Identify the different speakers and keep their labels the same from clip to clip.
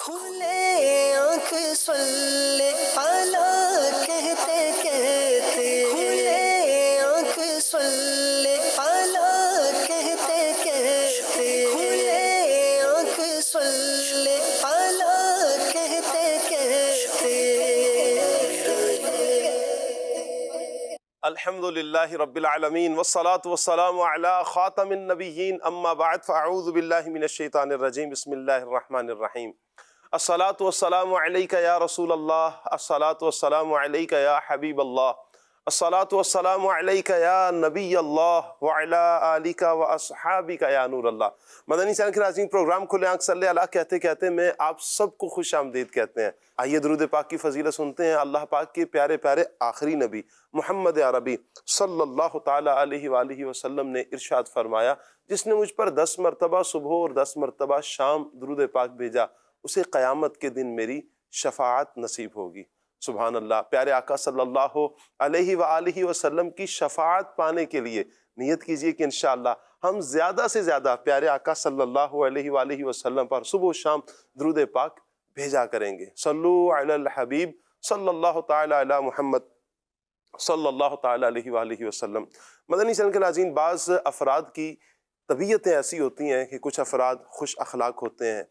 Speaker 1: کھلے آنکھ سلے پالا کہتے کہتے، کھلے آنکھ سلے پالا کہتے کہتے، کھلے آنکھ سلے پالا کہتے کہتے۔
Speaker 2: الحمد للہ رب العالمین والصلاة والسلام علی خاتم النبیین اما بعد فاعوذ باللہ من الشیطان الرجیم بسم اللہ الرحمن الرحیم۔ الصلاة والسلام علیک یا رسول اللہ، الصلاة والسلام علیک یا حبیب اللہ، الصلاة والسلام علیک یا نبی اللہ وعلی آلک واصحابک یا نور اللہ۔ مدنی چینل کے ناظرین، پروگرام کھلے آنکھ صلی اللہ کہتے کہتے میں آپ سب کو خوش آمدید کہتے ہیں۔ آئیے درود پاک کی فضیلت سنتے ہیں۔ اللہ پاک کے پیارے پیارے آخری نبی محمد عربی صلی اللہ تعالی علیہ وآلہ وسلم نے ارشاد فرمایا، جس نے مجھ پر 10 مرتبہ صبح اور 10 مرتبہ شام درود پاک بھیجا، اسے قیامت کے دن میری شفاعت نصیب ہوگی۔ سبحان اللہ۔ پیارے آقا صلی اللہ علیہ وآلہ وسلم کی شفاعت پانے کے لیے نیت کیجئے کہ انشاءاللہ ہم زیادہ سے زیادہ پیارے آقا صلی اللہ علیہ وآلہ وسلم پر صبح و شام درود پاک بھیجا کریں گے۔ صلو علی الحبیب صلی اللہ تعالی علی محمد صلی اللہ تعالی علیہ وآلہ وسلم۔ مدنی چینل کے ناظرین، بعض افراد کی طبیعتیں ایسی ہوتی ہیں کہ کچھ افراد خوش اخلاق ہوتے ہیں،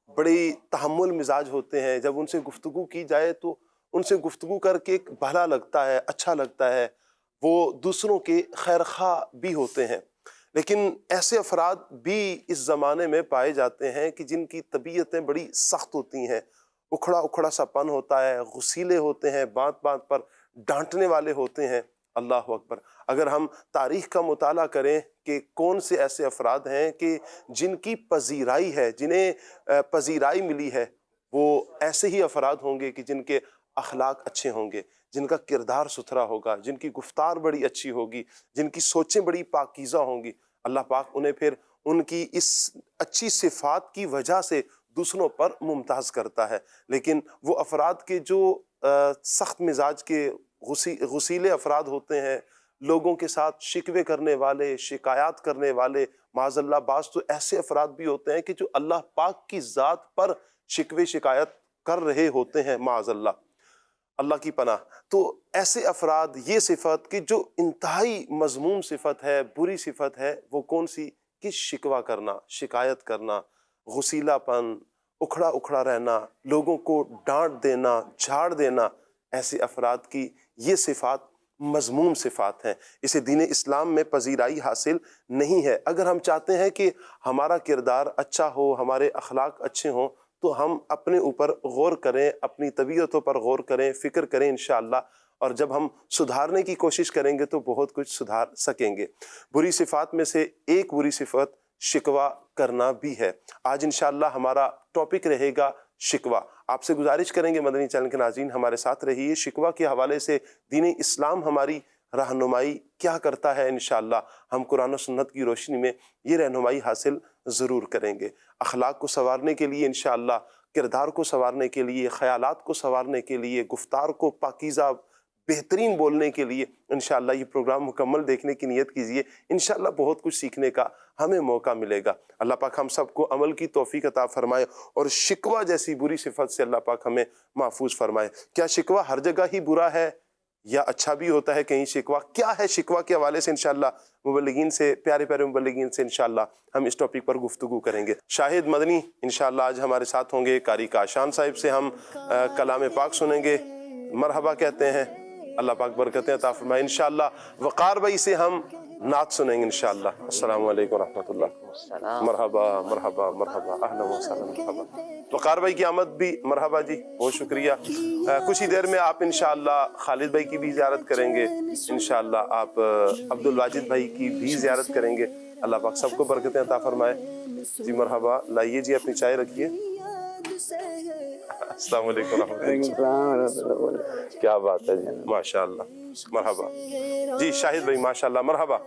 Speaker 2: بڑی تحمل مزاج ہوتے ہیں، جب ان سے گفتگو کی جائے تو ان سے گفتگو کر کے ایک بھلا لگتا ہے، اچھا لگتا ہے، وہ دوسروں کے خیر خواہ بھی ہوتے ہیں۔ لیکن ایسے افراد بھی اس زمانے میں پائے جاتے ہیں کہ جن کی طبیعتیں بڑی سخت ہوتی ہیں، اکھڑا اکھڑا سا پن ہوتا ہے، غصیلے ہوتے ہیں، بات بات پر ڈانٹنے والے ہوتے ہیں۔ اللہ اکبر۔ اگر ہم تاریخ کا مطالعہ کریں کہ کون سے ایسے افراد ہیں کہ جن کی پذیرائی ہے، جنہیں پذیرائی ملی ہے، وہ ایسے ہی افراد ہوں گے کہ جن کے اخلاق اچھے ہوں گے، جن کا کردار ستھرا ہوگا، جن کی گفتار بڑی اچھی ہوگی، جن کی سوچیں بڑی پاکیزہ ہوں گی۔ اللہ پاک انہیں پھر ان کی اس اچھی صفات کی وجہ سے دوسروں پر ممتاز کرتا ہے۔ لیکن وہ افراد کے جو سخت مزاج کے غصیلے افراد ہوتے ہیں، لوگوں کے ساتھ شکوے کرنے والے، شکایات کرنے والے، معاذ اللہ بعض تو ایسے افراد بھی ہوتے ہیں کہ جو اللہ پاک کی ذات پر شکوے شکایت کر رہے ہوتے ہیں، معاذ اللہ، اللہ کی پناہ۔ تو ایسے افراد یہ صفت کہ جو انتہائی مذموم صفت ہے، بری صفت ہے، وہ کون سی؟ کہ شکوہ کرنا، شکایت کرنا، غصیلہ پن، اکھڑا اکھڑا رہنا، لوگوں کو ڈانٹ دینا، جھاڑ دینا، ایسے افراد کی یہ صفات مذموم صفات ہیں۔ اسے دین اسلام میں پذیرائی حاصل نہیں ہے۔ اگر ہم چاہتے ہیں کہ ہمارا کردار اچھا ہو، ہمارے اخلاق اچھے ہوں، تو ہم اپنے اوپر غور کریں، اپنی طبیعتوں پر غور کریں، فکر کریں انشاءاللہ، اور جب ہم سدھارنے کی کوشش کریں گے تو بہت کچھ سدھار سکیں گے۔ بری صفات میں سے ایک بری صفت شکوہ کرنا بھی ہے۔ آج انشاءاللہ ہمارا ٹاپک رہے گا شکوہ۔ آپ سے گزارش کریں گے مدنی چینل کے ناظرین، ہمارے ساتھ رہیے۔ شکوہ کے حوالے سے دین اسلام ہماری رہنمائی کیا کرتا ہے، انشاءاللہ ہم قرآن و سنت کی روشنی میں یہ رہنمائی حاصل ضرور کریں گے۔ اخلاق کو سنوارنے کے لیے انشاءاللہ، کردار کو سنوارنے کے لیے، خیالات کو سنوارنے کے لیے، گفتار کو پاکیزہ بہترین بولنے کے لیے انشاءاللہ یہ پروگرام مکمل دیکھنے کی نیت کیجئے۔ انشاءاللہ بہت کچھ سیکھنے کا ہمیں موقع ملے گا۔ اللہ پاک ہم سب کو عمل کی توفیق عطا فرمائے اور شکوہ جیسی بری صفت سے اللہ پاک ہمیں محفوظ فرمائے۔ کیا شکوہ ہر جگہ ہی برا ہے یا اچھا بھی ہوتا ہے کہیں شکوہ؟ کیا ہے شکوہ کے حوالے سے انشاءاللہ مبلغین سے، پیارے پیارے مبلغین سے انشاءاللہ ہم اس ٹاپک پر گفتگو کریں گے۔ شاہد مدنی انشاءاللہ آج ہمارے ساتھ ہوں گے۔ قاری کاشان صاحب سے ہم کلام پاک سنیں گے، مرحبا کہتے ہیں، اللہ پاک برکتیں عطا فرمائے۔ انشاءاللہ وقار بھائی سے ہم نعت سنیں گے انشاءاللہ۔ السلام علیکم ورحمۃ اللہ۔ مرحبا مرحبا مرحبا، اہلا وسہلا، مرحبا۔ وقار بھائی کی آمد بھی مرحبا جی، بہت شکریہ۔ کچھ ہی دیر میں آپ انشاءاللہ خالد بھائی کی بھی زیارت کریں گے، انشاءاللہ آپ عبد الواجد بھائی کی بھی زیارت کریں گے۔ اللہ پاک سب کو برکتیں عطا فرمائے۔ جی مرحبا، لائیے جی اپنی چائے رکھیے۔ السلام علیکم ورحمۃ اللہ۔ کیا بات ہے جی، ماشاءاللہ، مرحبا جی شاہد بھائی، ماشاءاللہ، مرحبا۔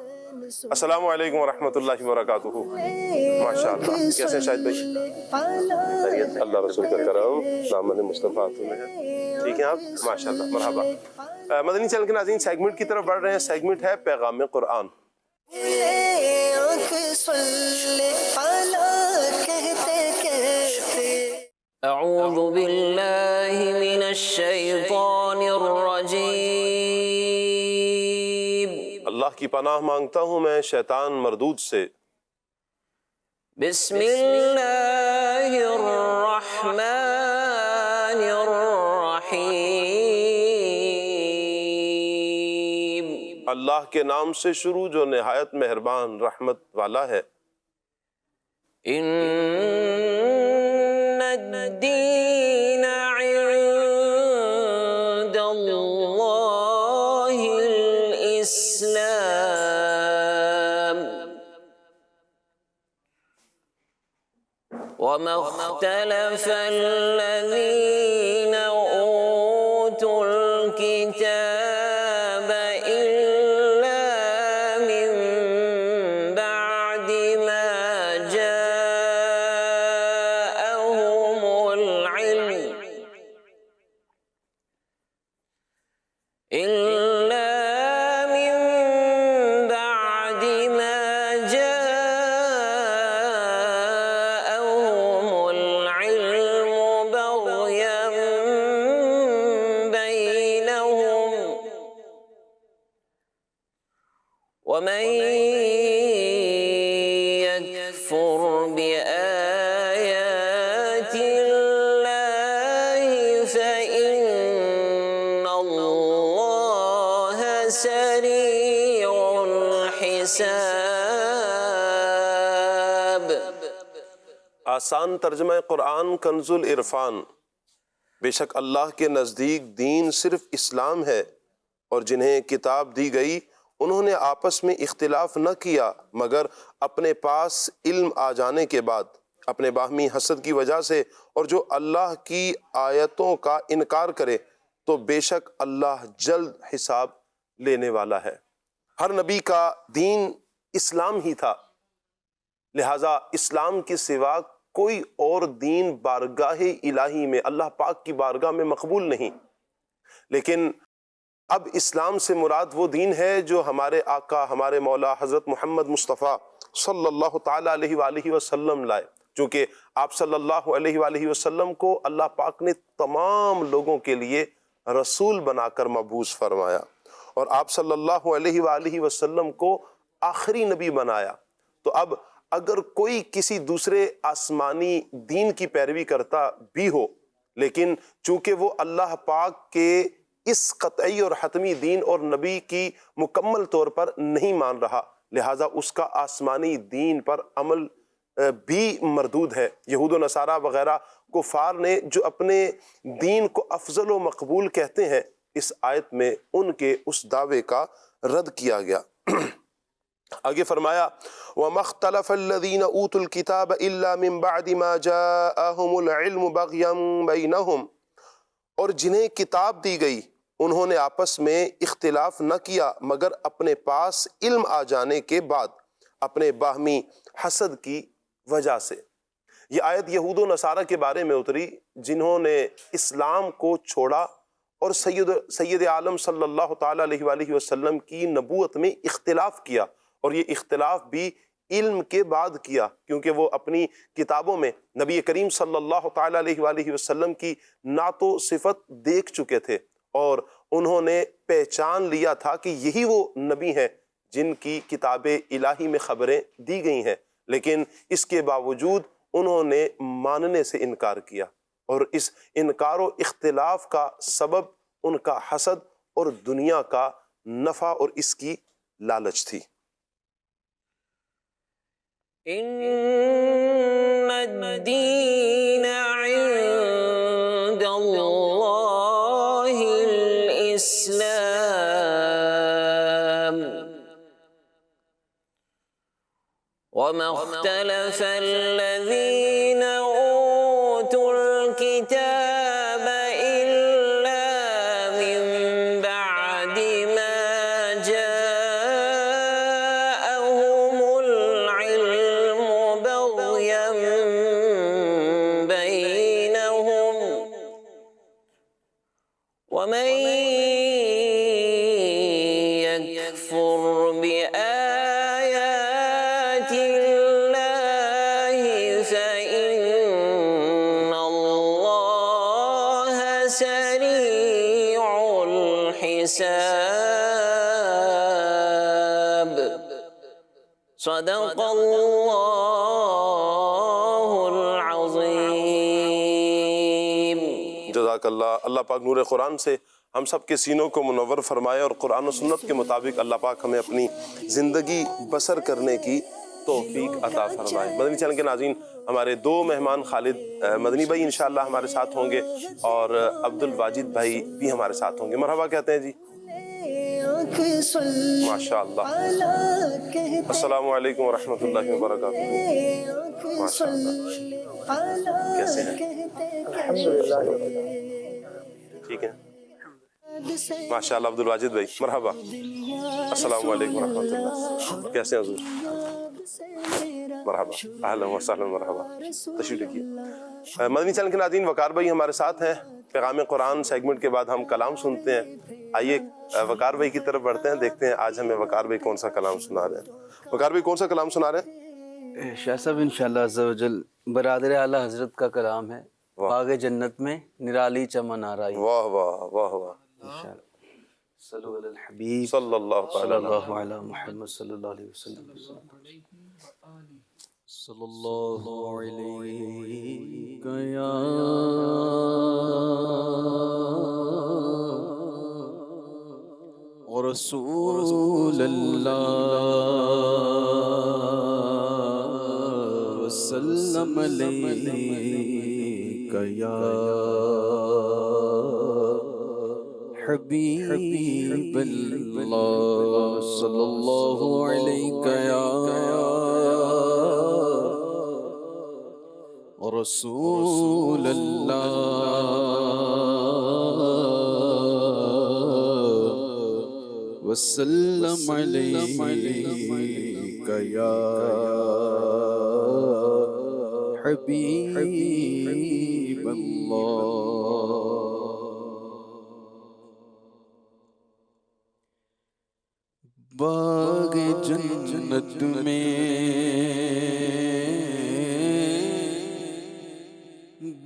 Speaker 2: السلام علیکم ورحمۃ اللہ وبرکاتہ۔ ماشاءاللہ، کیسے ہیں شاہد بھائی؟ اللہ رسول کا کرم، دامن مصطفیٰ میں ہے، ٹھیک ہیں آپ؟ ماشاءاللہ، مرحبا۔ مدنی چینل کے ناظرین، سیگمنٹ کی طرف بڑھ رہے ہیں۔ سیگمنٹ ہے پیغام قرآن۔
Speaker 3: اعوذ باللہ من الشیطان الرجیم
Speaker 2: اللہ کی پناہ مانگتا ہوں میں شیطان مردود سے۔
Speaker 3: بسم اللہ الرحمن الرحیم
Speaker 2: اللہ کے نام سے شروع جو نہایت مہربان رحمت والا ہے۔
Speaker 3: ان الدین عند اللہ الاسلام وما اختلف الذین اوتوا الکتاب الا من بعد ما جاءهم العلم إلا من بعد ما جاءهم العلم بغيا بينهم ومن يكفر بآيات الله فإن الله سريع الحساب۔
Speaker 2: آسان ترجمہ قرآن کنز العرفان۔ بے شک اللہ کے نزدیک دین صرف اسلام ہے، اور جنہیں کتاب دی گئی انہوں نے آپس میں اختلاف نہ کیا مگر اپنے پاس علم آ جانے کے بعد، اپنے باہمی حسد کی وجہ سے، اور جو اللہ کی آیتوں کا انکار کرے تو بے شک اللہ جلد حساب لینے والا ہے۔ ہر نبی کا دین اسلام ہی تھا، لہٰذا اسلام کے سوا کوئی اور دین بارگاہ الہی میں، اللہ پاک کی بارگاہ میں مقبول نہیں۔ لیکن اب اسلام سے مراد وہ دین ہے جو ہمارے آقا، ہمارے مولا حضرت محمد مصطفیٰ صلی اللہ تعالیٰ علیہ وآلہ وسلم لائے، چونکہ آپ صلی اللہ علیہ وآلہ وسلم کو اللہ پاک نے تمام لوگوں کے لیے رسول بنا کر مبعوث فرمایا، اور آپ صلی اللہ علیہ وآلہ وسلم کو آخری نبی بنایا۔ تو اب اگر کوئی کسی دوسرے آسمانی دین کی پیروی کرتا بھی ہو، لیکن چونکہ وہ اللہ پاک کے اس قطعی اور حتمی دین اور نبی کی مکمل طور پر نہیں مان رہا، لہٰذا اس کا آسمانی دین پر عمل بھی مردود ہے۔ یہود و نصارہ وغیرہ کفار نے جو اپنے دین کو افضل و مقبول کہتے ہیں، اس آیت میں ان کے اس دعوے کا رد کیا گیا۔ آگے فرمایا وَمَا اخْتَلَفَ الَّذِينَ أُوتُوا الْكِتَابَ إِلَّا مِن بَعْدِ مَا جَاءَهُمُ الْعِلْمُ بَغْيًا بَيْنَهُمْ، اور جنہیں کتاب دی گئی انہوں نے آپس میں اختلاف نہ کیا مگر اپنے پاس علم آ جانے کے بعد، اپنے باہمی حسد کی وجہ سے۔ یہ آیت یہود و نصارہ کے بارے میں اتری جنہوں نے اسلام کو چھوڑا اور سید عالم صلی اللہ تعالیٰ علیہ وآلہ وسلم کی نبوت میں اختلاف کیا، اور یہ اختلاف بھی علم کے بعد کیا، کیونکہ وہ اپنی کتابوں میں نبی کریم صلی اللہ تعالیٰ علیہ وآلہ وسلم کی نعت و صفت دیکھ چکے تھے، اور انہوں نے پہچان لیا تھا کہ یہی وہ نبی ہیں جن کی کتاب الہی میں خبریں دی گئی ہیں، لیکن اس کے باوجود انہوں نے ماننے سے انکار کیا، اور اس انکار و اختلاف کا سبب ان کا حسد اور دنیا کا نفع اور اس کی لالچ تھی۔
Speaker 3: ان الدین عند اللہ الاسلام وما اختلف الذین اوتوا الکتاب الا من بعد ما جاءهم العلم بغيا بينهم ومن يكفر بآيات الله فإن حساب صدق اللہ العظیم.
Speaker 2: جزاک اللہ. اللہ پاک نور قرآن سے ہم سب کے سینوں کو منور فرمائے اور قرآن و سنت کے مطابق اللہ پاک ہمیں اپنی زندگی بسر کرنے کی توفیق عطا فرمائے. مدنی چینل کے ناظرین، ہمارے دو مہمان خالد مدنی بھائی انشاءاللہ ہمارے ساتھ ہوں گے اور عبد الواجد بھائی بھی ہمارے ساتھ ہوں گے. مرحبا کہتے ہیں جی. ماشاءاللہ. السلام علیکم ورحمۃ اللہ وبرکاتہ. ماشاءاللہ. کیسے ہیں؟ ٹھیک ہے ماشاءاللہ. عبد الواجد بھائی مرحبا. السلام علیکم ورحمۃ اللہ. کیسے ہیں حضور؟ مرحبا. اہلا وسہلا. مرحبا. تشریف رکھیے. مدنی چینل کے ناظرین، وقار بھائی ہمارے ساتھ ہیں. پیغام قرآن سیگمنٹ کے بعد ہم کلام سنتے ہیں. آئیے وقار بھائی کی طرف بڑھتے ہیں، دیکھتے ہیں آج ہمیں وقار بھائی کون سا کلام سنا رہے ہیں. وقار بھائی کون سا کلام سنا رہے ہیں؟
Speaker 4: شاہ صاحب انشاءاللہ عز و جل برادر اعلیٰ حضرت کا کلام ہے. باغ جنت میں نرالی چمن آرائی.
Speaker 2: واہ واہ واہ واہ.
Speaker 4: صلو علی الحبیب
Speaker 2: صلی اللہ
Speaker 4: صلی اللہ علی محمد صلی اللہ علیہ وسلم. صلی اللہ علیہ یا رسول اللہ وسلم علیک یا حبیب اللہ صلی اللہ علیہ یا رسول اللہ وسلم علیک یا حبیب اللہ. باغ جنت میں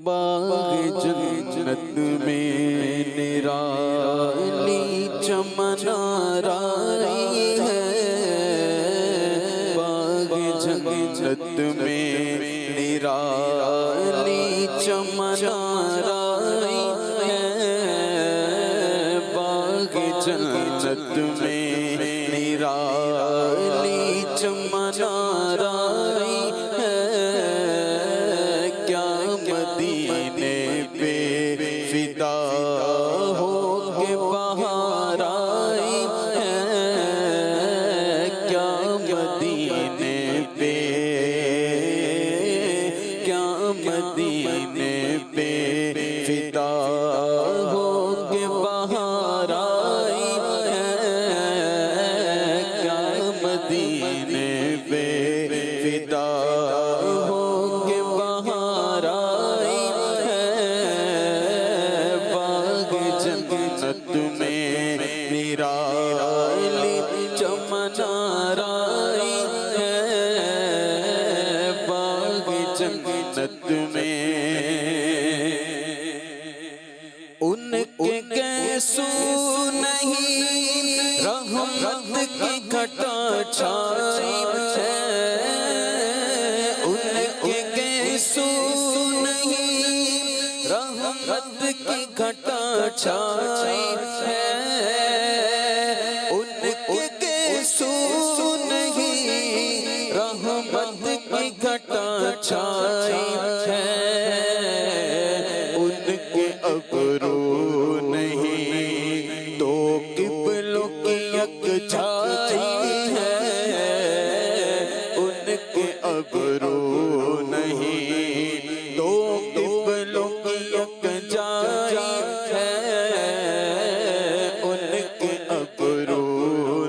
Speaker 4: باغ جنت میں نرالی چمن آرائی ہے. باغ جنت میں نرالی چمن آرائی ہے. باغ جنت میں نرالی چمن آرائی ہے. کیا مدینے پہ فدا ہو کے بہار آئی ہے. کیا مدینے پہ کیا مدینے پہ فدا ہو کے بہار آئی ہے. کیا مدینے پہ فدا ہو کے بہار آئی ہے. باغ جنت میں نرالی چمن آرائی ہے. باغ جنت میں ان کے گیسو نہیں رحمت کی گھٹا چھائی ہے. ان کے گیسو نہیں رحمت کی گھٹا چھائی ہے. ان کے گیسو نہیں رحمت کی گھٹا چھائی ہے. ان کے ابرو نہیں تو قبلوں کی یکجائی ہے. ان کے ابرو نہیں تو قبلوں کی یکجائی ہے. ان کے ابرو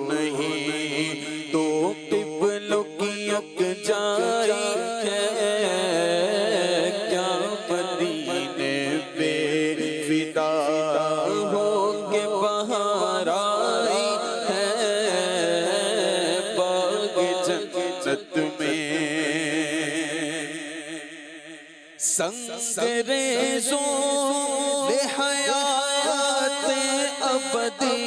Speaker 4: نہیں تو قبلوں کی یکجائی ہے. کیا مدینے پہ فدا ہو کے بہار آئی ہے. باغ جنت میں سنگریزوں حیات ابدی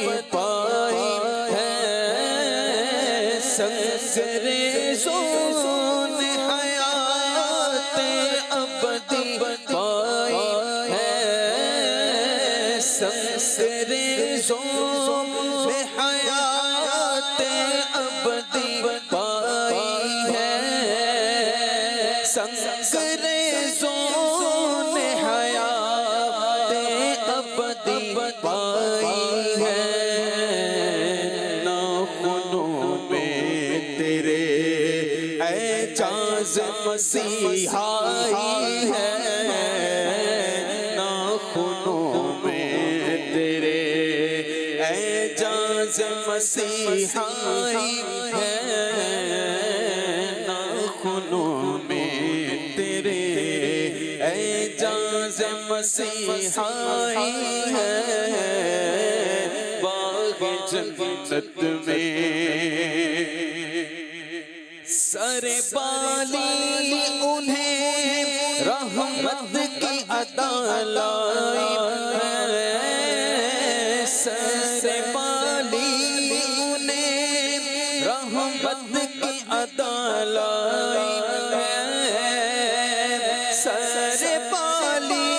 Speaker 5: رزوں میں حیات ابدی پائی ہے، سنگ ریزوں نے حیات ابدی پائی ہے، ناخنوں میں تیرے اعجاز مسیحائی ہے، ناخنوں میں تیرے اعجاز مسیحائی ہے، ناخنوں میں تیرے اعجاز مسیحائی ہے، باغ جنت میں سر بالی انہیں رحمت کی عطا لائی ہے، سر بالی انہیں رحمت کی عطا لائی ہے، سر بالی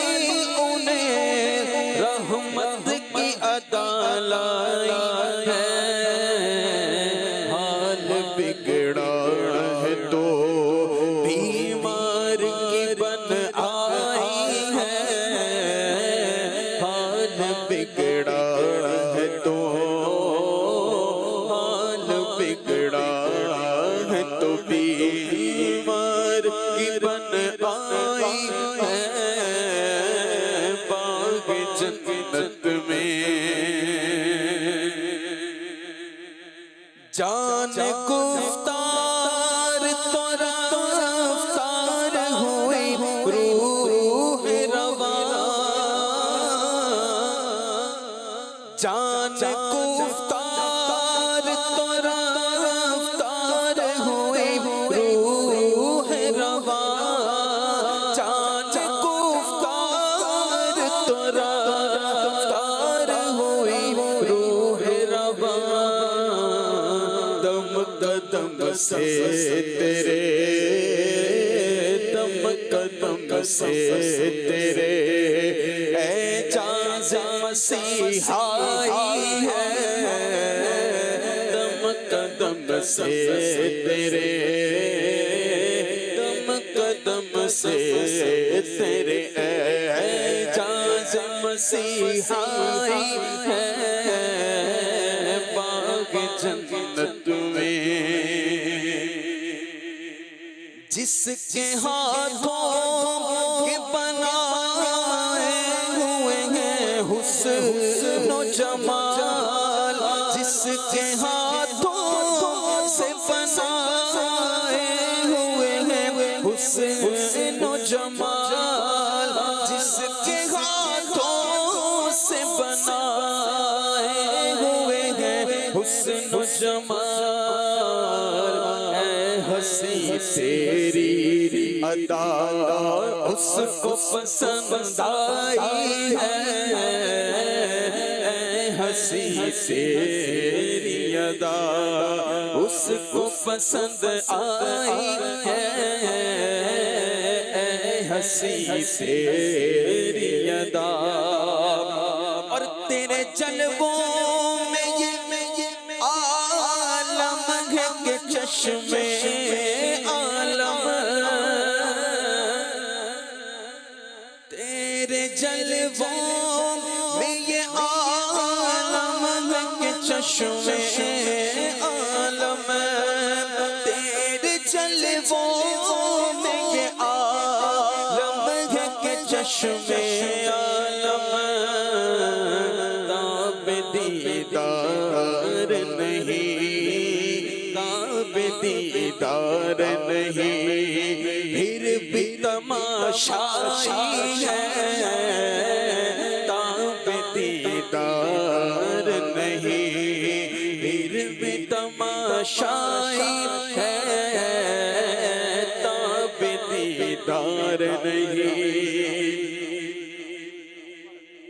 Speaker 5: انہیں رحمت کی عطا لائی ہے، حال بگڑا ہے تو بیمار کی بن آئی ہے، حال بگڑا ہے تو حال بگڑا ہے تو بیمار کی بن آئی ہے، باغ جنت میں جان گفتار تو رفتار ہوئی روح رواں، جان گفتار تو رفتار ہوئی روح رواں، جان گفتار تو رفتار ہوئی روح رواں، دم قدم سے تیرے دم قدم سے تیرے اعجاز مسیحائی ہے، دم قدم سے تیرے دم قدم سے تیرے اعجاز مسیحائی ہے، باغ جنت میں جس کے ہاتھوں کے بنائے ہوئے ہیں حسن و جمال، جس کے ہاتھوں سے بنائے ہوئے ہیں حسن و جمال، جس کے ہاتھوں سے بنائے ہوئے ہیں حسن و جمال، اے ہنسی تیری ادا اس کو پسند آئی ہے، اے ہنسی تیری ادا اس کو پسند آئی ہے، اے ہنسی تیری ادا، اور تیرے جلووں میں یہ عالم ہے کہ چشمے عالم، تیرے جلووں میں یہ عالم ہے کہ چشمے عالم، تیرے جلووں میں یہ عالم ہے کہ چشمے عالم، تاب دیدار نہیں تاب دیدار نہیں، پھر بھی تماشائی ہے، تاب دیدار نہیں پھر بھی تماشائی ہے، تاب دیدار نہیں،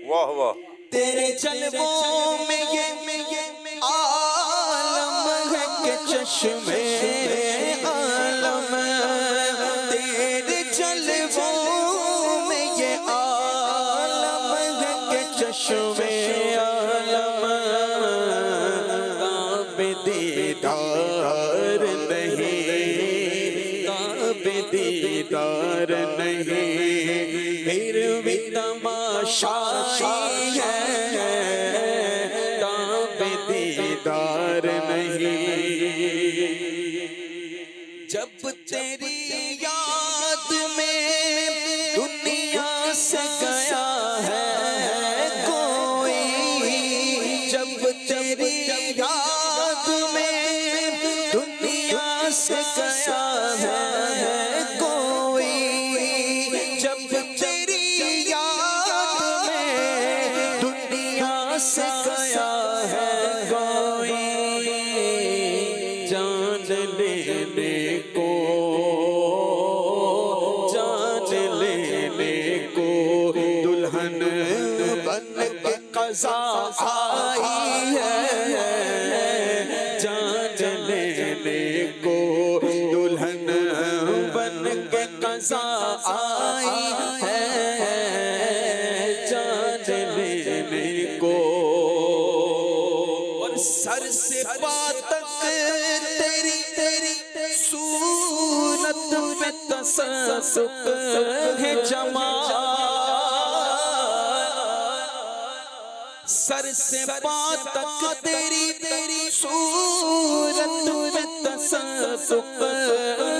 Speaker 2: واہ واہ،
Speaker 5: تیرے جلووں میں یہ عالم ہے کہ چشمے عالم، تیرے جلووں میں یہ عالم ہے کہ چشمے عالم، دیدار نہیں، پھر بھی تماشائی ہے، تاب دیدار نہیں۔ جب تیری یاد میں دنیا سے گیا ہے کوئی، جب تیری یاد میں دنیا سے گیا ہے کوئی، جب تیری یاد میں دنیا سے گیا ہے کوئی، جان لینے کو، جان لینے کو دلہن بن کے قضا آئی ہے، جان لینے کو دلہن بن کے قضا آئی ہے، جان لینے کو۔ اور سر سے پا تک تیری صورت میں تصدق ہے جمال، سر سے پا تک تیری صورت میں تصدق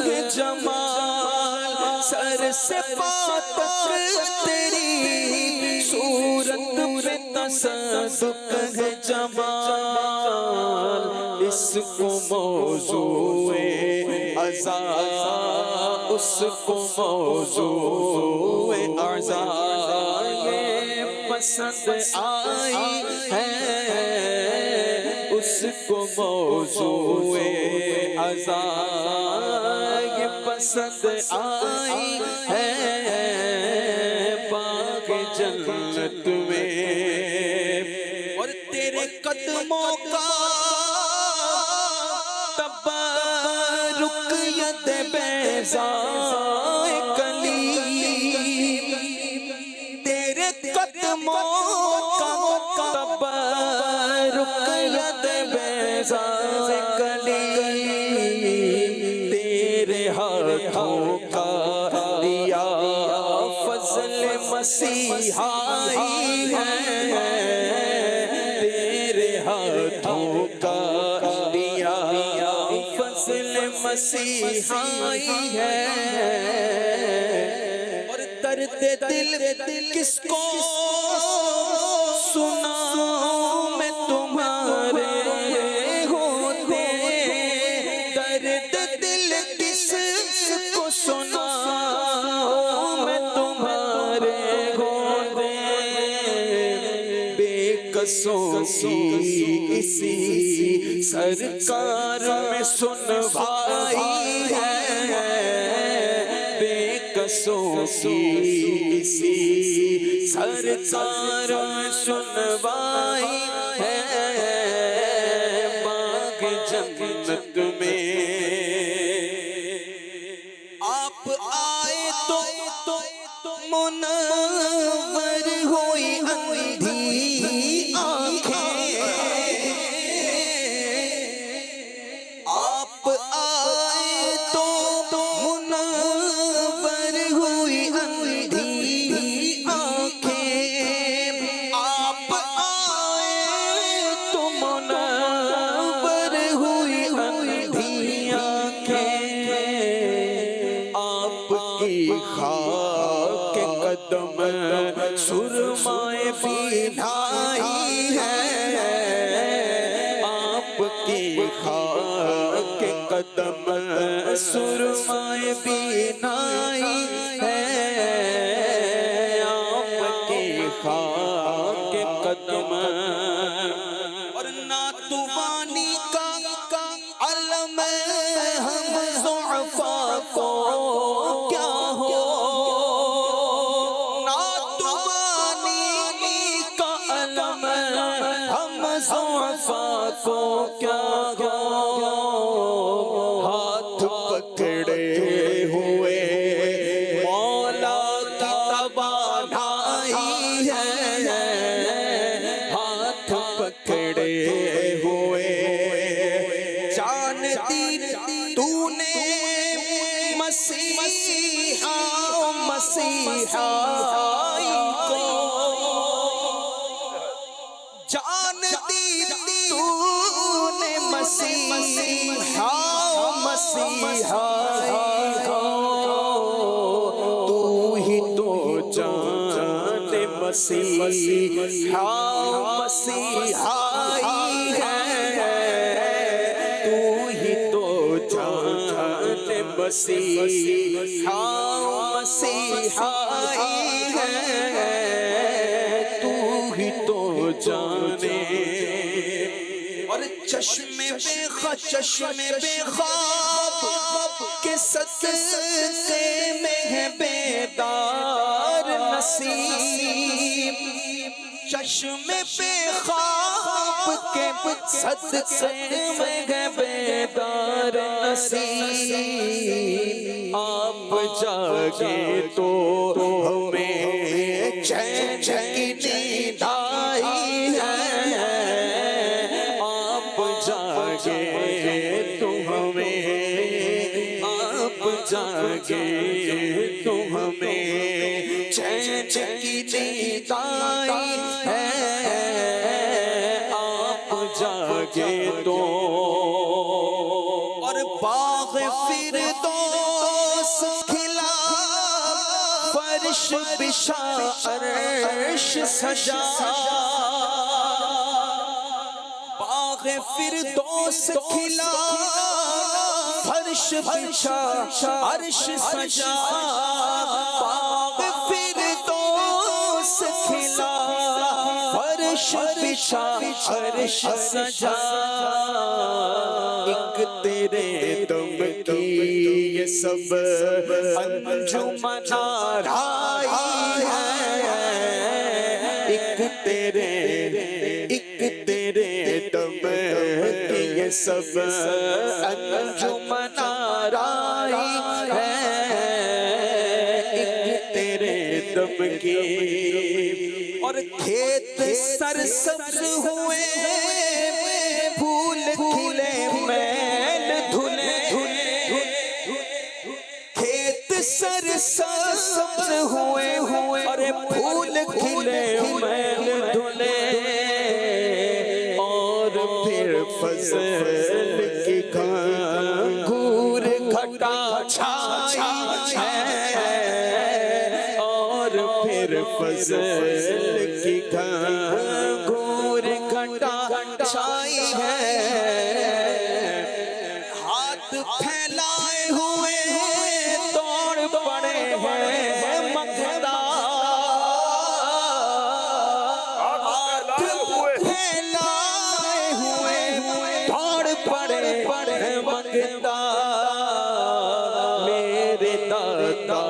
Speaker 5: ہے جمال، سر سے پا تک تیری صورت میں تصدق ہے جمال، اس کو موضوع عزا، اس کو موضوع عزا یہ پسند آئی ہے، اس کو موضوع عزا یہ پسند آئی ہے، باغ جنت میں اور تیرے قدموں کا تبارک ید بیضاء کلیم، تیرے قدموں کا تبارک ید بیضاء کلیم، تیرے ہاتھوں کا دیا فضل مسیحائی ہے، تیرے ہاتھوں کا دیا فضل مسیحائی ہے، اور درد دل کس کو سناؤں میں تمہارے ہوتے، درد دل کس کو سناؤں میں تمہارے ہوتے، بے قصوں کی اسی سرکار میں سنوائی ہے، بے قصوں کی اسی سرکار میں سنوائی ہے، باغ جنت میں آپ آئے تو منور ہوئی اندھی آنکھیں، آپ آئے تو منور ہوئی اندھی آنکھیں، آپ آئے تو منور ہوئی اندھی آنکھیں، آپ کی خاک قدم سرمائے بینائی ہے، آپ کی خاک قدم سرمائے بینائی ہے، آپ کی خاک قدم اور ناتوانی کا علم ہم ضعفاء کو کیا ہو، ناتوانی کا علم ہم ضعفاء کو کیا ہو، ہاتھ پکڑے ہوئے مولا کی توانائی ہے، ہاتھ پکڑے ہوئے جان دی تو نے مسیح مسیحا مسیحائی ہے، تو ہی تو جان مسیحا مسیحائی ہے، تو ہی تو جانے۔ اور چشم بے خواب کے صدقے میں ہے بیدار نصیب، چشم بے خواب کے صدقے میں ہے بیدار نصیب، آپ جاگے تو ہمیں چین کی نیند آئی ہے، آپ جاگے تو ہمیں، آپ جاگے تو ہمیں چین کی نیند آئی ہے، آپ جاگے تو۔ اور باغ فردوس کھلا، فرش بچھا عرش سجا، باغ فردوس کھلا، فرش بچھا عرش سجا، باغ فردوس کھلا، فرش بچھا عرش سجا، ایک تیرے دم کی یہ سب انجمن آرائی ہے، ایک تیرے دم کی یہ سب انجمن آرائی ہے، ایک تیرے دم کی۔ اور کھیت سرسبز ہوئے، پھول کھلے میل دھلے، کھیت سرسبز ہوئے اور پھول کھلے میل دھلے، اور پھر فضل کی گھور گھٹا چھائی ہے، اور پھر فضل کی گھور گھٹا چھائی ہے، ہاتھ پھیلائے ہوئے دوڑ پڑے ہیں مقدار، ہاتھ پھیلائے ہوئے دوڑ پڑے ہیں مقدار، میرے دادا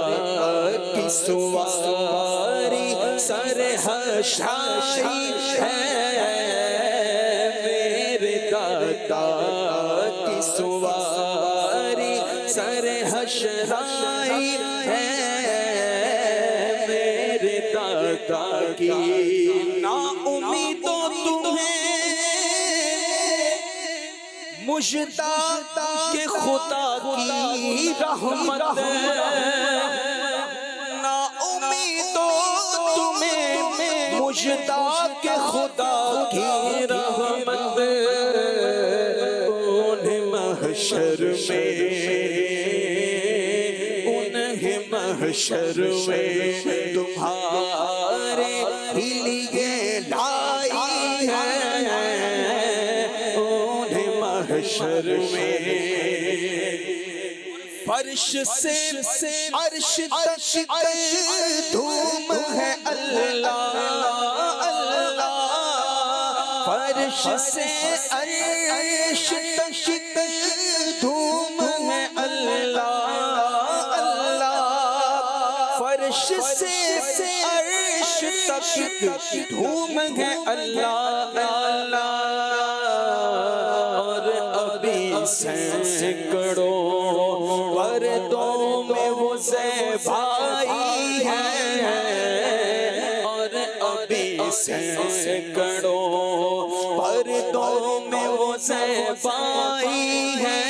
Speaker 5: کی سواری سر حشائی ہے، میرے دادا کی سواری سر حشرائی ہے، میرے دادا کی نا امیدوں تمہیں مجھتا کہ خدا کی رحمت، نا امیدوں تمہیں مجھتا کہ خدا کی رحمت، انہیں محشر میں تمہارے لیے لائی ہے، انہیں محشر میں فرش سے عرش تک دھوم ہے اللہ اللہ، فرش سے عرش تک دھوم ہے اللہ اللہ، فرش سے عرش تک دھوم ہے اللہ اللہ، اور ابھی سینکڑوں پردوں میں وہ زیبائی ہے، اور ابھی سینکڑوں پردوں میں وہ زیبائی ہے،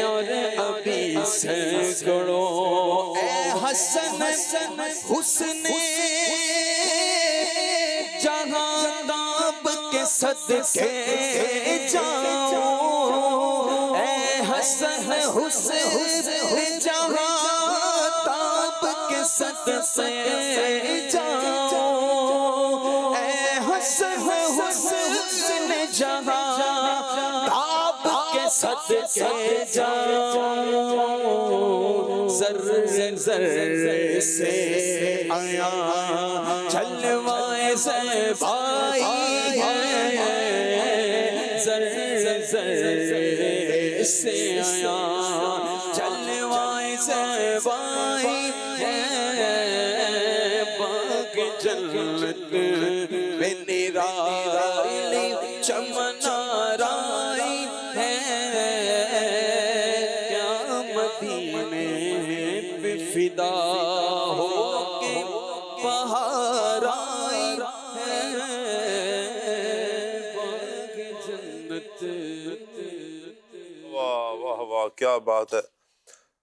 Speaker 5: اور ابھی سینکڑوں اے حسن حسن جہاں تاب کے صدقے جاؤں، اے حسن حسن جہاں تاب کے صدقے جاؤں، زر سے آیا جلوائے زیبائی ہے زر سے آیا جلوائے زیبائی ہے باغ جنت میں نرالی چمن آرائی ہے کیا مدینے پہ فدا ہو کے بہار آئی ہے باغ جنت.
Speaker 2: واہ واہ واہ، کیا بات ہے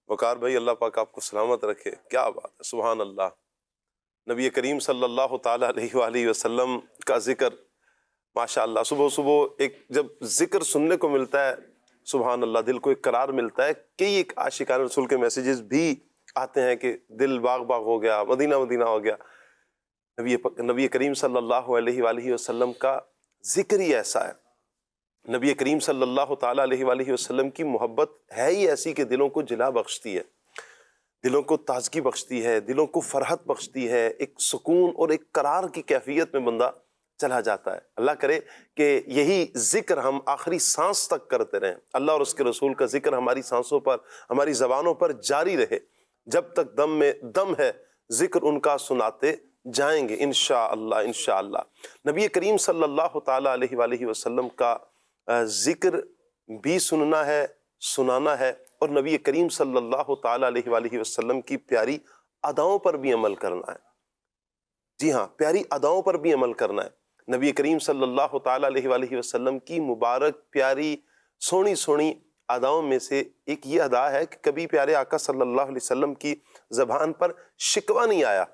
Speaker 2: وقار بھائی، اللہ پاک آپ کو سلامت رکھے. کیا بات ہے، سبحان اللہ. نبی کریم صلی اللہ تعالیٰ علیہ وآلہ وسلم کا ذکر ماشاء اللہ، صبح صبح ایک جب ذکر سننے کو ملتا ہے سبحان اللہ دل کو ایک قرار ملتا ہے. کئی ایک عاشقان رسول کے میسیجز بھی آتے ہیں کہ دل باغ باغ ہو گیا، مدینہ مدینہ ہو گیا. نبی کریم صلی اللہ علیہ وآلہ وسلم کا ذکر ہی ایسا ہے. نبی کریم صلی اللہ تعالیٰ علیہ وآلہ وسلم کی محبت ہے ہی ایسی کہ دلوں کو جلا بخشتی ہے، دلوں کو تازگی بخشتی ہے، دلوں کو فرحت بخشتی ہے، ایک سکون اور ایک قرار کی کیفیت میں بندہ چلا جاتا ہے. اللہ کرے کہ یہی ذکر ہم آخری سانس تک کرتے رہیں. اللہ اور اس کے رسول کا ذکر ہماری سانسوں پر، ہماری زبانوں پر جاری رہے. جب تک دم میں دم ہے ذکر ان کا سناتے جائیں گے انشاءاللہ انشاءاللہ. نبی کریم صلی اللہ تعالیٰ علیہ وآلہ وسلم کا ذکر بھی سننا ہے، سنانا ہے، اور نبی کریم صلی اللہ تعالیٰ علیہ وآلہ وسلم کی پیاری اداؤں پر بھی عمل کرنا ہے. جی ہاں، پیاری اداؤں پر بھی عمل کرنا ہے. نبی کریم صلی اللہ تعالیٰ علیہ وآلہ وسلم کی مبارک پیاری سونی سونی اداؤں میں سے ایک یہ ادا ہے کہ کبھی پیارے آقا صلی اللہ علیہ وسلم کی زبان پر شکوہ نہیں آیا.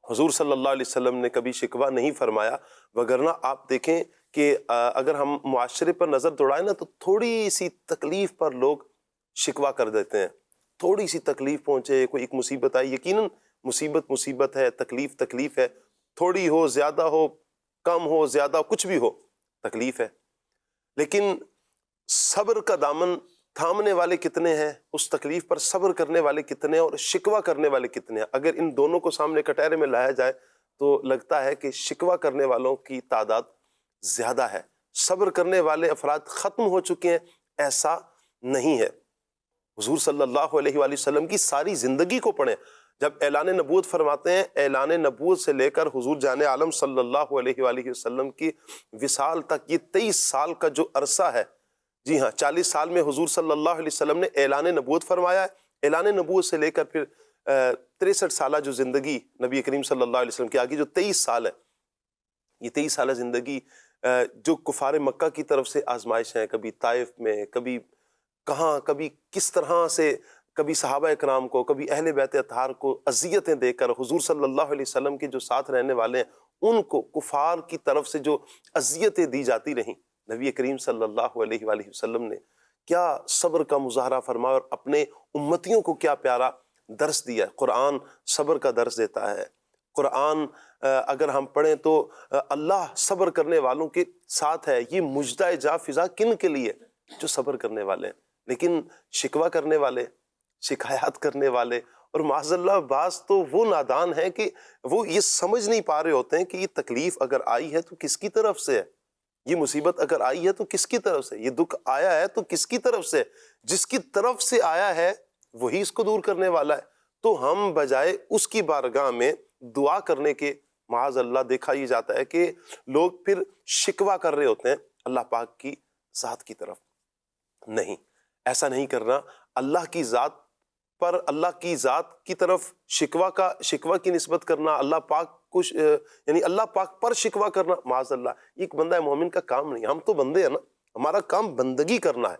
Speaker 2: حضور صلی اللہ علیہ وسلم نے کبھی شکوہ نہیں فرمایا. وگرنہ آپ دیکھیں کہ اگر ہم معاشرے پر نظر دوڑائیں نا تو تھوڑی سی تکلیف پر لوگ شکوہ کر دیتے ہیں. تھوڑی سی تکلیف پہنچے، کوئی ایک مصیبت آئی، یقیناً مصیبت ہے، تکلیف ہے، تھوڑی ہو زیادہ ہو، کم ہو زیادہ، کچھ بھی ہو تکلیف ہے. لیکن صبر کا دامن تھامنے والے کتنے ہیں، اس تکلیف پر صبر کرنے والے کتنے ہیں، اور شکوہ کرنے والے کتنے ہیں. اگر ان دونوں کو سامنے کٹہرے میں لایا جائے تو لگتا ہے کہ شکوہ کرنے والوں کی تعداد زیادہ ہے. صبر کرنے والے افراد ختم ہو چکے ہیں، ایسا نہیں ہے. حضور صلی اللہ علیہ وآلہ وسلم کی ساری زندگی کو پڑھیں. جب اعلان نبوت فرماتے ہیں، اعلان نبوت سے لے کر حضور جان عالم صلی اللہ علیہ وآلہ وسلم کی وصال تک یہ 23 سال کا جو عرصہ ہے، جی ہاں 40 سال میں حضور صلی اللہ علیہ وسلم نے اعلان نبوت فرمایا ہے. اعلان نبوت سے لے کر پھر 63 سالہ جو زندگی نبی کریم صلی اللہ علیہ وسلم کی آگے جو 23 سال ہے، یہ 23 سالہ زندگی جو کفار مکہ کی طرف سے آزمائش ہیں، کبھی طائف میں، کبھی کہاں، کبھی کس طرح سے، کبھی صحابہ اکرام کو، کبھی اہل بیت اطہار کو اذیتیں دے کر حضور صلی اللہ علیہ وسلم کے جو ساتھ رہنے والے ہیں ان کو کفار کی طرف سے جو اذیتیں دی جاتی رہیں، نبی کریم صلی اللہ علیہ وآلہ وسلم نے کیا صبر کا مظاہرہ فرمایا اور اپنے امتیوں کو کیا پیارا درس دیا. قرآن صبر کا درس دیتا ہے. قرآن اگر ہم پڑھیں تو اللہ صبر کرنے والوں کے ساتھ ہے. یہ مجدہ جا فضا کن کے لیے؟ جو صبر کرنے والے ہیں. لیکن شکوہ کرنے والے، شکایات کرنے والے، اور معاذ اللہ بعض تو وہ نادان ہیں کہ وہ یہ سمجھ نہیں پا رہے ہوتے ہیں کہ یہ تکلیف اگر آئی ہے تو کس کی طرف سے ہے، یہ مصیبت اگر آئی ہے تو کس کی طرف سے، یہ دکھ آیا ہے تو کس کی طرف سے. جس کی طرف سے آیا ہے وہی اس کو دور کرنے والا ہے. تو ہم بجائے اس کی بارگاہ میں دعا کرنے کے معاذ اللہ دیکھا یہ جاتا ہے کہ لوگ پھر شکوہ کر رہے ہوتے ہیں اللہ پاک کی ذات کی طرف. نہیں، ایسا نہیں کرنا. اللہ کی ذات پر، اللہ کی ذات کی طرف شکوہ کی نسبت کرنا، اللہ پاک کو یعنی اللہ پاک پر شکوہ کرنا، معاذ اللہ یہ ایک بندہ مومن کا کام نہیں. ہم تو بندے ہیں نا، ہمارا کام بندگی کرنا ہے،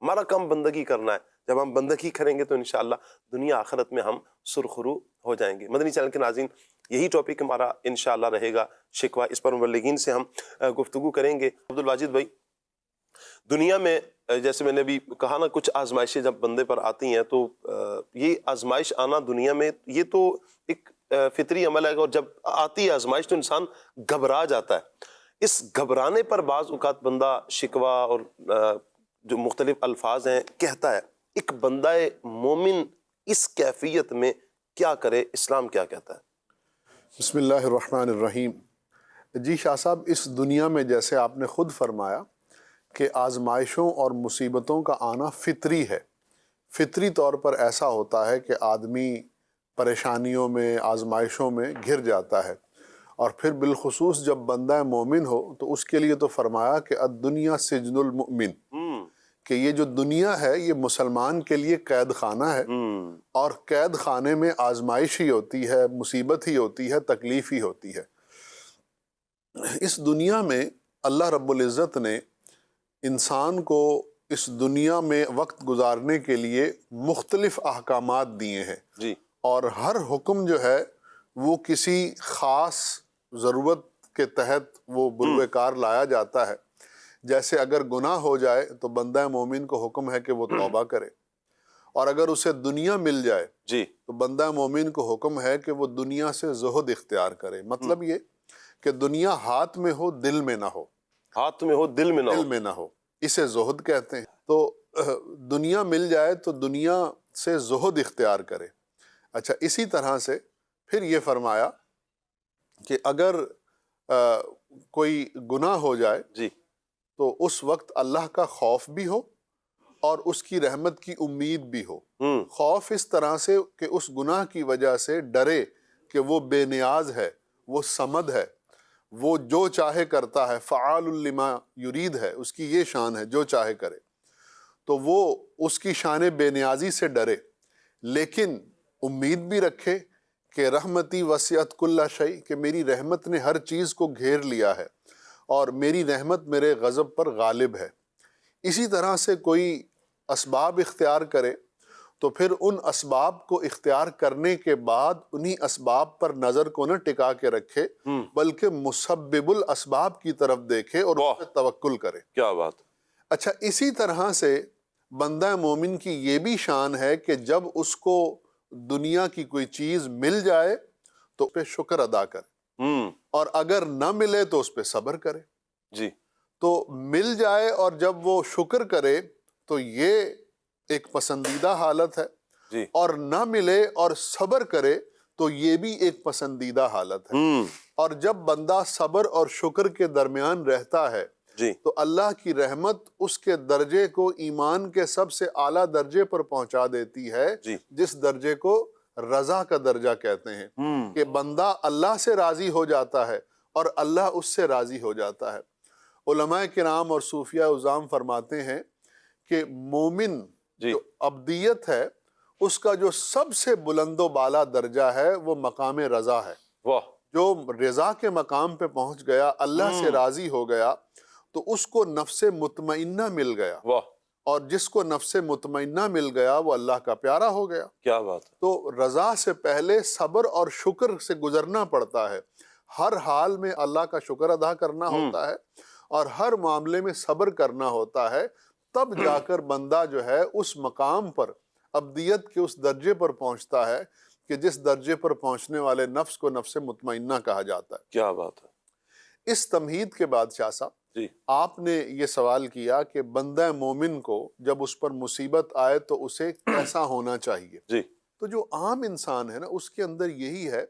Speaker 2: ہمارا کام بندگی کرنا ہے. جب ہم بندگی کریں گے تو انشاءاللہ دنیا آخرت میں ہم سرخرو ہو جائیں گے. مدنی چینل کے ناظرین، یہی ٹاپک ہمارا انشاءاللہ رہے گا شکوہ. اس پر مبلغین سے ہم گفتگو کریں گے. عبدالواجد بھائی، دنیا میں جیسے میں نے بھی کہا نا، کچھ آزمائشیں جب بندے پر آتی ہیں تو یہ آزمائش آنا دنیا میں یہ تو ایک فطری عمل ہے، اور جب آتی ہے آزمائش تو انسان گھبرا جاتا ہے. اس گھبرانے پر بعض اوقات بندہ شکوہ اور جو مختلف الفاظ ہیں کہتا ہے. ایک بندہ مومن اس کیفیت میں کیا کرے، اسلام کیا کہتا ہے؟
Speaker 6: بسم اللہ الرحمن الرحیم۔ جی شاہ صاحب، اس دنیا میں جیسے آپ نے خود فرمایا کہ آزمائشوں اور مصیبتوں کا آنا فطری ہے، فطری طور پر ایسا ہوتا ہے کہ آدمی پریشانیوں میں، آزمائشوں میں گھر جاتا ہے، اور پھر بالخصوص جب بندہ مومن ہو تو اس کے لیے تو فرمایا کہ الدنیا سجن المؤمن، کہ یہ جو دنیا ہے یہ مسلمان کے لیے قید خانہ ہے، اور قید خانے میں آزمائش ہی ہوتی ہے، مصیبت ہی ہوتی ہے، تکلیف ہی ہوتی ہے۔ اس دنیا میں اللہ رب العزت نے انسان کو اس دنیا میں وقت گزارنے کے لیے مختلف احکامات دیے ہیں،
Speaker 2: جی،
Speaker 6: اور ہر حکم جو ہے وہ کسی خاص ضرورت کے تحت وہ بروئے کار لایا جاتا ہے۔ جیسے اگر گناہ ہو جائے تو بندہ مومن کو حکم ہے کہ وہ توبہ کرے، اور اگر اسے دنیا مل جائے
Speaker 2: جی،
Speaker 6: تو بندہ مومن کو حکم ہے کہ وہ دنیا سے زہد اختیار کرے۔ مطلب یہ کہ دنیا ہاتھ میں ہو، دل میں نہ ہو،
Speaker 2: ہاتھ میں ہو دل میں نہ ہو۔
Speaker 6: دل میں نہ ہو، اسے زہد کہتے ہیں۔ تو دنیا مل جائے تو دنیا سے زہد اختیار کرے۔ اچھا، اسی طرح سے پھر یہ فرمایا کہ اگر کوئی گناہ ہو جائے
Speaker 2: جی،
Speaker 6: تو اس وقت اللہ کا خوف بھی ہو اور اس کی رحمت کی امید بھی ہو۔ خوف اس طرح سے کہ اس گناہ کی وجہ سے ڈرے کہ وہ بے نیاز ہے، وہ صمد ہے، وہ جو چاہے کرتا ہے، فعال لما یرید ہے، اس کی یہ شان ہے جو چاہے کرے، تو وہ اس کی شان بے نیازی سے ڈرے، لیکن امید بھی رکھے کہ رحمتی وسعت کل شیء، کہ میری رحمت نے ہر چیز کو گھیر لیا ہے اور میری رحمت میرے غضب پر غالب ہے۔ اسی طرح سے کوئی اسباب اختیار کرے تو پھر ان اسباب کو اختیار کرنے کے بعد انہی اسباب پر نظر کو نہ ٹکا کے رکھے، بلکہ مسبب الاسباب کی طرف دیکھے اور اس پہ توکل کرے۔
Speaker 2: کیا بات۔
Speaker 6: اچھا، اسی طرح سے بندہ مومن کی یہ بھی شان ہے کہ جب اس کو دنیا کی کوئی چیز مل جائے تو اس پہ شکر ادا کرے، اور اگر نہ ملے تو اس پہ صبر کرے۔
Speaker 2: جی،
Speaker 6: تو مل جائے اور جب وہ شکر کرے تو یہ ایک پسندیدہ حالت ہے،
Speaker 2: جی،
Speaker 6: اور نہ ملے اور صبر کرے تو یہ بھی ایک پسندیدہ حالت ہے۔ اور جب بندہ صبر اور شکر کے درمیان رہتا ہے
Speaker 2: جی،
Speaker 6: تو اللہ کی رحمت اس کے درجے کو ایمان کے سب سے اعلیٰ درجے پر پہنچا دیتی ہے،
Speaker 2: جی،
Speaker 6: جس درجے کو رضا کا درجہ کہتے ہیں، کہ بندہ اللہ سے راضی ہو جاتا ہے اور اللہ اس سے راضی ہو جاتا ہے۔ علماء کرام اور صوفیاء عظام فرماتے ہیں کہ مومن
Speaker 2: جی،
Speaker 6: جو ابدیت ہے اس کا جو سب سے بلند و بالا درجہ ہے وہ مقام رضا ہے۔
Speaker 2: واہ،
Speaker 6: جو رضا کے مقام پہ پہنچ گیا، اللہ سے راضی ہو گیا، تو اس کو نفس مطمئنہ مل گیا،
Speaker 2: واہ،
Speaker 6: اور جس کو نفس مطمئنہ مل گیا وہ اللہ کا پیارا ہو گیا۔
Speaker 2: کیا بات ہے۔
Speaker 6: تو رضا سے پہلے صبر اور شکر سے گزرنا پڑتا ہے، ہر حال میں اللہ کا شکر ادا کرنا ہوتا ہے اور ہر معاملے میں صبر کرنا ہوتا ہے، تب جا کر بندہ جو ہے اس مقام پر، ابدیت کے اس درجے پر پہنچتا ہے کہ جس درجے پر پہنچنے والے نفس کو نفس مطمئنہ کہا جاتا ہے۔
Speaker 2: کیا بات ہے۔
Speaker 6: اس تمہید کے بعد شاہ صاحب،
Speaker 2: جی،
Speaker 6: آپ نے یہ سوال کیا کہ بندہ مومن کو جب اس پر مصیبت آئے تو اسے کیسا ہونا چاہیے۔
Speaker 2: جی،
Speaker 6: تو جو عام انسان ہے نا، اس کے اندر یہی ہے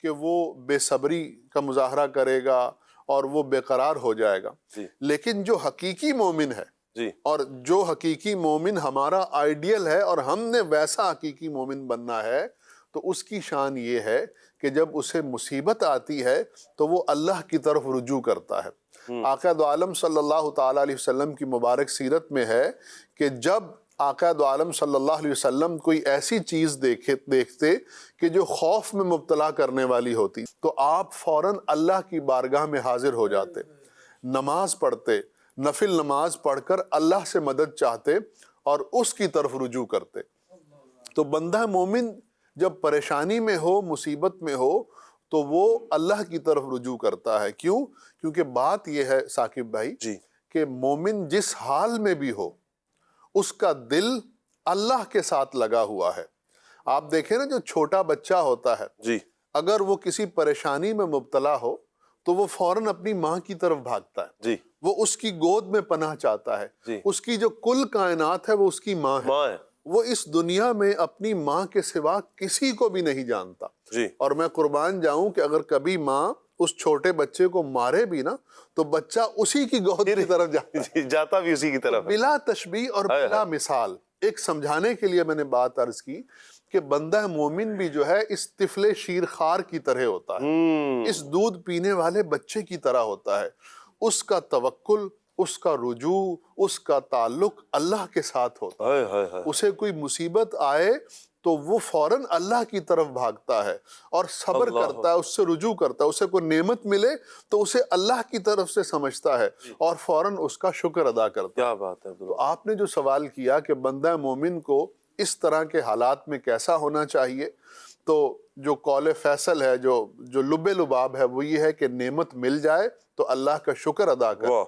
Speaker 6: کہ وہ بے صبری کا مظاہرہ کرے گا اور وہ بے قرار ہو جائے گا،
Speaker 2: جی،
Speaker 6: لیکن جو حقیقی مومن ہے،
Speaker 2: جی،
Speaker 6: اور جو حقیقی مومن ہمارا آئیڈیل ہے اور ہم نے ویسا حقیقی مومن بننا ہے، تو اس کی شان یہ ہے کہ جب اسے مصیبت آتی ہے تو وہ اللہ کی طرف رجوع کرتا ہے۔ آقا دو عالم صلی اللہ تعالیٰ علیہ وسلم کی مبارک سیرت میں ہے کہ جب آقا دو عالم صلی اللہ علیہ وسلم کوئی ایسی چیز دیکھتے کہ جو خوف میں مبتلا کرنے والی ہوتی تو آپ فوراً اللہ کی بارگاہ میں حاضر ہو جاتے، نماز پڑھتے، نفل نماز پڑھ کر اللہ سے مدد چاہتے اور اس کی طرف رجوع کرتے۔ تو بندہ مومن جب پریشانی میں ہو، مصیبت میں ہو، تو وہ اللہ کی طرف رجوع کرتا ہے۔ کیوں؟ کیونکہ بات یہ ہے ثاقب بھائی،
Speaker 2: جی،
Speaker 6: کہ مومن جس حال میں بھی ہو اس کا دل اللہ کے ساتھ لگا ہوا ہے۔ آپ دیکھیں نا، جو چھوٹا بچہ ہوتا ہے،
Speaker 2: جی،
Speaker 6: اگر وہ کسی پریشانی میں مبتلا ہو تو وہ فوراً اپنی ماں کی طرف بھاگتا ہے،
Speaker 2: جی،
Speaker 6: وہ اس کی گود میں پناہ چاہتا ہے۔
Speaker 2: جی،
Speaker 6: اس کی جو کل کائنات ہے وہ اس کی ماں ہے،
Speaker 2: ماں ہے۔
Speaker 6: وہ اس دنیا میں اپنی ماں کے سوا کسی کو بھی نہیں جانتا.
Speaker 2: جی.
Speaker 6: اور میں قربان جاؤں کہ اگر کبھی ماں اس چھوٹے بچے کو مارے بھی نا تو بچہ اسی کی گود کی طرف جاتا ہے.
Speaker 2: جاتا بھی اسی کی طرف ہے.
Speaker 6: بلا تشبیہ اور بلا مثال. ایک سمجھانے کے لیے میں نے بات عرض کی کہ بندہ مومن بھی جو ہے اس طفل شیرخوار کی طرح ہوتا ہے, اس دودھ پینے والے بچے کی طرح ہوتا ہے. اس کا توکل, اس کا رجوع, اس کا تعلق اللہ کے ساتھ ہوتا ہے. اسے کوئی مصیبت آئے تو وہ فوراً اللہ کی طرف بھاگتا ہے اور صبر کرتا ہے, اس سے رجوع کرتا ہے. اسے کوئی نعمت ملے تو اسے اللہ کی طرف سے سمجھتا ہے اور فوراً اس کا شکر ادا کرتا ہے.
Speaker 2: کیا بات ہے.
Speaker 6: تو آپ نے جو سوال کیا کہ بندہ مومن کو اس طرح کے حالات میں کیسا ہونا چاہیے, تو جو قول فیصل ہے, جو لب لباب ہے, وہ یہ ہے کہ نعمت مل جائے تو اللہ کا شکر ادا کرے,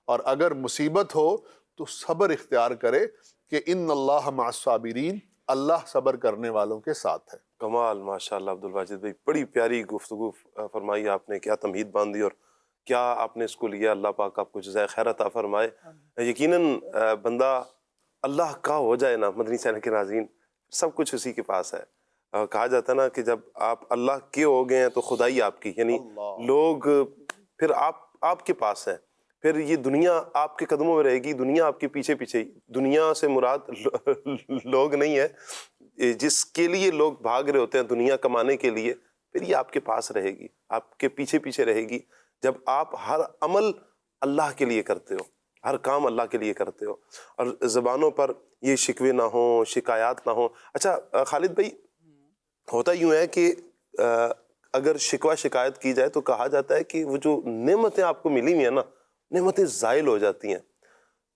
Speaker 6: اور اگر مصیبت ہو تو صبر اختیار کرے کہ ان اللہ مع الصابرین, اللہ صبر کرنے والوں کے ساتھ ہے.
Speaker 2: کمال. ماشاءاللہ عبد الواجد بھائی, بڑی پیاری گفتگو فرمائی آپ نے, کیا تمہید باندھی اور کیا آپ نے اس کو لیا. اللہ پاک آپ کو جزائے خیر عطا فرمائے. یقیناً بندہ اللہ کا ہو جائے نا مدنی چینل کے ناظرین, سب کچھ اسی کے پاس ہے. کہا جاتا ہے نا کہ جب آپ اللہ کے ہو گئے ہیں تو خدائی آپ کی, یعنی لوگ پھر آپ کے پاس ہیں, پھر یہ دنیا آپ کے قدموں میں رہے گی, دنیا آپ کے پیچھے پیچھے. دنیا سے مراد لوگ نہیں ہے جس کے لیے لوگ بھاگ رہے ہوتے ہیں دنیا کمانے کے لیے, پھر یہ آپ کے پاس رہے گی, آپ کے پیچھے پیچھے رہے گی جب آپ ہر عمل اللہ کے لیے کرتے ہو, ہر کام اللہ کے لیے کرتے ہو, اور زبانوں پر یہ شکوے نہ ہوں, شکایات نہ ہوں. اچھا خالد بھائی, ہوتا یوں ہے کہ اگر شکوہ شکایت کی جائے تو کہا جاتا ہے کہ وہ جو نعمتیں آپ کو ملی ہوئی ہیں نا, نعمتیں زائل ہو جاتی ہیں.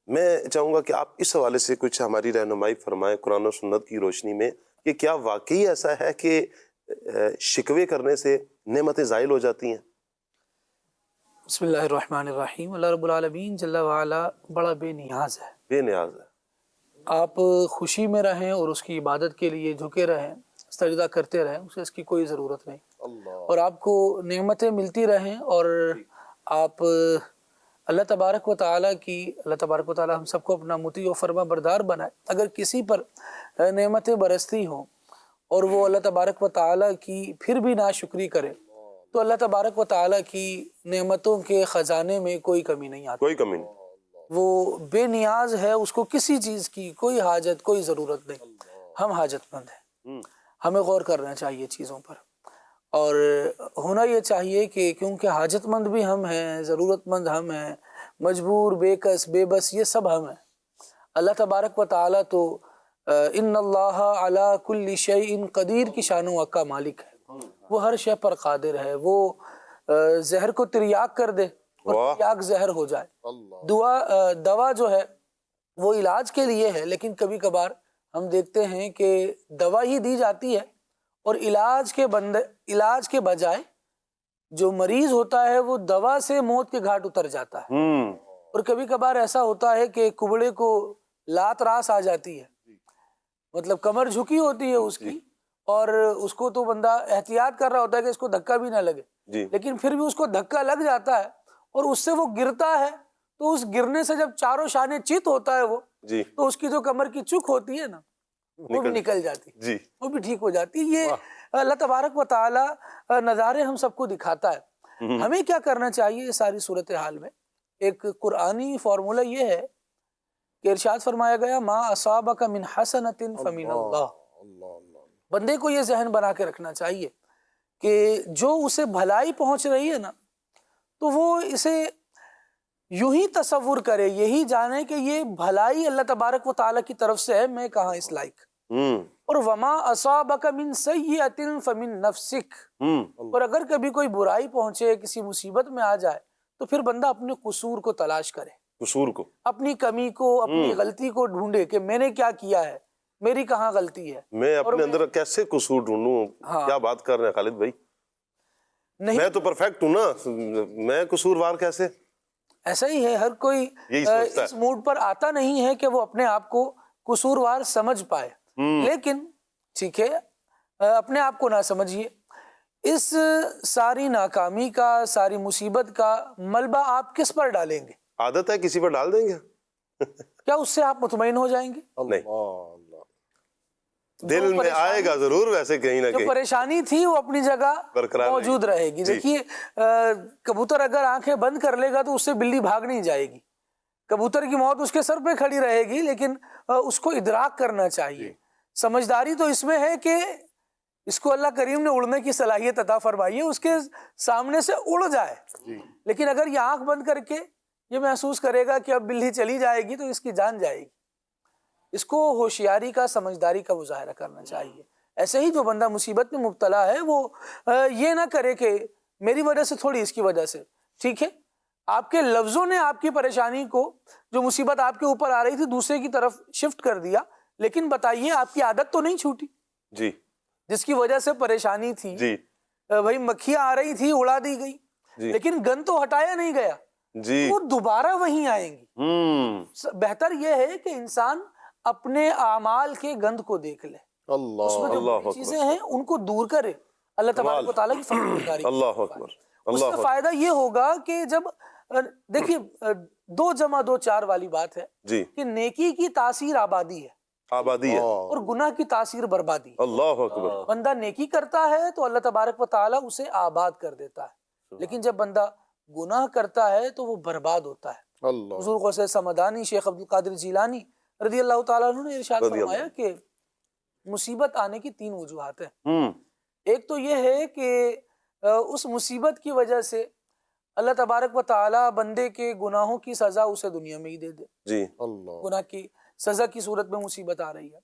Speaker 2: میں چاہوں گا کہ آپ اس حوالے سے کچھ ہماری رہنمائی فرمائیں قرآن و سنت کی روشنی میں, کہ کیا واقعی ایسا ہے کہ شکوے کرنے سے نعمتیں زائل ہو جاتی ہیں؟
Speaker 7: بسم اللہ الرحمن الرحیم. اللہ رب العالمین جل وعلا بڑا بے نیاز ہے,
Speaker 2: بے نیاز ہے.
Speaker 7: آپ خوشی میں رہیں اور اس کی عبادت کے لیے جھکے رہیں, سجدہ کرتے رہیں, اسے اس کی کوئی ضرورت نہیں. اور آپ کو نعمتیں ملتی رہیں اور آپ اللہ تبارک و تعالیٰ کی, اللہ تبارک و تعالیٰ ہم سب کو اپنا مطیع و فرما بردار بنائے. اگر کسی پر نعمتیں برستی ہوں اور وہ اللہ تبارک و تعالیٰ کی پھر بھی ناشکری کرے تو اللہ تبارک و تعالیٰ کی نعمتوں کے خزانے میں کوئی کمی نہیں آتی.
Speaker 2: کوئی کمی نہیں.
Speaker 7: وہ بے نیاز ہے, اس کو کسی چیز کی کوئی حاجت, کوئی ضرورت نہیں. ہم حاجت مند ہیں, ہمیں غور کرنا چاہیے چیزوں پر, اور ہونا یہ چاہیے کہ کیونکہ حاجت مند بھی ہم ہیں, ضرورت مند ہم ہیں, مجبور, بے کس, بے بس, یہ سب ہم ہیں. اللہ تبارک و تعالیٰ تو ان اللہ علی کل شیء قدیر کی شان و عقا مالک ہے, وہ ہر شے پر قادر ہے. وہ زہر کو تریاک کر دے اور تریاک زہر ہو جائے. دوا جو ہے وہ علاج کے لیے ہے, لیکن کبھی کبھار ہم دیکھتے ہیں کہ دوا ہی دی جاتی ہے اور علاج کے بجائے جو مریض ہوتا ہے وہ دوا سے موت کے گھاٹ اتر جاتا ہے. اور کبھی کبھار ایسا ہوتا ہے کہ کبڑے کو لات راس آ جاتی ہے, مطلب کمر جھکی ہوتی ہے اس کی, اور اس کو تو بندہ احتیاط کر رہا ہوتا ہے کہ اس کو دھکا بھی نہ لگے, لیکن پھر بھی اس کو دھکا لگ جاتا ہے اور اس سے وہ گرتا ہے. تو اس گرنے سے جب چاروں شانے چت ہوتا ہے وہ, تو اس کی جو کمر کی چک ہوتی ہے نا, وہ بھی نکل جاتی, وہ بھی ٹھیک ہو جاتی. یہ اللہ تبارک و تعالی نظارے ہم سب کو دکھاتا ہے. ہمیں کیا کرنا چاہیے اس ساری صورتحال میں؟ ایک قرآنی فارمولہ یہ ہے کہ ارشاد فرمایا گیا ما اصابک من حسنۃ فمن اللہ. بندے کو یہ ذہن بنا کے رکھنا چاہیے کہ جو اسے بھلائی پہنچ رہی ہے نا, تو وہ اسے یوں ہی تصور کرے, یہی جانے کہ یہ بھلائی اللہ تبارک و تعالیٰ کی طرف سے ہے, میں کہاں اس لائق. اور وما اصابک من سیئۃ فمن نفسک, اور اگر کبھی کوئی برائی پہنچے, کسی مصیبت میں آ جائے, تو پھر بندہ اپنے قصور کو تلاش کرے,
Speaker 2: قصور کو,
Speaker 7: اپنی کمی کو, اپنی غلطی کو ڈھونڈے کہ میں نے کیا کیا ہے, میری کہاں غلطی ہے,
Speaker 2: میں اپنے اندر کیسے قصور ڈھونڈوں. کیا بات کر رہے ہیں خالد بھائی, میں تو پرفیکٹ ہوں نا, میں قصوروار کیسے؟
Speaker 7: ایسا ہی ہے, ہر کوئی اس موڈ پر آتا نہیں ہے کہ وہ اپنے آپ کو قصوروار سمجھ پائے. لیکن ٹھیک ہے, اپنے آپ کو نہ سمجھیے. اس ساری ناکامی کا, ساری مصیبت کا ملبہ آپ کس پر ڈالیں گے؟
Speaker 2: عادت ہے کسی پر ڈال دیں گے.
Speaker 7: کیا اس سے آپ مطمئن ہو جائیں گے؟
Speaker 2: نہیں. دل میں آئے گا ضرور ویسے کہیں نہ
Speaker 7: جو
Speaker 2: کہیں.
Speaker 7: پریشانی تھی وہ اپنی جگہ
Speaker 2: برقرار
Speaker 7: موجود رہے گی.
Speaker 2: جی.
Speaker 7: دیکھیے کبوتر اگر آنکھیں بند کر لے گا تو اس سے بلی بھاگ نہیں جائے گی. کبوتر کی موت اس کے سر پہ کھڑی رہے گی، لیکن اس کو ادراک کرنا چاہیے. سمجھداری تو اس میں ہے کہ اس کو اللہ کریم نے اڑنے کی صلاحیت عطا فرمائی ہے، اس کے سامنے سے اڑ جائے. لیکن اگر یہ آنکھ بند کر کے یہ محسوس کرے گا کہ اب بلی چلی جائے گی تو اس کی جان جائے گی. اس کو ہوشیاری کا، سمجھداری کا مظاہرہ کرنا چاہیے. ایسے ہی جو بندہ مصیبت میں مبتلا ہے وہ یہ نہ کرے کہ میری وجہ سے تھوڑی اس کی وجہ سے. ٹھیک ہے، آپ کے لفظوں نے آپ کی پریشانی کو، جو مصیبت آپ کے اوپر آ رہی تھی، دوسرے کی طرف شفٹ کر دیا، لیکن بتائیے آپ کی عادت تو نہیں چھوٹی
Speaker 2: جی
Speaker 7: جس کی وجہ سے پریشانی تھی.
Speaker 2: جی
Speaker 7: بھائی مکھیاں آ رہی تھی، اڑا دی گئی،
Speaker 2: جی
Speaker 7: لیکن گن تو ہٹایا نہیں گیا،
Speaker 2: جی.
Speaker 7: وہ دوبارہ وہیں آئیں گی. بہتر یہ ہے کہ انسان اپنے اعمال کے گند کو دیکھ لے، اس
Speaker 6: اللہ
Speaker 7: میں جو
Speaker 2: اللہ
Speaker 7: بری
Speaker 2: اکبر.
Speaker 7: چیزیں ہیں ان کو دور کرے. اللہ تبارک و تعالیٰ کی فرمانبرداری.
Speaker 2: اللہ اکبر.
Speaker 7: اس
Speaker 2: اللہ
Speaker 7: سے
Speaker 2: اکبر.
Speaker 7: فائدہ یہ ہوگا کہ جب دیکھیے 2 + 2 = 4 والی بات ہے
Speaker 2: جی.
Speaker 7: کہ نیکی کی تاثیر آبادی ہے
Speaker 2: آبادی ہے.
Speaker 7: اور گناہ کی تاثیر بربادی ہے.
Speaker 2: اللہ اکبر.
Speaker 7: بندہ نیکی کرتا ہے تو اللہ تبارک و تعالیٰ اسے آباد کر دیتا ہے، لیکن جب بندہ گناہ کرتا ہے تو وہ برباد ہوتا ہے.
Speaker 6: اللہ
Speaker 7: حضور غوث سمدانی شیخ عبد القادر جیلانی رضی اللہ تعالیٰ عنہ نے ارشاد
Speaker 2: رضی اللہ.
Speaker 7: فرمایا کہ مصیبت آنے کی 3 وجوہات ہیں.
Speaker 2: ہوں.
Speaker 7: ایک تو یہ ہے کہ اس مصیبت کی وجہ سے اللہ تبارک و تعالیٰ بندے کے گناہوں کی سزا اسے دنیا میں ہی دے دے.
Speaker 2: جی.
Speaker 6: اللہ
Speaker 7: گناہ کی سزا کی صورت میں مصیبت آ رہی ہے.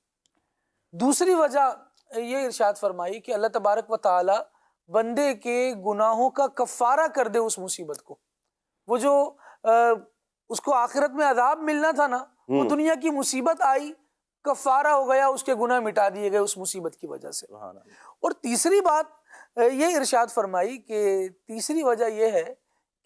Speaker 7: دوسری وجہ یہ ارشاد فرمائی کہ اللہ تبارک و تعالیٰ بندے کے گناہوں کا کفارہ کر دے اس مصیبت کو. وہ جو اس کو آخرت میں عذاب ملنا تھا نا، وہ دنیا کی مصیبت آئی، کفارہ ہو گیا، اس کے گناہ مٹا دیے گئے اس مصیبت کی وجہ سے. اور تیسری بات یہ ارشاد فرمائی کہ تیسری وجہ یہ ہے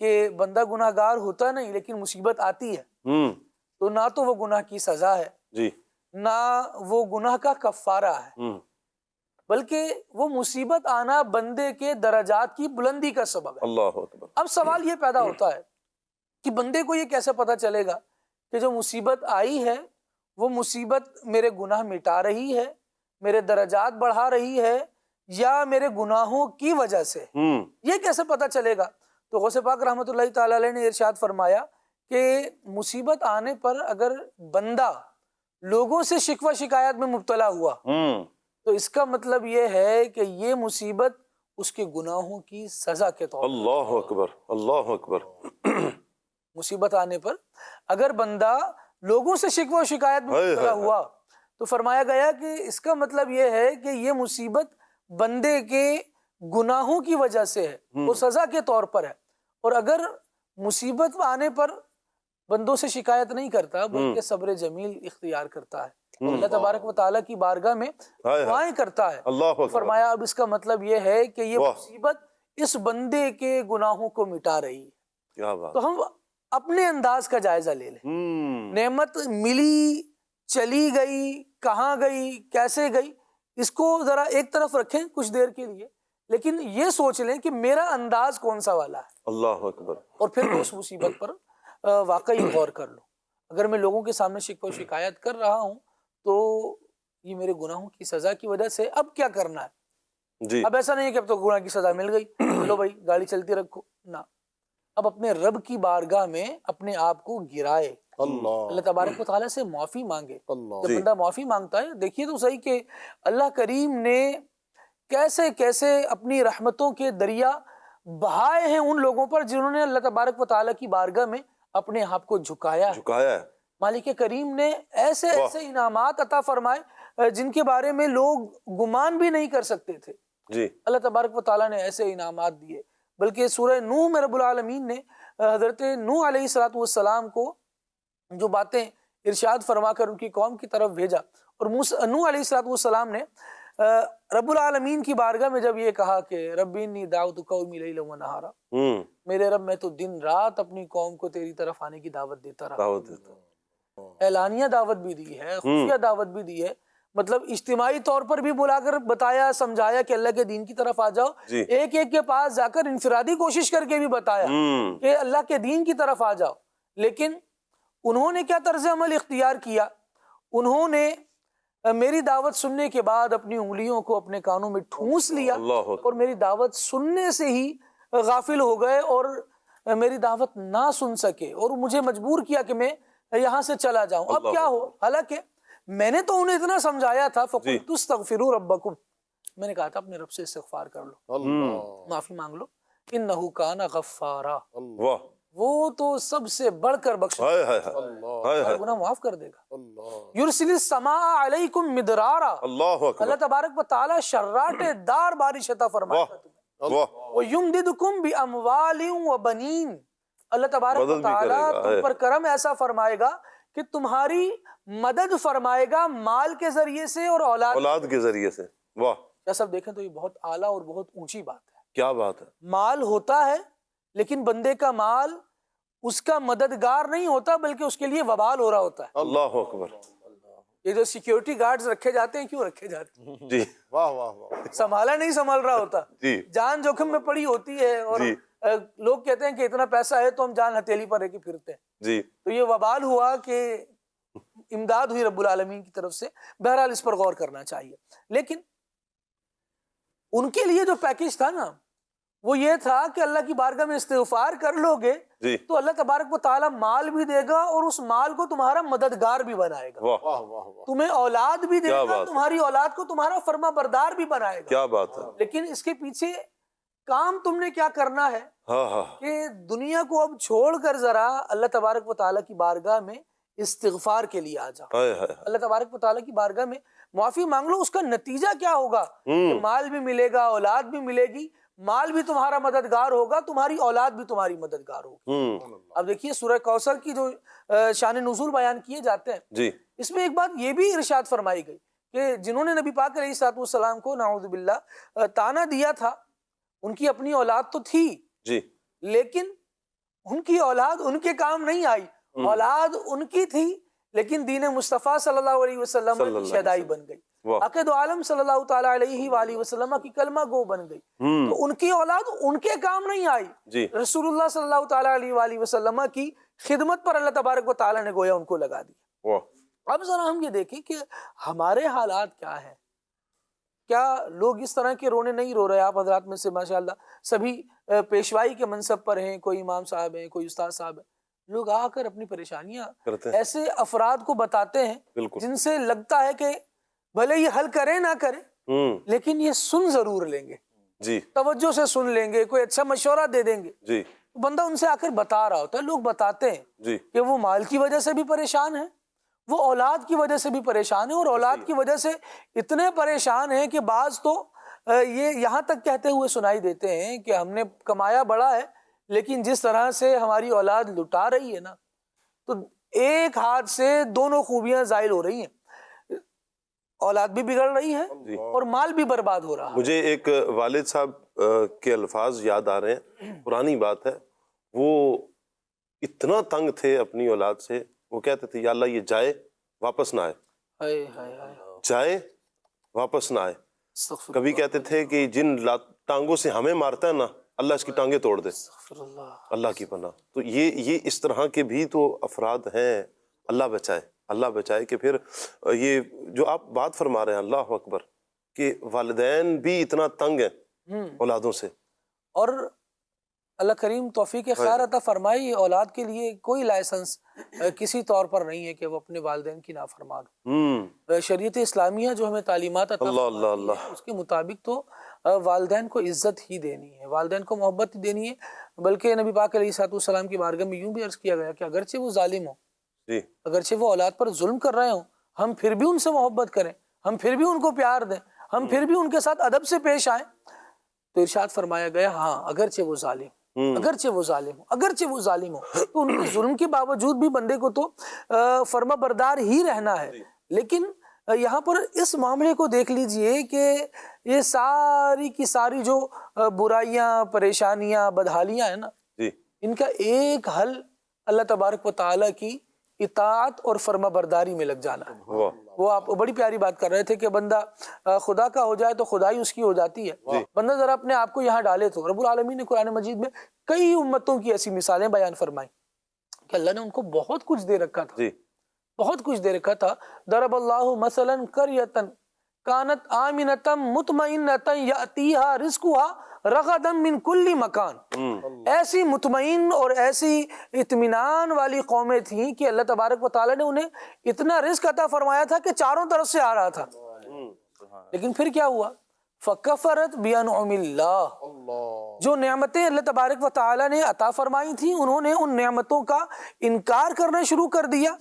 Speaker 7: کہ بندہ گناہ گار ہوتا نہیں، لیکن مصیبت آتی ہے
Speaker 2: ہوں.
Speaker 7: تو نہ تو وہ گناہ کی سزا ہے،
Speaker 2: جی.
Speaker 7: نہ وہ گناہ کا کفارہ ہے،
Speaker 2: ہوں.
Speaker 7: بلکہ وہ مصیبت آنا بندے کے درجات کی بلندی کا سبب ہے.
Speaker 2: اللہ اکبر.
Speaker 7: اب سوال یہ پیدا ہوتا ہے کہ بندے کو یہ کیسے پتا چلے گا کہ جو مصیبت آئی ہے وہ مصیبت میرے گناہ مٹا رہی ہے، میرے درجات بڑھا رہی ہے، یا میرے گناہوں کی وجہ سے؟
Speaker 2: ہوں.
Speaker 7: یہ کیسے پتا چلے گا؟ تو غوث پاک رحمۃ اللہ تعالی علیہ نے ارشاد فرمایا کہ مصیبت آنے پر اگر بندہ لوگوں سے شکوہ شکایت میں مبتلا ہوا
Speaker 2: ہوں.
Speaker 7: تو اس کا مطلب یہ ہے کہ یہ مصیبت اس کے گناہوں کی سزا کے طور پر.
Speaker 2: اللہ اکبر. اللہ اکبر.
Speaker 7: مصیبت آنے پر اگر بندہ لوگوں سے شکوہ و شکایت میں
Speaker 2: ہائے
Speaker 7: مبتلا
Speaker 2: ہائے.
Speaker 7: ہوا تو فرمایا گیا کہ اس کا مطلب یہ ہے کہ یہ مصیبت بندے کے گناہوں کی وجہ سے ہے، وہ سزا کے طور پر ہے. اور اگر مصیبت آنے پر بندوں سے شکایت نہیں کرتا بلکہ صبر جمیل اختیار کرتا ہے، اللہ تبارک و تعالیٰ کی بارگاہ میں
Speaker 2: ہائے.
Speaker 7: دعائیں کرتا ہے،
Speaker 2: اللہ اکبر.
Speaker 7: فرمایا اب اس کا مطلب یہ ہے کہ یہ
Speaker 2: واہ.
Speaker 7: مصیبت اس بندے کے گناہوں کو مٹا رہی ہے.
Speaker 2: کیا بات.
Speaker 7: تو ہم اپنے انداز کا جائزہ لے لیں.
Speaker 2: ہوں.
Speaker 7: نعمت ملی، چلی گئی، کہاں گئی، کیسے گئی، اس کو ذرا ایک طرف رکھیں کچھ دیر کے لیے، لیکن یہ سوچ لیں کہ میرا انداز کون سا والا ہے،
Speaker 2: اللہ اکبر.
Speaker 7: اور پھر اس مصیبت پر واقعی غور کر لو. اگر میں لوگوں کے سامنے شکوہ و شکایت کر رہا ہوں تو یہ میرے گناہوں کی سزا کی وجہ سے اب کیا کرنا ہے.
Speaker 2: جی.
Speaker 7: اب ایسا نہیں ہے کہ اب تو گناہ کی سزا مل گئی، چلو بھائی گاڑی چلتی رکھو، نہ. اب اپنے رب کی بارگاہ میں اپنے آپ کو گرائے، اللہ تبارک و تعالیٰ سے معافی مانگے.
Speaker 6: اللہ
Speaker 7: جب بندہ معافی مانگتا ہے، دیکھیے تو صحیح کہ اللہ کریم نے کیسے کیسے اپنی رحمتوں کے دریا بہائے ہیں ان لوگوں پر جنہوں نے اللہ تبارک و تعالیٰ کی بارگاہ میں اپنے آپ کو جھکایا ہے.
Speaker 2: جھکایا ہے.
Speaker 7: مالک کریم نے ایسے ایسے انعامات عطا فرمائے جن کے بارے میں لوگ گمان بھی نہیں کر سکتے تھے.
Speaker 2: جی.
Speaker 7: اللہ تبارک و تعالیٰ نے ایسے انعامات دیے. بلکہ سورہ نوح میں رب العالمین نے حضرت نوح علیہ السلام کو جو باتیں ارشاد فرما کر ان کی قوم کی طرف بھیجا، اور نوح علیہ السلام نے رب العالمین کی بارگاہ میں جب یہ کہا کہ رب انی دعوت قومی لیلا و نہارا، میرے رب میں تو دن رات اپنی قوم کو تیری طرف آنے کی دعوت دیتا رہا.
Speaker 2: دعوت دیتا.
Speaker 7: اعلانیہ دعوت بھی دی ہے، خفیہ دعوت بھی دی ہے، مطلب اجتماعی طور پر بھی بلا کر بتایا، سمجھایا کہ اللہ کے دین کی طرف آ جاؤ.
Speaker 2: جی.
Speaker 7: ایک ایک کے پاس جا کر انفرادی کوشش کر کے بھی بتایا کہ اللہ کے دین کی طرف آ جاؤ. لیکن انہوں نے کیا طرز عمل اختیار کیا؟ انہوں نے میری دعوت سننے کے بعد اپنی انگلیوں کو اپنے کانوں میں ٹھونس لیا
Speaker 2: اللہ اکبر۔
Speaker 7: اور میری دعوت سننے سے ہی غافل ہو گئے اور میری دعوت نہ سن سکے اور مجھے مجبور کیا کہ میں یہاں سے چلا جاؤں. اب کیا ہو، حالانکہ میں نے تو انہیں اتنا سمجھایا تھا فَقُلْتُ اسْتَغْفِرُوا رَبَّكُمْ، میں نے کہا تھا اپنے رب سے استغفار کر لو، معافی مانگ لو، إِنَّهُ كَانَ غَفَّارًا،
Speaker 2: واہ،
Speaker 7: وہ تو سب سے بڑھ کر بخش
Speaker 2: ہائے ہائے ہائے ہائے،
Speaker 7: گناہ معاف کر دے گا. یرسل السماء علیکم مدرارا،
Speaker 2: اللہ اکبر،
Speaker 7: اللہ تبارک و تعالی شراٹے دار بارش عطا فرمائے گا تمہیں.
Speaker 2: واہ،
Speaker 7: وَيُمْدِدْكُمْ بِأَمْوَالٍ وَبَنِينَ، اللہ تبارک
Speaker 2: مدد
Speaker 7: و
Speaker 2: بھی
Speaker 7: تعالی
Speaker 2: کرے گا،
Speaker 7: تم پر کرم ایسا فرمائے گا کہ تمہاری مدد فرمائے گا مال کے ذریعے سے اور
Speaker 2: اولاد کے ذریعے سے. واہ،
Speaker 7: کیا سب دیکھیں تو یہ بہت اعلیٰ اور بہت اونچی بات ہے.
Speaker 2: کیا بات ہے.
Speaker 7: مال ہوتا ہے لیکن بندے کا مال اس کا مددگار نہیں ہوتا بلکہ اس کے لیے وبال ہو رہا ہوتا ہے.
Speaker 2: اللہ اکبر.
Speaker 7: یہ جو سیکیورٹی گارڈز رکھے جاتے ہیں کیوں رکھے جاتے ہیں؟
Speaker 2: جی
Speaker 6: واہ واہ واہ.
Speaker 7: سنبھالا نہیں سنبھل رہا ہوتا،
Speaker 2: جی
Speaker 7: جان جوخم میں پڑی ہوتی ہے اور
Speaker 2: جی.
Speaker 7: لوگ کہتے ہیں کہ اتنا پیسہ ہے تو ہم جان ہتھیلی پر رہ کے پھرتے ہیں.
Speaker 2: جی
Speaker 7: تو یہ وبال ہوا کہ امداد ہوئی رب العالمین کی طرف سے. بہرحال اس پر غور کرنا چاہیے. لیکن ان کے لیے جو پیکیج تھا نا وہ یہ تھا کہ اللہ کی بارگاہ میں استغفار کر لو گے
Speaker 2: جی.
Speaker 7: تو اللہ تبارک و تعالی مال بھی دے گا اور اس مال کو تمہارا مددگار بھی بنائے گا.
Speaker 2: واہ،
Speaker 6: واہ واہ واہ.
Speaker 7: تمہیں اولاد بھی دے
Speaker 2: کیا
Speaker 7: گا،
Speaker 2: بات ہے.
Speaker 7: تمہاری اولاد کو تمہارا فرما بردار بھی بنائے گا.
Speaker 2: کیا بات ہے.
Speaker 7: لیکن اس کے پیچھے کام تم نے کیا کرنا ہے
Speaker 2: ہاں ہاں،
Speaker 7: کہ دنیا کو اب چھوڑ کر ذرا اللہ تبارک و تعالیٰ کی بارگاہ میں استغفار کے لیے آ جاؤ.
Speaker 2: ہائے ہائے،
Speaker 7: اللہ تبارک و تعالیٰ کی بارگاہ میں معافی مانگ لو. اس کا نتیجہ کیا ہوگا کہ مال بھی ملے گا، اولاد بھی ملے گی، مال بھی تمہارا مددگار ہوگا، تمہاری اولاد بھی تمہاری مددگار ہوگی. اب دیکھیے سورہ کوثر کی جو شان نزول بیان کیے جاتے ہیں
Speaker 2: جی
Speaker 7: اس میں ایک بات یہ بھی ارشاد فرمائی گئی کہ جنہوں نے نبی پاک علیہ الصلوۃ والسلام کو نعوذ باللہ تانا دیا تھا ان کی اپنی اولاد تو تھی
Speaker 2: جی
Speaker 7: لیکن ان کی اولاد ان کے کام نہیں آئی. اولاد ان کی تھی لیکن دین مصطفیٰ صلی اللہ علیہ وسلم
Speaker 2: صلی اللہ
Speaker 7: کی
Speaker 2: علیہ
Speaker 7: شہدائی بن گئی.
Speaker 2: واہ.
Speaker 7: عقید عالم صلی اللہ تعالیٰ علیہ وآلہ وسلم کی کلمہ گو بن گئی. تو ان کی اولاد ان کے کام نہیں آئی.
Speaker 2: جی
Speaker 7: رسول اللہ صلی اللہ تعالیٰ علیہ وآلہ وسلم کی خدمت پر اللہ تبارک و تعالیٰ نے گویا ان کو لگا دیا.
Speaker 2: واہ،
Speaker 7: اب ذرا ہم یہ دیکھیں کہ ہمارے حالات کیا ہیں. کیا لوگ اس طرح کے رونے نہیں رو رہے؟ آپ حضرات میں سے ماشاءاللہ سبھی پیشوائی کے منصب پر ہیں، کوئی امام صاحب ہیں، کوئی استاد صاحب ہیں. لوگ آ کر اپنی پریشانیاں
Speaker 2: کرتے ہیں.
Speaker 7: ایسے افراد کو بتاتے ہیں
Speaker 2: بالکل.
Speaker 7: جن سے لگتا ہے کہ بھلے یہ حل کریں نہ کریں لیکن یہ سن ضرور لیں گے،
Speaker 2: جی
Speaker 7: توجہ سے سن لیں گے، کوئی اچھا مشورہ دے دیں گے.
Speaker 2: جی
Speaker 7: بندہ ان سے آ کر بتا رہا ہوتا ہے. لوگ بتاتے ہیں
Speaker 2: جی
Speaker 7: کہ وہ مال کی وجہ سے بھی پریشان ہیں، وہ اولاد کی وجہ سے بھی پریشان ہیں، اور اولاد کی وجہ سے اتنے پریشان ہیں کہ بعض تو یہ یہاں تک کہتے ہوئے سنائی دیتے ہیں کہ ہم نے کمایا بڑا ہے لیکن جس طرح سے ہماری اولاد لٹا رہی ہے نا تو ایک ہاتھ سے دونوں خوبیاں زائل ہو رہی ہیں، اولاد بھی بگڑ رہی ہے
Speaker 2: جی.
Speaker 7: اور مال بھی برباد ہو رہا ہے.
Speaker 2: مجھے ایک والد صاحب کے الفاظ یاد آ رہے ہیں، پرانی بات ہے. وہ اتنا تنگ تھے اپنی اولاد سے، وہ کہتے تھے یا اللہ یہ جائے واپس نہ آئے،
Speaker 7: ہائے ہائے ہائے،
Speaker 2: جائے واپس نہ آئے.
Speaker 7: استغفر
Speaker 2: کبھی کہتے تھے کہ جن ٹانگوں سے ہمیں مارتا ہے نا اللہ اس کی ٹانگیں توڑ دے،
Speaker 7: اللہ.
Speaker 2: اللہ کی پناہ. تو یہ اس طرح کے بھی تو افراد ہیں. اللہ بچائے، اللہ بچائے کہ پھر یہ جو آپ بات فرما رہے ہیں اللہ اکبر کہ والدین بھی اتنا تنگ ہیں اولادوں سے.
Speaker 7: اور اللہ کریم توفیق خیر عطا فرمائی، اولاد کے لیے کوئی لائسنس کسی طور پر نہیں ہے کہ وہ اپنے والدین کی نافرمان ہو. شریعت اسلامیہ جو ہمیں تعلیمات عطا
Speaker 2: اللہ
Speaker 7: فرماتی
Speaker 2: اللہ
Speaker 7: ہے اس کے مطابق تو والدین کو عزت ہی دینی ہے، والدین کو محبت ہی دینی ہے. بلکہ نبی پاک علیہ الصلوۃ والسلام کی بارگاہ میں یوں بھی عرض کیا گیا کہ اگرچہ وہ ظالم ہوں،
Speaker 2: جی
Speaker 7: اگرچہ وہ اولاد پر ظلم کر رہے ہوں، ہم پھر بھی ان سے محبت کریں، ہم پھر بھی ان کو پیار دیں، ہم پھر بھی ان کے ساتھ ادب سے پیش آئیں. تو ارشاد فرمایا گیا ہاں اگرچہ وہ ظالم، اگرچہ وہ ظالم ہو، اگرچہ وہ ظالم ہو تو ان کے ظلم کے باوجود بھی بندے کو تو فرما بردار ہی رہنا ہے. لیکن یہاں پر اس معاملے کو دیکھ لیجئے کہ یہ ساری کی ساری جو برائیاں، پریشانیاں، بدحالیاں ہیں نا،
Speaker 2: جی
Speaker 7: ان کا ایک حل اللہ تبارک و تعالیٰ کی اطاعت اور فرما برداری میں لگ جانا ہے.
Speaker 2: واہ،
Speaker 7: وہ آپ بڑی پیاری بات کر رہے تھے کہ بندہ خدا کا ہو جائے تو خدائی اس کی ہو جاتی ہے. بندہ ذرا اپنے آپ کو یہاں ڈالے تو رب العالمین نے قرآن مجید میں کئی امتوں کی ایسی مثالیں بیان فرمائی کہ اللہ نے ان کو بہت کچھ دے رکھا تھا
Speaker 2: جی
Speaker 7: بہت کچھ دے رکھا تھا. ضرب اللہ مثلا قریۃ کانت آمنۃ مطمئنۃ یأتیہا رزقہا رغدا من کل مکان. ایسی مطمئن اور ایسی اطمینان والی قومیں تھیں کہ اللہ تبارک و تعالیٰ نے انہیں اتنا رزق عطا فرمایا تھا کہ چاروں طرف سے آ رہا تھا. لیکن پھر کیا ہوا؟ فکفرت بانعم اللہ. جو نعمتیں اللہ تبارک و تعالیٰ نے عطا فرمائی تھیں انہوں نے ان نعمتوں کا انکار کرنا شروع کر دیا,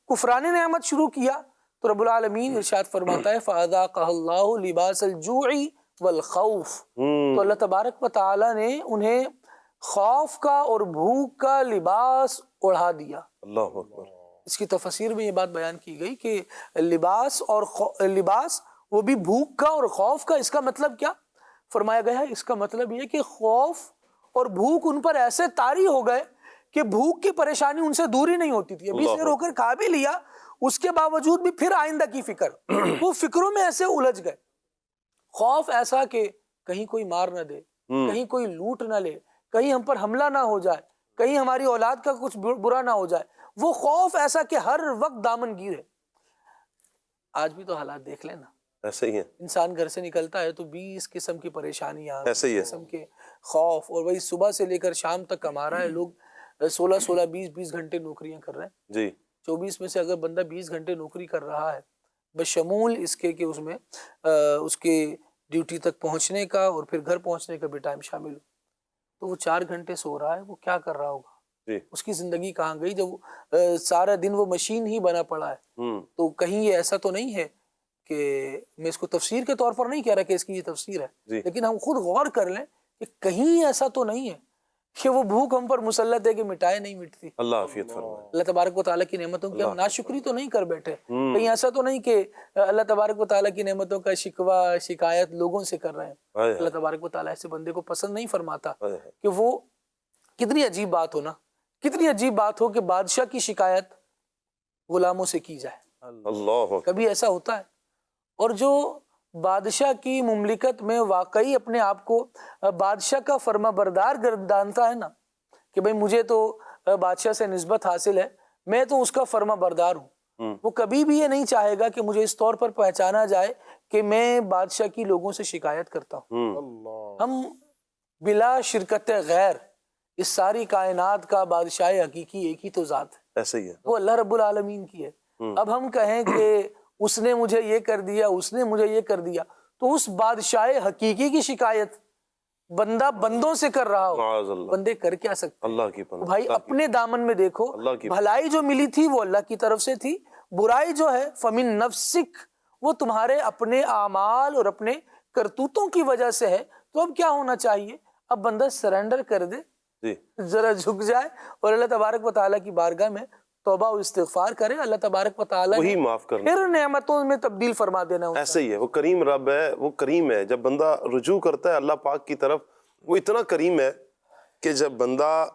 Speaker 7: کفران نعمت شروع کیا. تو رب العالمین ارشاد فرماتا ہے فَأَذَاقَهَا اللَّهُ لِبَاسَ الْجُوعِ وَالْخَوْفِ. تو اللہ تبارک و تعالیٰ نے انہیں خوف کا اور بھوک کا لباس اڑھا دیا.
Speaker 2: اللہ اکبر.
Speaker 7: اس کی تفسیر میں یہ بات بیان کی گئی کہ لباس اور لباس وہ بھی بھوک کا اور خوف کا. اس کا مطلب کیا فرمایا گیا ہے؟ اس کا مطلب یہ کہ خوف اور بھوک ان پر ایسے طاری ہو گئے کہ بھوک کی پریشانی ان سے دور ہی نہیں ہوتی تھی. ابھی سے رو کر کھا بھی لیا, اس کے باوجود بھی پھر آئندہ کی فکر, وہ فکروں میں ایسے الجھ گئے. خوف ایسا کہ کہیں کوئی مار نہ دے, کہیں کوئی لوٹ نہ لے, کہیں ہم پر حملہ نہ ہو جائے, کہیں ہماری اولاد کا کچھ برا نہ ہو جائے. وہ خوف ایسا کہ ہر وقت دامن گیر ہے. آج بھی تو حالات دیکھ لینا
Speaker 2: ایسے ہی ہے.
Speaker 7: انسان گھر سے نکلتا ہے تو 20 قسم کی پریشانیاں,
Speaker 2: ایسے ہی ہے.
Speaker 7: قسم کے خوف, اور وہی صبح سے لے کر شام تک کما رہا ہے. لوگ 16 20 گھنٹے نوکریاں کر رہے ہیں.
Speaker 2: جی
Speaker 7: 24 میں سے اگر بندہ 20 گھنٹے نوکری کر رہا ہے بشمول اس کے کہ اس میں اس کے ڈیوٹی تک پہنچنے کا اور پھر گھر پہنچنے کا بھی ٹائم شامل ہو, تو وہ 4 گھنٹے سو رہا ہے, وہ کیا کر رہا ہوگا؟
Speaker 2: جی.
Speaker 7: اس کی زندگی کہاں گئی جب سارا دن وہ مشین ہی بنا پڑا ہے. تو کہیں یہ ایسا تو نہیں ہے کہ میں اس کو تفسیر کے طور پر نہیں کہہ رہا کہ اس کی یہ تفسیر ہے, لیکن ہم خود غور کر لیں کہ کہیں ایسا تو نہیں ہے کہ وہ بھوک ہم پر مسلط ہے کہ مٹائے نہیں مٹتی.
Speaker 2: اللہ عافیت فرمائے.
Speaker 7: اللہ تبارک و تعالیٰ کی نعمتوں کی ہم ناشکری تو نہیں کر بیٹھے. کہیں ایسا تو نہیں کہ اللہ تبارک و تعالیٰ کی نعمتوں کا شکوہ شکایت لوگوں سے کر رہے ہیں. اللہ تبارک و تعالیٰ ایسے بندے کو پسند نہیں فرماتا. کہ وہ کتنی عجیب بات ہو نا, کتنی عجیب بات ہو کہ بادشاہ کی شکایت غلاموں سے کی جائے.
Speaker 2: اللہ
Speaker 7: کبھی ایسا ہوتا ہے؟ اور جو بادشاہ کی مملکت میں واقعی اپنے آپ کو بادشاہ کا فرما بردار گردانتا ہے نا, کہ بھئی مجھے تو بادشاہ سے نسبت حاصل ہے, میں تو اس کا فرما بردار ہوں, وہ کبھی بھی یہ نہیں چاہے گا کہ مجھے اس طور پر پہچانا جائے کہ میں بادشاہ کی لوگوں سے شکایت کرتا ہوں. ہم بلا شرکت غیر اس ساری کائنات کا بادشاہ حقیقی ایک ہی تو ذات ہے,
Speaker 2: ایسے ہی ہے,
Speaker 7: وہ اللہ رب العالمین کی ہے. اب ہم کہیں کہ اس نے مجھے یہ کر دیا, اس نے مجھے یہ کر دیا, تو اس بادشاہ حقیقی کی شکایت بندہ بندوں سے کر رہا ہو, بندے کر کیا سکتے؟
Speaker 2: اللہ کی پناہ.
Speaker 7: بھائی اپنے دامن میں دیکھو, بھلائی جو ملی تھی وہ اللہ کی طرف سے تھی, برائی جو ہے فمن نفسک, وہ تمہارے اپنے اعمال اور اپنے کرتوتوں کی وجہ سے ہے. تو اب کیا ہونا چاہیے؟ اب بندہ سرنڈر کر دے, ذرا جھک جائے اور اللہ تبارک و تعالیٰ کی بارگاہ میں توبہ و استغفار کرے. اللہ تبارک و تعالیٰ
Speaker 2: وہی معاف کرنا,
Speaker 7: پھر نعمتوں میں تبدیل فرما دینا.
Speaker 2: ایسے ہی ہے, وہ کریم رب ہے, وہ کریم ہے. جب بندہ رجوع کرتا ہے اللہ پاک کی طرف, وہ اتنا کریم ہے کہ جب بندہ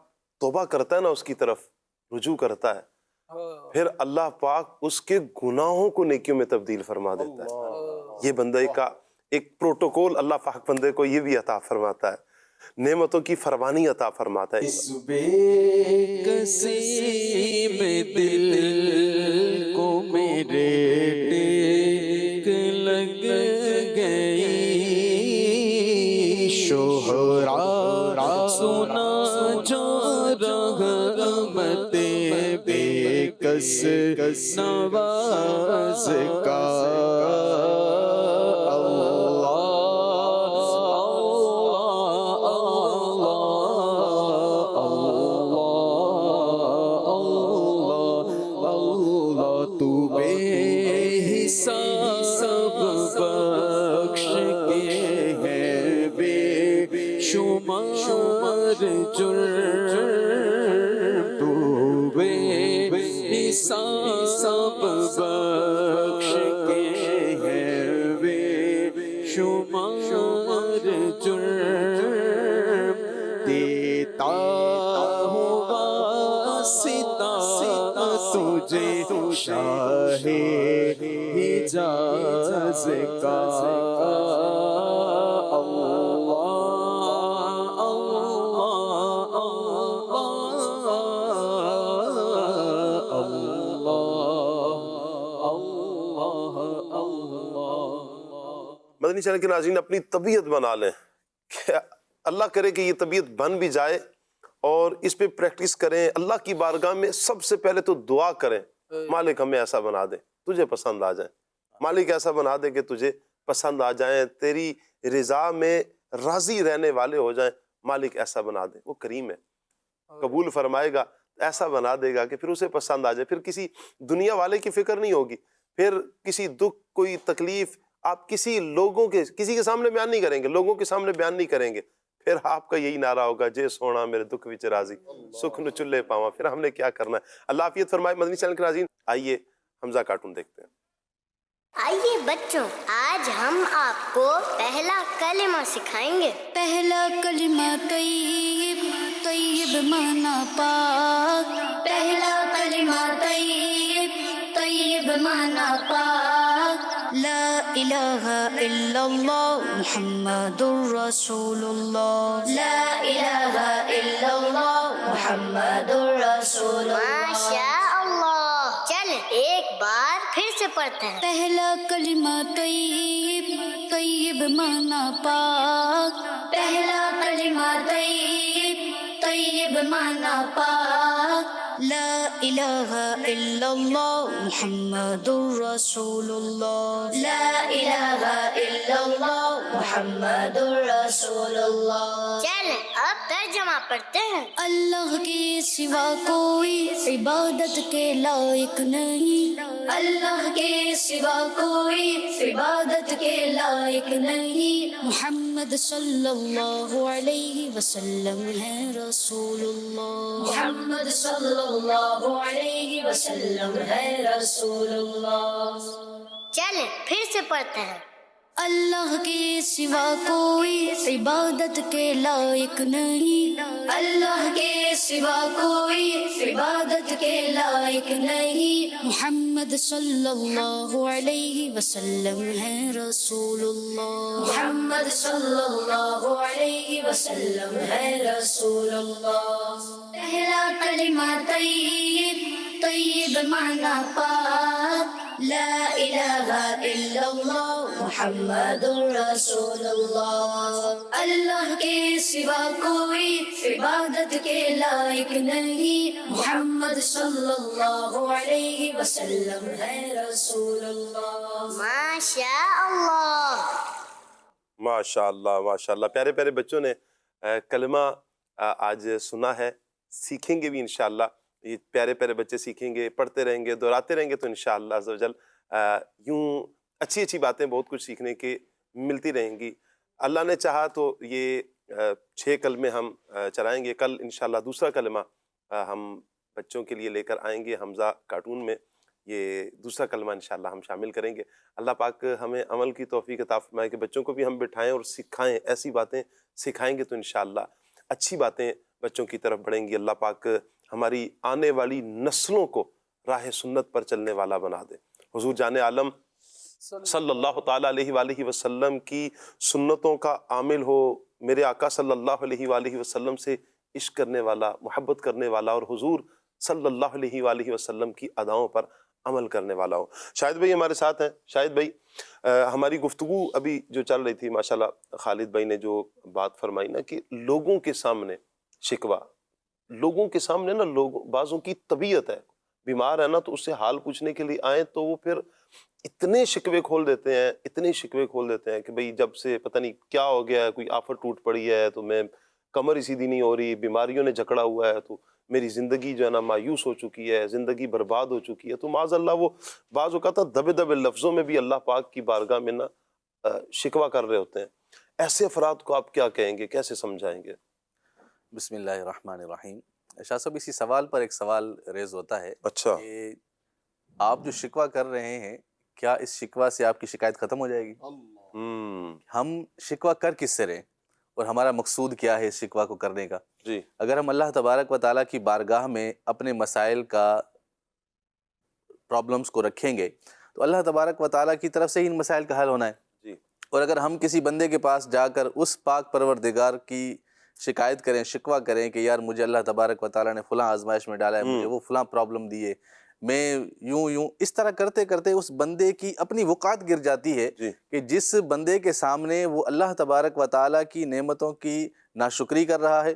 Speaker 2: توبہ کرتا ہے نا, اس کی طرف رجوع کرتا ہے, پھر اللہ پاک اس کے گناہوں کو نیکیوں میں تبدیل فرما دیتا ہے. یہ بندے کا ایک پروٹوکول اللہ پاک بندے کو یہ بھی عطا فرماتا ہے, نعمتوں کی فراوانی عطا فرماتا ہے.
Speaker 5: اس بے کسی میں دل کو میرے ٹیک لگ گئی, شہرا سنا جو رحمت بے کس نواز کا. سب بخش کے ہے بے شمار جرم, دیتا ہوں واسطہ تجھے شاہ حجاز کا.
Speaker 2: مدنی چینل کے ناظرین اپنی طبیعت بنا لیں کہ اللہ کرے کہ یہ طبیعت بن بھی جائے اور اس پہ پریکٹس کریں. اللہ کی بارگاہ میں سب سے پہلے تو دعا کریں, مالک ہمیں ایسا بنا دے تجھے پسند آ جائیں, مالک ایسا بنا دے کہ تجھے پسند آ جائیں, تیری رضا میں راضی رہنے والے ہو جائیں. مالک ایسا بنا دے, وہ کریم ہے, قبول فرمائے گا, ایسا بنا دے گا کہ پھر اسے پسند آ جائے. پھر کسی دنیا والے کی فکر نہیں ہوگی, پھر کسی دکھ کوئی تکلیف آپ کسی کے سامنے بیان نہیں کریں گے, لوگوں کے سامنے بیان نہیں کریں گے. پھر آپ کا یہی نعرہ ہوگا جے سونا میرے دکھ وچ راضی سکھ نو چلے پاواں. پھر ہم نے کیا کرنا ہے؟ اللہ عافیت فرمائے. مدنی چینل کے ناظرین آئیے حمزہ کارٹون دیکھتے ہیں.
Speaker 8: آئیے بچوں, آج ہم آپ کو پہلا کلمہ سکھائیں گے.
Speaker 9: پہلا کلمہ طیب, طیب مانا پاک. پہلا کلمہ طیب, طیب مانا پاک. لا الہ الا اللہ محمد الرسول اللہ. لا الہ الا اللہ محمد الرسول اللہ.
Speaker 8: ماشاء اللہ. چل ایک بار پھر سے پڑھتے ہیں.
Speaker 9: پہلا کلمہ طیب, طیب مانا پاک. پہلا کلمہ طیب, طیب مانا پاک. لا الہ الا اللہ محمد الرسول اللہ. لا الہ الا اللہ محمد الرسول اللہ.
Speaker 8: چل اب ترجمہ پڑھتے ہیں.
Speaker 9: اللہ کے سوا کوئی عبادت کے لائق نہیں. اللہ کے سوا کوئی عبادت کے لائق نہیں. محمد صلی اللہ علیہ وسلم ہے رسول اللہ. محمد صلی اللہ علیہ وسلم ہے رسول اللہ.
Speaker 8: چل پھر سے پڑھتے ہیں.
Speaker 9: اللہ کے سوا کوئی عبادت کے لائق نہیں. اللہ کے سوا کوئی عبادت کے لائق نہیں. محمد صلی اللہ علیہ وسلم ہے رسول اللہ. محمد صلی اللہ علیہ وسلم ہے رسول اللہ. پہلا کلمہ طیب, طیب مانا پاک. لا الہ الا اللہ محمد الرسول اللہ. اللہ کے سوا کوئی عبادت کے لائق نہیں. محمد صلی اللہ علیہ وسلم ہے رسول اللہ.
Speaker 8: ماشاء اللہ.
Speaker 2: ماشاء اللہ ماشاء اللہ. پیارے پیارے بچوں نے کلمہ آج سنا ہے, سیکھیں گے بھی انشاءاللہ. یہ پیارے پیارے بچے سیکھیں گے, پڑھتے رہیں گے, دہراتے رہیں گے تو انشاءاللہ عز و جل یوں اچھی اچھی باتیں بہت کچھ سیکھنے کے ملتی رہیں گی. اللہ نے چاہا تو یہ 6 کلمے ہم چلائیں گے. کل انشاءاللہ دوسرا کلمہ ہم بچوں کے لیے لے کر آئیں گے. حمزہ کارٹون میں یہ دوسرا کلمہ انشاءاللہ ہم شامل کریں گے. اللہ پاک ہمیں عمل کی توفیق عطا فرمائے کہ بچوں کو بھی ہم بٹھائیں اور سکھائیں. ایسی باتیں سکھائیں گے تو انشاءاللہ اچھی باتیں بچوں کی طرف بڑھیں گی. اللہ پاک ہماری آنے والی نسلوں کو راہ سنت پر چلنے والا بنا دے. حضور جان عالم صلی اللہ تعالیٰ علیہ وآلہ وسلم کی سنتوں کا عامل ہو. میرے آقا صلی اللہ علیہ وآلہ وسلم سے عشق کرنے والا, محبت کرنے والا, اور حضور صلی اللہ علیہ وآلہ وسلم کی اداؤں پر عمل کرنے والا ہو. شاہد بھائی ہمارے ساتھ ہیں. شاہد بھائی, ہماری گفتگو ابھی جو چل رہی تھی, ماشاءاللہ خالد بھائی نے جو بات فرمائی نا کہ لوگوں کے سامنے شکوہ, لوگوں کے سامنے نا بعضوں کی طبیعت ہے, بیمار ہے نا تو اس سے حال پوچھنے کے لیے آئیں تو وہ پھر اتنے شکوے کھول دیتے ہیں, اتنے شکوے کھول دیتے ہیں کہ بھئی جب سے پتہ نہیں کیا ہو گیا ہے, کوئی آفت ٹوٹ پڑی ہے تو میں کمر ہی سیدھی نہیں ہو رہی, بیماریوں نے جکڑا ہوا ہے, تو میری زندگی جو ہے نا مایوس ہو چکی ہے, زندگی برباد ہو چکی ہے. تو معاذ اللہ وہ بعض اوقات دبے دبے لفظوں میں بھی اللہ پاک کی بارگاہ میں نا شکوہ کر رہے ہوتے ہیں. ایسے افراد کو آپ کیا کہیں گے, کیسے سمجھائیں گے؟
Speaker 10: بسم اللہ الرحمن الرحیم. شاہ صاحب, اسی سوال پر ایک سوال ریز ہوتا ہے.
Speaker 2: اچھا,
Speaker 10: کہ آپ جو شکوہ کر رہے ہیں, کیا اس شکوہ سے آپ کی شکایت ختم ہو جائے گی؟ ہم شکوہ کر کس سے رہے اور ہمارا مقصود کیا ہے اس شکوہ کو کرنے کا؟
Speaker 2: جی,
Speaker 10: اگر ہم اللہ تبارک و تعالیٰ کی بارگاہ میں اپنے مسائل کا, پرابلمز کو رکھیں گے تو اللہ تبارک و تعالیٰ کی طرف سے ہی ان مسائل کا حل ہونا ہے.
Speaker 2: جی,
Speaker 10: اور اگر ہم کسی بندے کے پاس جا کر اس پاک پروردگار کی شکایت کریں, شکوہ کریں کہ یار مجھے اللہ تبارک و تعالیٰ نے فلاں آزمائش میں ڈالا ہے, مجھے وہ فلاں پرابلم دی ہے, میں یوں اس طرح کرتے کرتے اس بندے کی اپنی وقعت گر جاتی ہے کہ جس بندے کے سامنے وہ اللہ تبارک و تعالیٰ کی نعمتوں کی ناشکری کر رہا ہے،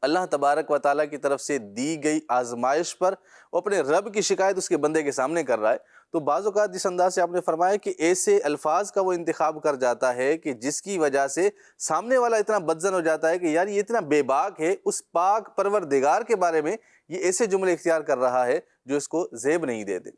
Speaker 10: اللہ تبارک و تعالیٰ کی طرف سے دی گئی آزمائش پر وہ اپنے رب کی شکایت اس کے بندے کے سامنے کر رہا ہے، تو بعض اوقات جس انداز سے آپ نے فرمایا کہ ایسے الفاظ کا وہ انتخاب کر جاتا ہے کہ جس کی وجہ سے سامنے والا اتنا بدظن ہو جاتا ہے کہ یار یہ اتنا بے باک ہے، اس پاک پروردگار کے بارے میں یہ ایسے جملے اختیار کر رہا ہے جو اس کو زیب نہیں دیتے۔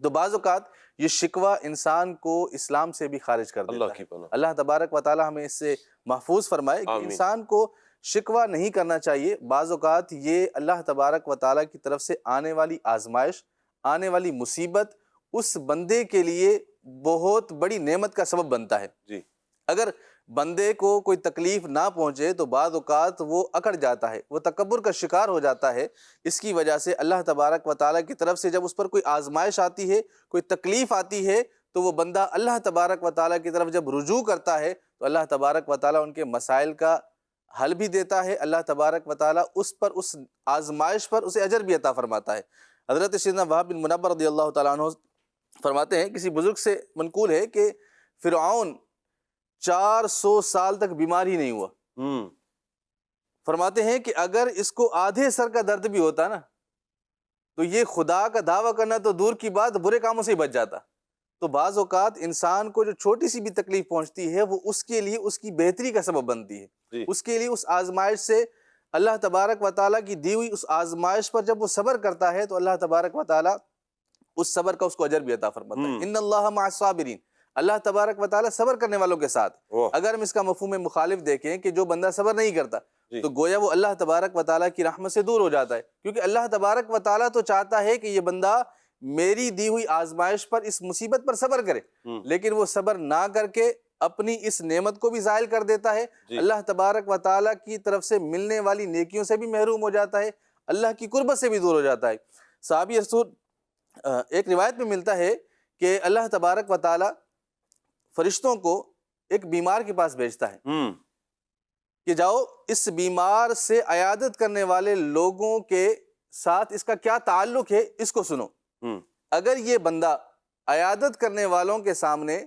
Speaker 10: تو بعض اوقات یہ شکوہ انسان کو اسلام سے بھی خارج کر دیتا ہے۔ اللہ تبارک و تعالی ہمیں اس سے محفوظ فرمائے کہ انسان کو شکوہ نہیں کرنا چاہیے۔ بعض اوقات یہ اللہ تبارک و تعالیٰ کی طرف سے آنے والی آزمائش، آنے والی مصیبت اس بندے کے لیے بہت بڑی نعمت کا سبب بنتا ہے۔ اگر بندے کو کوئی تکلیف نہ پہنچے تو بعض اوقات وہ اکڑ جاتا ہے، وہ تکبر کا شکار ہو جاتا ہے۔ اس کی وجہ سے اللہ تبارک و تعالیٰ کی طرف سے جب اس پر کوئی آزمائش آتی ہے، کوئی تکلیف آتی ہے، تو وہ بندہ اللہ تبارک و تعالیٰ کی طرف جب رجوع کرتا ہے تو اللہ تبارک و تعالیٰ ان کے مسائل کا حل بھی دیتا ہے۔ اللہ تبارک و تعالیٰ اس پر، اس آزمائش پر اسے اجر بھی عطا فرماتا ہے۔ حضرت سیدنا وہب بن منبہ رضی اللہ تعالیٰ عنہ فرماتے ہیں، کسی بزرگ سے منقول ہے کہ فرعون 400 سال تک بیمار ہی نہیں ہوا۔ فرماتے ہیں کہ اگر اس کو آدھے سر کا درد بھی ہوتا نا تو یہ خدا کا دعویٰ کرنا تو دور کی بات، برے کاموں سے ہی بچ جاتا۔ تو بعض اوقات انسان کو جو چھوٹی سی بھی تکلیف پہنچتی ہے وہ اس کے لیے اس کی بہتری کا سبب بنتی ہے۔ اس کے لیے اس آزمائش سے اللہ تبارک و تعالیٰ کی دی ہوئی اس آزمائش پر جب وہ صبر کرتا ہے تو اللہ تبارک و تعالیٰ اس صبر کا اس کو اجر بھی عطا فرماتا ہے۔ ان اللہ مع الصابرین، اللہ تبارک و تعالیٰ صبر کرنے والوں کے ساتھ۔ اگر ہم اس کا مفہوم مخالف دیکھیں کہ جو بندہ صبر نہیں کرتا تو گویا وہ اللہ تبارک و تعالیٰ کی رحمت سے دور ہو جاتا ہے، کیونکہ اللہ تبارک و تعالیٰ تو چاہتا ہے کہ یہ بندہ میری دی ہوئی آزمائش پر، اس مصیبت پر صبر کرے، لیکن وہ صبر نہ کر کے اپنی اس نعمت کو بھی زائل کر دیتا ہے، اللہ تبارک و تعالیٰ کی طرف سے ملنے والی نیکیوں سے بھی محروم ہو جاتا ہے، اللہ کی قربت سے بھی دور ہو جاتا ہے۔ صحابی رسول ایک روایت میں ملتا ہے کہ اللہ تبارک و تعالیٰ فرشتوں کو ایک بیمار کے پاس بھیجتا ہے کہ جاؤ اس بیمار سے عیادت کرنے والے لوگوں کے ساتھ اس کا کیا تعلق ہے اس کو سنو۔ اگر یہ بندہ عیادت کرنے والوں کے سامنے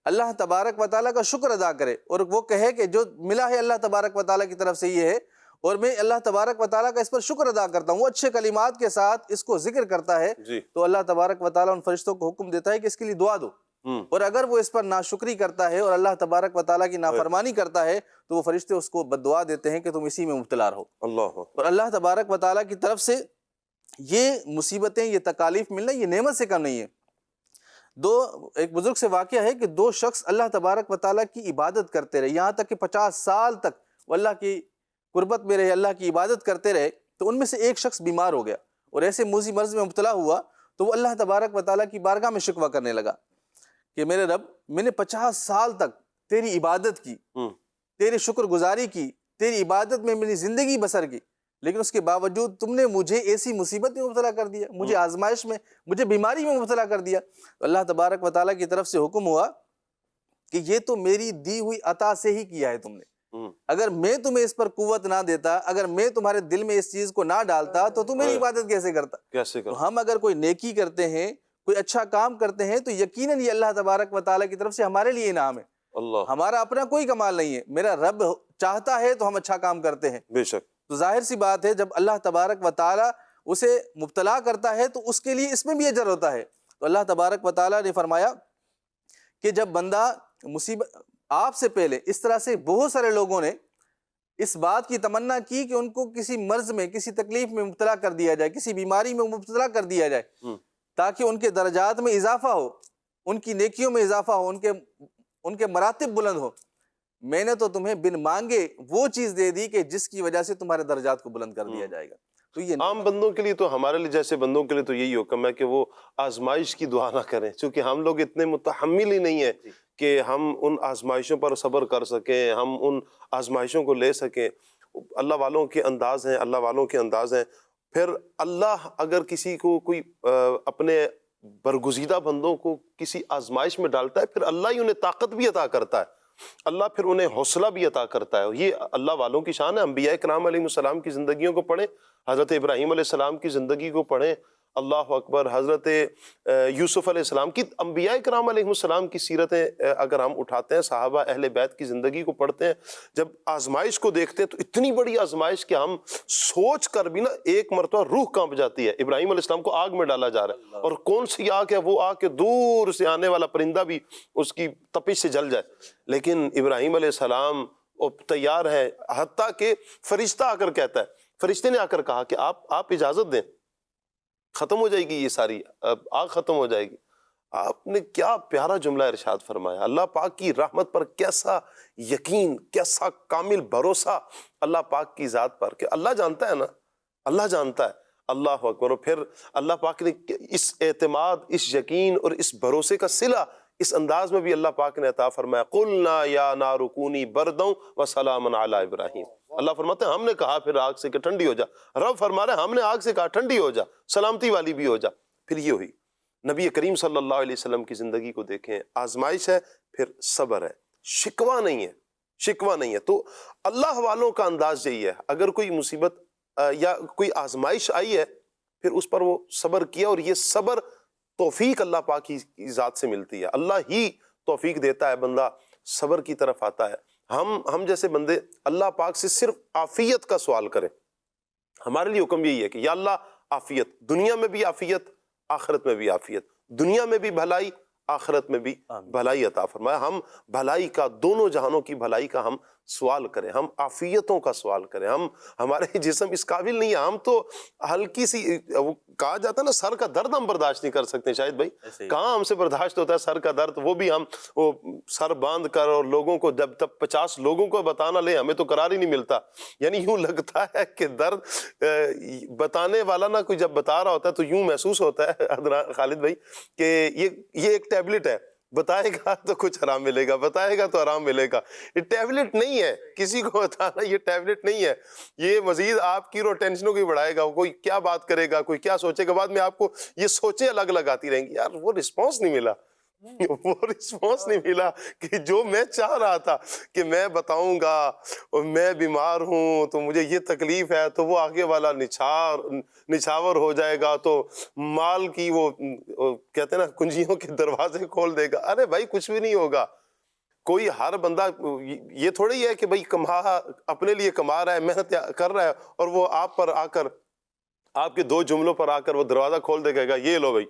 Speaker 10: اللہ تبارک و تعالیٰ کا شکر ادا کرے اور وہ کہے کہ جو ملا ہے اللہ تبارک و تعالیٰ کی طرف سے یہ ہے اور میں اللہ تبارک و تعالیٰ کا اس پر شکر ادا کرتا ہوں، وہ اچھے کلمات کے ساتھ اس کو ذکر کرتا ہے تو اللہ تبارک و تعالیٰ ان فرشتوں کو حکم دیتا ہے کہ اس کے لیے دعا دو، اور اگر وہ اس پر ناشکری کرتا ہے اور اللہ تبارک و تعالیٰ کی نافرمانی کرتا ہے تو وہ فرشتے اس کو بد دعا دیتے ہیں کہ تم اسی میں مبتلا رہو۔ اور اللہ تبارک و تعالیٰ کی طرف سے یہ مصیبتیں، یہ تکالیف ملنا یہ نعمت سے کم نہیں ہے۔ ایک بزرگ سے واقعہ ہے کہ 2 شخص اللہ تبارک و تعالیٰ کی عبادت کرتے رہے، یہاں تک کہ 50 سال تک وہ اللہ کی قربت میں رہے، اللہ کی عبادت کرتے رہے، تو ان میں سے ایک شخص بیمار ہو گیا اور ایسے موذی مرض میں مبتلا ہوا تو وہ اللہ تبارک و تعالیٰ کی بارگاہ میں شکوہ کرنے لگا کہ میرے رب، میں نے 50 سال تک تیری عبادت کی، تیری شکر گزاری کی، تیری عبادت میں میری زندگی بسر کی، لیکن اس کے باوجود تم نے مجھے ایسی مصیبت میں مبتلا کر دیا، مجھے آزمائش میں، مجھے بیماری میں مبتلا کر دیا۔ تو اللہ تبارک و تعالیٰ کی طرف سے حکم ہوا کہ یہ تو میری دی ہوئی عطا سے ہی کیا ہے تم نے، اگر میں تمہیں اس پر قوت نہ دیتا، اگر میں تمہارے دل میں اس چیز کو نہ ڈالتا تو تم میری عبادت کیسے کرتا؟ تو ہم اگر کوئی نیکی کرتے ہیں، کوئی اچھا کام کرتے ہیں تو یقیناً یہ اللہ تبارک و تعالیٰ کی طرف سے ہمارے لیے انعام ہے، ہمارا اپنا کوئی کمال نہیں ہے، میرا رب چاہتا ہے تو ہم اچھا کام کرتے ہیں۔ بے شک، تو ظاہر سی بات ہے جب اللہ تبارک و تعالیٰ اسے مبتلا کرتا ہے تو اس کے لیے اس میں بھی اجر ہوتا ہے۔ تو اللہ تبارک و تعالیٰ نے فرمایا کہ جب بندہ مصیبت، آپ سے پہلے اس طرح سے بہت سارے لوگوں نے اس بات کی تمنا کی کہ ان کو کسی مرض میں، کسی تکلیف میں مبتلا کر دیا جائے، کسی بیماری میں مبتلا کر دیا جائے تاکہ ان کے درجات میں اضافہ ہو، ان کی نیکیوں میں اضافہ ہو، ان کے مراتب بلند ہو۔ میں نے تو تمہیں بن مانگے وہ چیز دے دی کہ جس کی وجہ سے تمہارے درجات کو بلند کر دیا جائے گا۔ تو یہ
Speaker 2: عام بندوں کے لیے تو، ہمارے لیے جیسے بندوں کے لیے تو یہی حکم ہے کہ وہ آزمائش کی دعا نہ کریں، چونکہ ہم لوگ اتنے متحمل ہی نہیں ہیں کہ ہم ان آزمائشوں پر صبر کر سکیں، ہم ان آزمائشوں کو لے سکیں۔ اللہ والوں کے انداز ہیں، اللہ والوں کے انداز ہیں۔ پھر اللہ اگر کسی کو کوئی اپنے برگزیدہ بندوں کو کسی آزمائش میں ڈالتا ہے، پھر اللہ ہی انہیں طاقت بھی عطا کرتا ہے، اللہ پھر انہیں حوصلہ بھی عطا کرتا ہے۔ یہ اللہ والوں کی شان ہے۔ انبیاء کرام علیہ السلام کی زندگیوں کو پڑھیں، حضرت ابراہیم علیہ السلام کی زندگی کو پڑھیں، اللہ اکبر. حضرت یوسف علیہ السلام کی، انبیاء کرام علیہ السلام کی سیرتیں اگر ہم اٹھاتے ہیں، صحابہ اہل بیت کی زندگی کو پڑھتے ہیں، جب آزمائش کو دیکھتے ہیں تو اتنی بڑی آزمائش کہ ہم سوچ کر بھی نا ایک مرتبہ روح کانپ جاتی ہے. ابراہیم علیہ السلام کو آگ میں ڈالا جا رہا ہے، اور کون سی آگ ہے؟ وہ آگ کہ دور سے آنے والا پرندہ بھی اس کی تپش سے جل جائے. لیکن ابراہیم علیہ السلام تیار ہیں، حتیٰ کہ فرشتہ آ کر کہتا ہے، فرشتے نے آ کر کہا کہ آپ اجازت دیں، ختم ہو جائے گی یہ ساری آگ، ختم ہو جائے گی. آپ نے کیا پیارا جملہ ارشاد فرمایا. اللہ پاک کی رحمت پر کیسا یقین، کیسا کامل بھروسہ اللہ پاک کی ذات پر، کہ اللہ جانتا ہے نا، اللہ جانتا ہے. اللہ اکبر. اور پھر اللہ پاک نے اس اعتماد، اس یقین اور اس بھروسے کا صلہ اس انداز میں بھی اللہ پاک نے عطا فرمایا. قلنا یا نار کونی بردا وسلاما علی ابراہیم. اللہ فرماتے ہیں ہم نے کہا پھر آگ سے کہ ٹھنڈی ہو جا. رب فرما رہے ہیں ہم نے آگ سے کہا ٹھنڈی ہو جا، سلامتی والی بھی ہو جا. پھر یہ ہوئی. نبی کریم صلی اللہ علیہ وسلم کی زندگی کو دیکھیں، آزمائش ہے، پھر صبر ہے، شکوہ نہیں ہے، شکوہ نہیں ہے. تو اللہ والوں کا انداز یہی ہے، اگر کوئی مصیبت یا کوئی آزمائش آئی ہے پھر اس پر وہ صبر کیا. اور یہ صبر توفیق اللہ پاک کی ذات سے ملتی ہے. اللہ ہی توفیق دیتا ہے، بندہ صبر کی طرف آتا ہے. ہم جیسے بندے اللہ پاک سے صرف عافیت کا سوال کریں. ہمارے لیے حکم یہی ہے کہ یا اللہ عافیت، دنیا میں بھی عافیت، آخرت میں بھی عافیت، دنیا میں بھی بھلائی، آخرت میں بھی بھلائی عطا فرمایا. ہم بھلائی کا، دونوں جہانوں کی بھلائی کا ہم سوال کریں، ہم عافیتوں کا سوال کریں. ہمارے جسم اس قابل نہیں ہے، ہم تو ہلکی سی، وہ کہا جاتا ہے نا سر کا درد ہم برداشت نہیں کر سکتے. شاید بھائی کہاں ہم سے برداشت ہوتا ہے سر کا درد، وہ بھی ہم وہ سر باندھ کر اور لوگوں کو جب تک 50 لوگوں کو بتانا لے ہمیں تو قرار ہی نہیں ملتا. یعنی یوں لگتا ہے کہ درد بتانے والا نا کوئی جب بتا رہا ہوتا ہے تو یوں محسوس ہوتا ہے خالد بھائی کہ یہ ایک ٹیبلٹ ہے، بتائے گا تو کچھ آرام ملے گا، بتائے گا تو آرام ملے گا. یہ ٹیبلٹ نہیں ہے، کسی کو بتانا یہ ٹیبلٹ نہیں ہے. یہ مزید آپ کی ٹینشنوں کو بڑھائے گا. کوئی کیا بات کرے گا، کوئی کیا سوچے گا، بعد میں آپ کو یہ سوچیں الگ الگ آتی رہیں گی. یار وہ رسپانس نہیں ملا، وہ رسپانس نہیں ملا کہ جو میں چاہ رہا تھا کہ میں بتاؤں گا اور میں بیمار ہوں تو مجھے یہ تکلیف ہے، تو وہ آگے والا نچھاور ہو جائے گا تو مال کی وہ کہتے ہیں نا کنجیوں کے دروازے کھول دے گا. ارے بھائی کچھ بھی نہیں ہوگا. کوئی ہر بندہ یہ تھوڑی ہے کہ بھائی اپنے لیے کما رہا ہے، محنت کر رہا ہے اور وہ آپ پر آ کر، آپ کے 2 جملوں پر آ کر وہ دروازہ کھول دے گا، یہ لو بھائی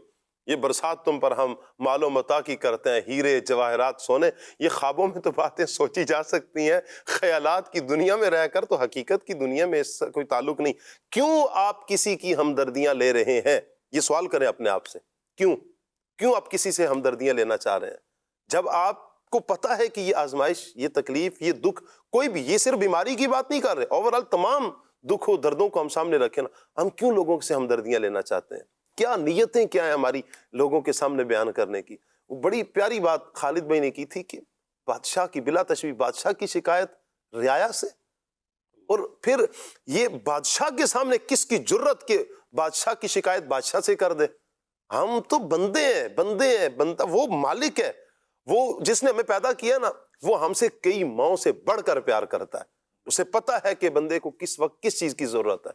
Speaker 2: یہ برسات تم پر ہم مال و متاع کی کرتے ہیں، ہیرے جواہرات سونے. یہ خوابوں میں تو باتیں سوچی جا سکتی ہیں، خیالات کی دنیا میں رہ کر تو حقیقت کی دنیا میں اس سے کوئی تعلق نہیں. کیوں آپ کسی کی ہمدردیاں لے رہے ہیں؟ یہ سوال کریں اپنے آپ سے. کیوں آپ کسی سے ہمدردیاں لینا چاہ رہے ہیں جب آپ کو پتا ہے کہ یہ آزمائش، یہ تکلیف، یہ دکھ، کوئی بھی، یہ صرف بیماری کی بات نہیں کر رہے، اوورآل تمام دکھ و دردوں کو ہم سامنے رکھیں نا. ہم کیوں لوگوں سے ہمدردیاں لینا چاہتے ہیں؟ کیا نیتیں کیا ہیں ہماری لوگوں کے سامنے بیان کرنے کی؟ بڑی پیاری بات خالد بھائی نے کی تھی کہ بادشاہ کی، بلا تشبیہ بادشاہ کی شکایت رعایا سے، اور پھر یہ بادشاہ کے سامنے کس کی جرت کہ بادشاہ کی شکایت بادشاہ سے کر دے. ہم تو بندے ہیں، بندہ وہ مالک ہے، وہ جس نے ہمیں پیدا کیا نا، وہ ہم سے کئی ماؤں سے بڑھ کر پیار کرتا ہے. اسے پتا ہے کہ بندے کو کس وقت کس چیز کی ضرورت ہے،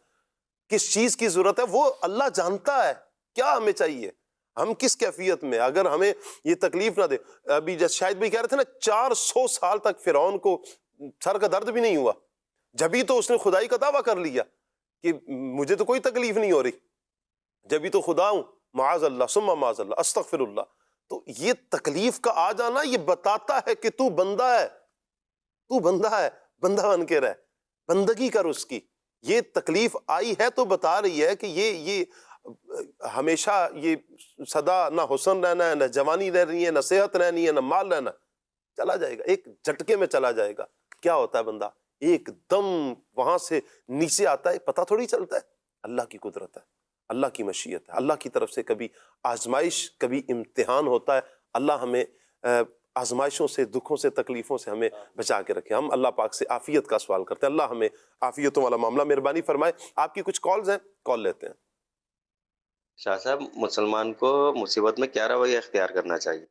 Speaker 2: کس چیز کی ضرورت ہے. وہ اللہ جانتا ہے کیا ہمیں چاہیے، ہم کس کیفیت میں. اگر ہمیں یہ تکلیف نہ دے، ابھی جیسے شاید بھی کہہ رہے تھے نا 400 سال تک فرعون کو سر کا درد بھی نہیں ہوا، جبھی تو اس نے خدائی کا دعویٰ کر لیا کہ مجھے تو کوئی تکلیف نہیں ہو رہی، جبھی تو خدا ہوں، معاذ اللہ ثم معاذ اللہ استغفر اللہ. تو یہ تکلیف کا آ جانا یہ بتاتا ہے کہ تو بندہ ہے، تو بندہ ہے، بندہ بن کے رہ، بندگی کر اس کی. یہ تکلیف آئی ہے تو بتا رہی ہے کہ یہ ہمیشہ یہ سدا نہ حسن رہنا ہے، نہ جوانی رہنی ہے، نہ صحت رہنی ہے، نہ مال رہنا، چلا جائے گا، ایک جھٹکے میں چلا جائے گا. کیا ہوتا ہے بندہ ایک دم وہاں سے نیچے آتا ہے، پتہ تھوڑی چلتا ہے. اللہ کی قدرت ہے، اللہ کی مشیت ہے، اللہ کی طرف سے کبھی آزمائش، کبھی امتحان ہوتا ہے. اللہ ہمیں آزمائشوں سے، دکھوں سے، تکلیفوں سے ہمیں بچا کے رکھے. ہم اللہ پاک سے عافیت کا سوال کرتے ہیں، اللہ ہمیں عافیتوں والا معاملہ مہربانی فرمائے. آپ کی کچھ کالز ہیں، کال لیتے ہیں.
Speaker 11: شاہ صاحب، مسلمان کو مصیبت میں کیا رویہ اختیار کرنا چاہیے؟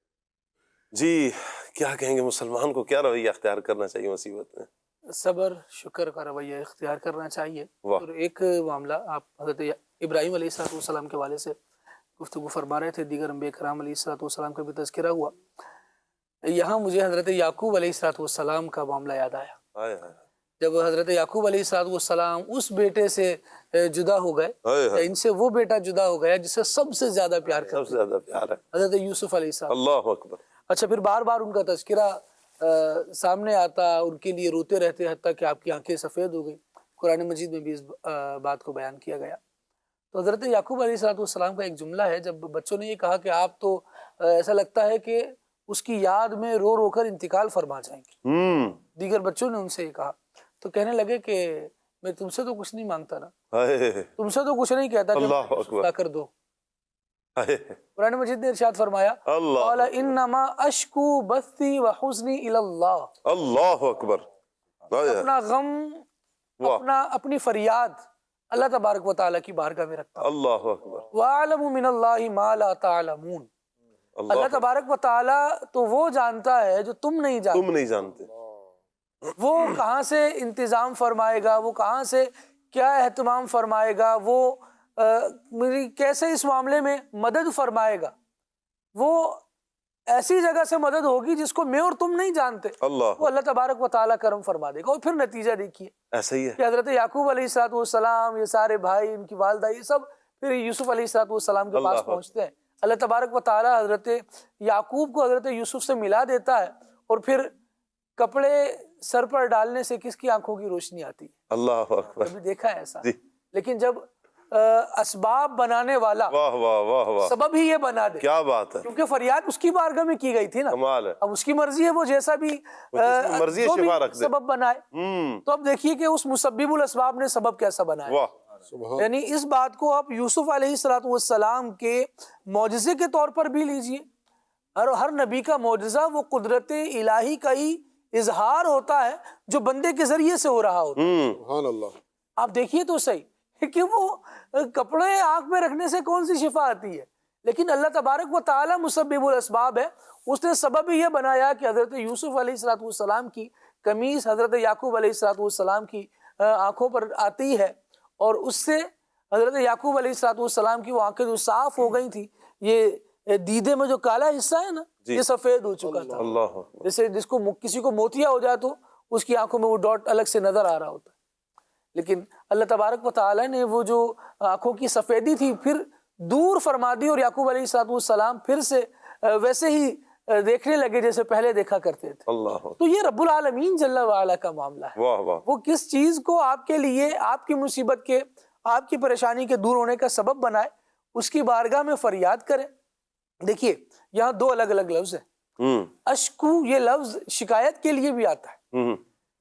Speaker 2: جی کیا کہیں گے، مسلمان کو کیا رویہ اختیار کرنا چاہیے مصیبت میں؟
Speaker 7: صبر، شکر کا رویہ اختیار کرنا چاہیے. اور ایک معاملہ آپ حضرت ابراہیم علیہ السلام کے والد سے گفتگو فرما رہے تھے، دیگر انبیاء کرام علیہ السلام کا بھی تذکرہ ہوا، یہاں مجھے حضرت یعقوب علیہ السلام کا معاملہ یاد آیا۔ جب حضرت یعقوب علیہ السلام اس بیٹے سے جدا ہو گئے، ان سے وہ بیٹا جدا ہو گیا جس سے سب سے زیادہ پیار کرتے ہیں، حضرت یوسف علیہ السلام۔
Speaker 2: اللہ اکبر۔
Speaker 7: اچھا، پھر بار بار ان کا تذکرہ سامنے آتا، ان کے لیے روتے رہتے، حتیٰ کہ آپ کی آنکھیں سفید ہو گئی۔ قرآن مجید میں بھی اس بات کو بیان کیا گیا۔ تو حضرت یعقوب علیہ السلام کا ایک جملہ ہے، جب بچوں نے یہ کہا کہ آپ تو ایسا لگتا ہے کہ اس کی یاد میں رو رو کر انتقال فرما جائیں گے، دیگر بچوں نے ان سے یہ کہا، تو کہنے لگے کہ میں تم سے تو کچھ نہیں مانگتا نا، تم سے تو کچھ نہیں کہتا کہ عطا کر دو۔ قرآن مجید نے ارشاد فرمایا، قال انما اشکو بثی وحزنی الی اللہ،
Speaker 2: اللہ اکبر،
Speaker 7: اپنا غم، اپنی فریاد اللہ تبارک و تعالیٰ کی بارگاہ میں رکھتا ہوں۔
Speaker 2: اللہ اکبر۔
Speaker 7: وَأَعْلَمُ مِنَ اللَّهِ مَا لَا تَعْلَمُونَ، اللہ تبارک و تعالیٰ تو وہ جانتا ہے جو تم نہیں جانتے۔ وہ کہاں سے انتظام فرمائے گا، وہ کہاں سے کیا اہتمام فرمائے گا، وہ کیسے اس معاملے میں مدد فرمائے گا، وہ ایسی جگہ سے مدد ہوگی جس کو میں اور تم نہیں جانتے، وہ اللہ تبارک و تعالیٰ کرم فرما دے گا۔ اور پھر نتیجہ دیکھیے
Speaker 2: ایسا ہی ہے
Speaker 7: کہ حضرت یعقوب علیہ السلام، یہ سارے بھائی، ان کی والدہ، یہ سب پھر یوسف علیہ السلام کے پاس پہنچتے ہیں۔ اللہ تبارک و تعالیٰ حضرت یعقوب کو حضرت یوسف سے ملا دیتا ہے، اور پھر کپڑے سر پر ڈالنے سے کس کی آنکھوں کی روشنی آتی ہے؟
Speaker 2: اللہ اکبر۔
Speaker 7: کبھی دیکھا ہے ایسا؟ لیکن جب اسباب بنانے والا سبب ہی یہ بنا دے،
Speaker 2: کیا بات ہے،
Speaker 7: کیونکہ فریاد اس کی بارگاہ میں کی گئی تھی نا، اب اس کی مرضی ہے وہ جیسا بھی سبب بنائے۔ تو اب دیکھیے کہ اس مسبب الاسباب نے سبب کیسا بنایا، یعنی اس بات کو آپ یوسف علیہ السلام کے معجزے کے طور پر بھی لیجئے۔ ہر نبی کا معجزہ وہ قدرت الہی کا ہی اظہار ہوتا ہے جو بندے کے ذریعے سے ہو رہا ہوتا ہے۔
Speaker 6: سبحان اللہ۔
Speaker 7: آپ دیکھیے تو صحیح کہ وہ کپڑے آنکھ میں رکھنے سے کون سی شفا آتی ہے، لیکن اللہ تبارک و تعالی مسبب الاسباب ہے، اس نے سبب ہی یہ بنایا کہ حضرت یوسف علیہ السلام کی قمیص حضرت یعقوب علیہ السلام کی آنکھوں پر آتی ہے، اور اس سے حضرت یعقوب علیہ السلام کی وہ آنکھیں جو صاف ہو گئی تھی، یہ دیدے میں جو کالا حصہ ہے نا یہ سفید ہو چکا تھا، جیسے جس کو کسی کو موتیا ہو جائے تو اس کی آنکھوں میں وہ ڈاٹ الگ سے نظر آ رہا ہوتا ہے، لیکن اللہ تبارک و تعالی نے وہ جو آنکھوں کی سفیدی تھی پھر دور فرما دی، اور یعقوب علیہ السلام پھر سے ویسے ہی دیکھنے لگے جیسے پہلے دیکھا کرتے تھے۔ تو یہ رب العالمین جل وعلا کا معاملہ ہے، وہ کس چیز کو آپ کے لیے، آپ کی مصیبت کے، آپ کی پریشانی کے دور ہونے کا سبب بنائے، اس کی بارگاہ میں فریاد کریں۔ دیکھیے یہاں دو الگ الگ لفظ ہیں، اشکو یہ لفظ شکایت کے لیے بھی آتا ہے،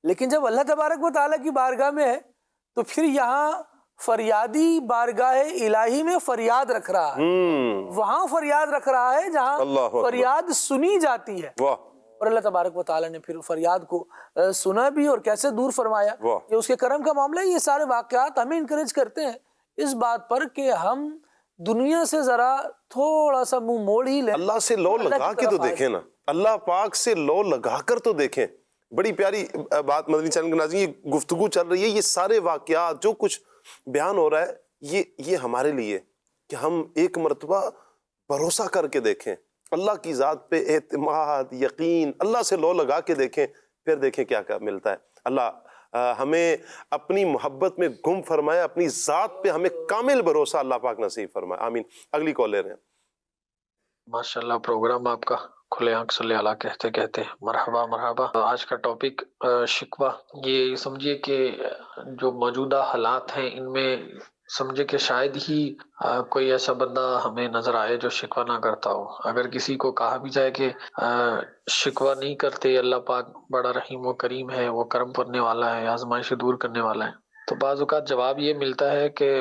Speaker 7: لیکن جب اللہ تبارک و تعالیٰ کی بارگاہ میں ہے تو پھر یہاں فریادی بارگاہ الہی میں فریاد رکھ رہا ہے، وہاں فریاد رکھ رہا ہے جہاں فریاد سنی جاتی ہے، اور اللہ تبارک و تعالیٰ نے پھر فریاد کو سنا بھی اور کیسے دور فرمایا، یہ اس کے کرم کا معاملہ ہے۔ یہ سارے واقعات ہمیں انکریج کرتے ہیں اس بات پر کہ ہم دنیا سے ذرا تھوڑا سا منہ موڑ ہی لیں،
Speaker 2: اللہ سے لو لگا کے تو دیکھیں نا، اللہ پاک سے لو لگا کر تو دیکھیں۔ بڑی پیاری بات مدنی چینل کے ناظرین، یہ گفتگو چل رہی ہے، یہ سارے واقعات جو کچھ بیان ہو رہا ہے یہ ہمارے لیے کہ ہم ایک مرتبہ بھروسہ کر کے دیکھیں، اللہ کی ذات پہ اعتماد، یقین، اللہ سے لو لگا کے دیکھیں، پھر دیکھیں کیا کیا ملتا ہے۔ اللہ ہمیں اپنی محبت میں گم فرمائے، اپنی ذات پہ ہمیں کامل بھروسہ اللہ پاک نصیب فرمائے، آمین۔ اگلی کال لے رہے ہیں۔
Speaker 12: ماشاءاللہ، پروگرام آپ کا کھلے آنکھ صلی اللہ کہتے کہتے مرحبا مرحبا۔ آج کا ٹاپک شکوہ، یہ سمجھیے کہ جو موجودہ حالات ہیں ان میں سمجھے کہ شاید ہی کوئی ایسا بندہ ہمیں نظر آئے جو شکوہ نہ کرتا ہو۔ اگر کسی کو کہا بھی جائے کہ شکوہ نہیں کرتے، اللہ پاک بڑا رحیم و کریم ہے، وہ کرم کرنے والا ہے، آزمائش دور کرنے والا ہے، تو بعض اوقات جواب یہ ملتا ہے کہ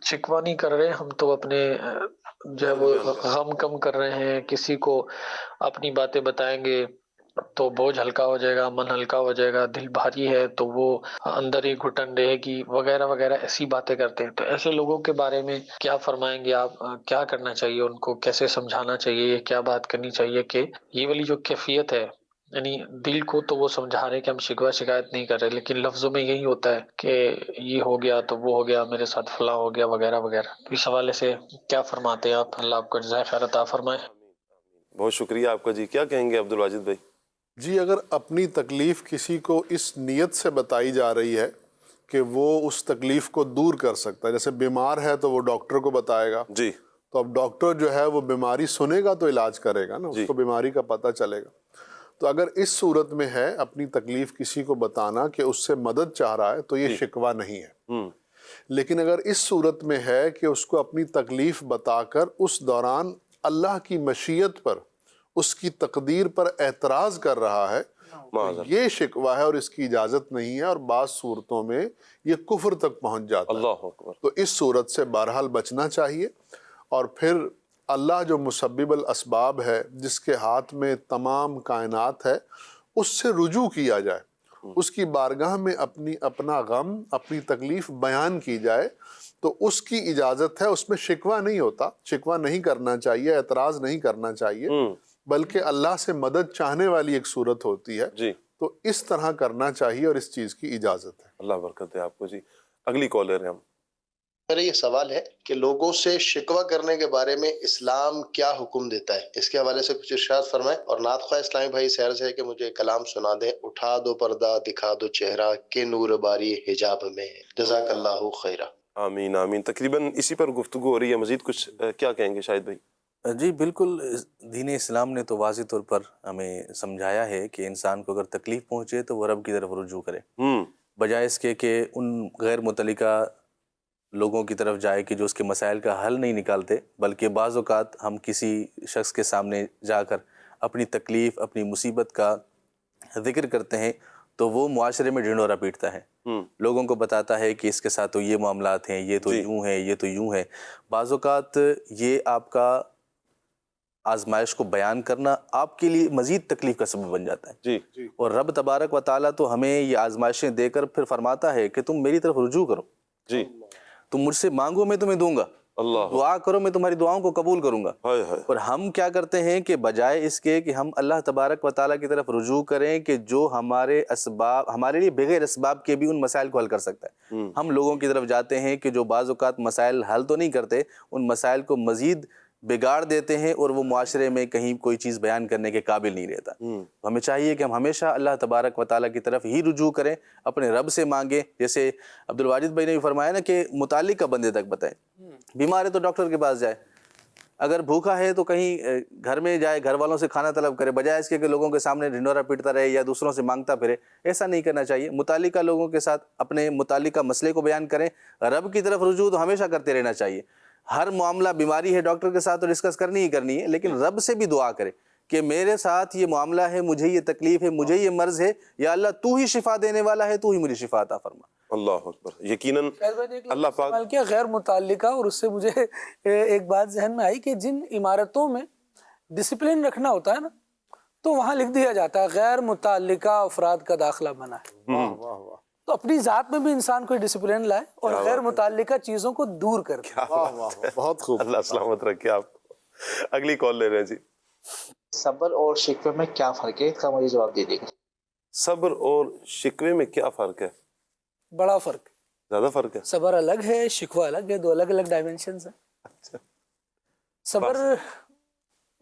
Speaker 12: شکوہ نہیں کر رہے ہم تو اپنے جو ہے وہ غم کم کر رہے ہیں، کسی کو اپنی باتیں بتائیں گے تو بوجھ ہلکا ہو جائے گا، من ہلکا ہو جائے گا، دل بھاری ہے تو وہ اندر ہی گھٹن رہے گی، وغیرہ وغیرہ ایسی باتیں کرتے ہیں۔ تو ایسے لوگوں کے بارے میں کیا فرمائیں گے آپ؟ کیا کرنا چاہیے ان کو؟ کیسے سمجھانا چاہیے؟ کیا بات کرنی چاہیے کہ یہ والی جو کیفیت ہے یعنی دل کو تو وہ سمجھا رہے کہ ہم شکوہ شکایت نہیں کر رہے، لیکن لفظوں میں یہی ہوتا ہے کہ یہ ہو گیا تو وہ ہو گیا، میرے ساتھ فلاں ہو گیا وغیرہ وغیرہ. اس حوالے سے کیا فرماتے ہیں آپ؟ اللہ آپ کو جزائے خیر عطا فرمائے.
Speaker 2: بہت شکریہ آپ کا جی. کیا کہیں گے عبد الواجد بھائی؟
Speaker 6: جی، اگر اپنی تکلیف کسی کو اس نیت سے بتائی جا رہی ہے کہ وہ اس تکلیف کو دور کر سکتا ہے، جیسے بیمار ہے تو وہ ڈاکٹر کو بتائے گا
Speaker 2: جی،
Speaker 6: تو اب ڈاکٹر جو ہے وہ بیماری سنے گا تو علاج کرے گا نا، اس کو بیماری کا پتہ چلے گا. تو اگر اس صورت میں ہے اپنی تکلیف کسی کو بتانا کہ اس سے مدد چاہ رہا ہے تو یہ شکوہ نہیں ہے. لیکن اگر اس صورت میں ہے کہ اس کو اپنی تکلیف بتا کر اس دوران اللہ کی مشیت پر، اس کی تقدیر پر اعتراض کر رہا ہے، تو یہ شکوہ ہے اور اس کی اجازت نہیں ہے، اور بعض صورتوں میں یہ کفر تک پہنچ جاتا ہے.
Speaker 2: اللہ اکبر.
Speaker 6: تو اس صورت سے بہرحال بچنا چاہیے، اور پھر اللہ جو مسبب الاسباب ہے، جس کے ہاتھ میں تمام کائنات ہے، اس سے رجوع کیا جائے، اس کی بارگاہ میں اپنا غم، اپنی تکلیف بیان کی جائے، تو اس کی اجازت ہے. اس میں شکوہ نہیں ہوتا، شکوہ نہیں کرنا چاہیے، اعتراض نہیں کرنا چاہیے، بلکہ اللہ سے مدد چاہنے والی ایک صورت ہوتی ہے.
Speaker 2: جی،
Speaker 6: تو اس طرح کرنا چاہیے اور اس چیز کی اجازت ہے.
Speaker 2: اللہ برکت ہے آپ کو جی. اگلی کالر ہے ہم.
Speaker 13: میرا یہ سوال ہے کہ لوگوں سے شکوہ کرنے کے بارے میں اسلام کیا حکم دیتا ہے، اس کے حوالے سے کچھ ارشاد فرمائیں. اور نعت خواہ اسلامی بھائی سیر سے ہے کہ مجھے کلام سنا دیں، اٹھا دو پردہ دکھا دو چہرہ کہ نور باری حجاب میں ہے. جزاک اللہ خیرہ.
Speaker 2: آمین آمین. تقریباً اسی پر گفتگو ہو رہی ہے. مزید کچھ کیا کہیں گے شاہد بھائی؟
Speaker 10: جی بالکل، دین اسلام نے تو واضح طور پر ہمیں سمجھایا ہے کہ انسان کو اگر تکلیف پہنچے تو وہ رب کی طرف رجوع کرے، بجائے اس کے کہ ان غیر متعلقہ لوگوں کی طرف جائے کہ جو اس کے مسائل کا حل نہیں نکالتے. بلکہ بعض اوقات ہم کسی شخص کے سامنے جا کر اپنی تکلیف، اپنی مصیبت کا ذکر کرتے ہیں تو وہ معاشرے میں ڈھنڈورا پیٹتا ہے، لوگوں کو بتاتا ہے کہ اس کے ساتھ تو یہ معاملات ہیں، یہ تو یوں ہے، یہ تو یوں ہے. بعض اوقات یہ آپ کا آزمائش کو بیان کرنا آپ کے لیے مزید تکلیف کا سبب بن جاتا ہے. اور رب تبارک و تعالیٰ تو ہمیں یہ آزمائشیں دے کر پھر فرماتا ہے کہ تم میری طرف رجوع کرو، تم مجھ سے مانگو میں تمہیں دوں گا، دعا کرو میں تمہاری دعاؤں کو قبول کروں گا. اور ہم کیا کرتے ہیں کہ بجائے اس کے کہ ہم اللہ تبارک و تعالیٰ کی طرف رجوع کریں کہ جو ہمارے اسباب، ہمارے لیے بغیر اسباب کے بھی ان مسائل کو حل کر سکتا ہے، ہم لوگوں کی طرف جاتے ہیں کہ جو بعض اوقات مسائل حل تو نہیں کرتے، ان مسائل کو مزید بگاڑ دیتے ہیں اور وہ معاشرے میں کہیں کوئی چیز بیان کرنے کے قابل نہیں رہتا. ہمیں چاہیے کہ ہم ہمیشہ اللہ تبارک و تعالیٰ کی طرف ہی رجوع کریں، اپنے رب سے مانگیں. جیسے عبد الواجد بھائی نے بھی فرمایا نا کہ متعلقہ بندے تک بتائیں. بیمار ہے تو ڈاکٹر کے پاس جائے، اگر بھوکا ہے تو کہیں گھر میں جائے، گھر والوں سے کھانا طلب کرے، بجائے اس کے کہ لوگوں کے سامنے ڈھنڈورا پیٹتا رہے یا دوسروں سے مانگتا پھرے. ایسا نہیں کرنا چاہیے. متعلقہ لوگوں کے ساتھ اپنے متعلقہ مسئلے کو بیان کریں. رب کی طرف رجوع تو ہمیشہ کرتے رہنا چاہیے. ہر معاملہ بیماری ہے ڈاکٹر کے ساتھ تو ڈسکس کرنی ہی کرنی ہے، لیکن رب سے بھی دعا کرے کہ میرے ساتھ یہ معاملہ ہے، مجھے یہ تکلیف ہے، مجھے یہ مرض ہے، یا اللہ تو ہی شفا دینے والا ہے، تو ہی مجھے شفا عطا فرما.
Speaker 2: اللہ اکبر. یقیناً اللہ پاک
Speaker 7: کیا غیر متعلقہ، اور اس سے مجھے ایک بات ذہن میں آئی کہ جن عمارتوں میں ڈسپلن رکھنا ہوتا ہے نا، تو وہاں لکھ دیا جاتا ہے غیر متعلقہ افراد کا داخلہ منع ہے. تو اپنی ذات میں بھی انسان کوئی ڈسپلن لائے اور غیر متعلقہ چیزوں کو دور کر دے.
Speaker 6: بہت خوب.
Speaker 2: اللہ سلامت رکھے آپ. اگلی کال لے رہے ہیں جی.
Speaker 14: صبر اور شکوے میں کیا فرق ہے، اس کا مجھے جواب دے دے گا.
Speaker 2: صبر اور شکوے میں کیا فرق ہے؟
Speaker 7: بڑا فرق،
Speaker 2: زیادہ فرق ہے.
Speaker 7: صبر الگ ہے، شکوہ الگ ہے، دو الگ الگ ڈائمینشنز ہیں. صبر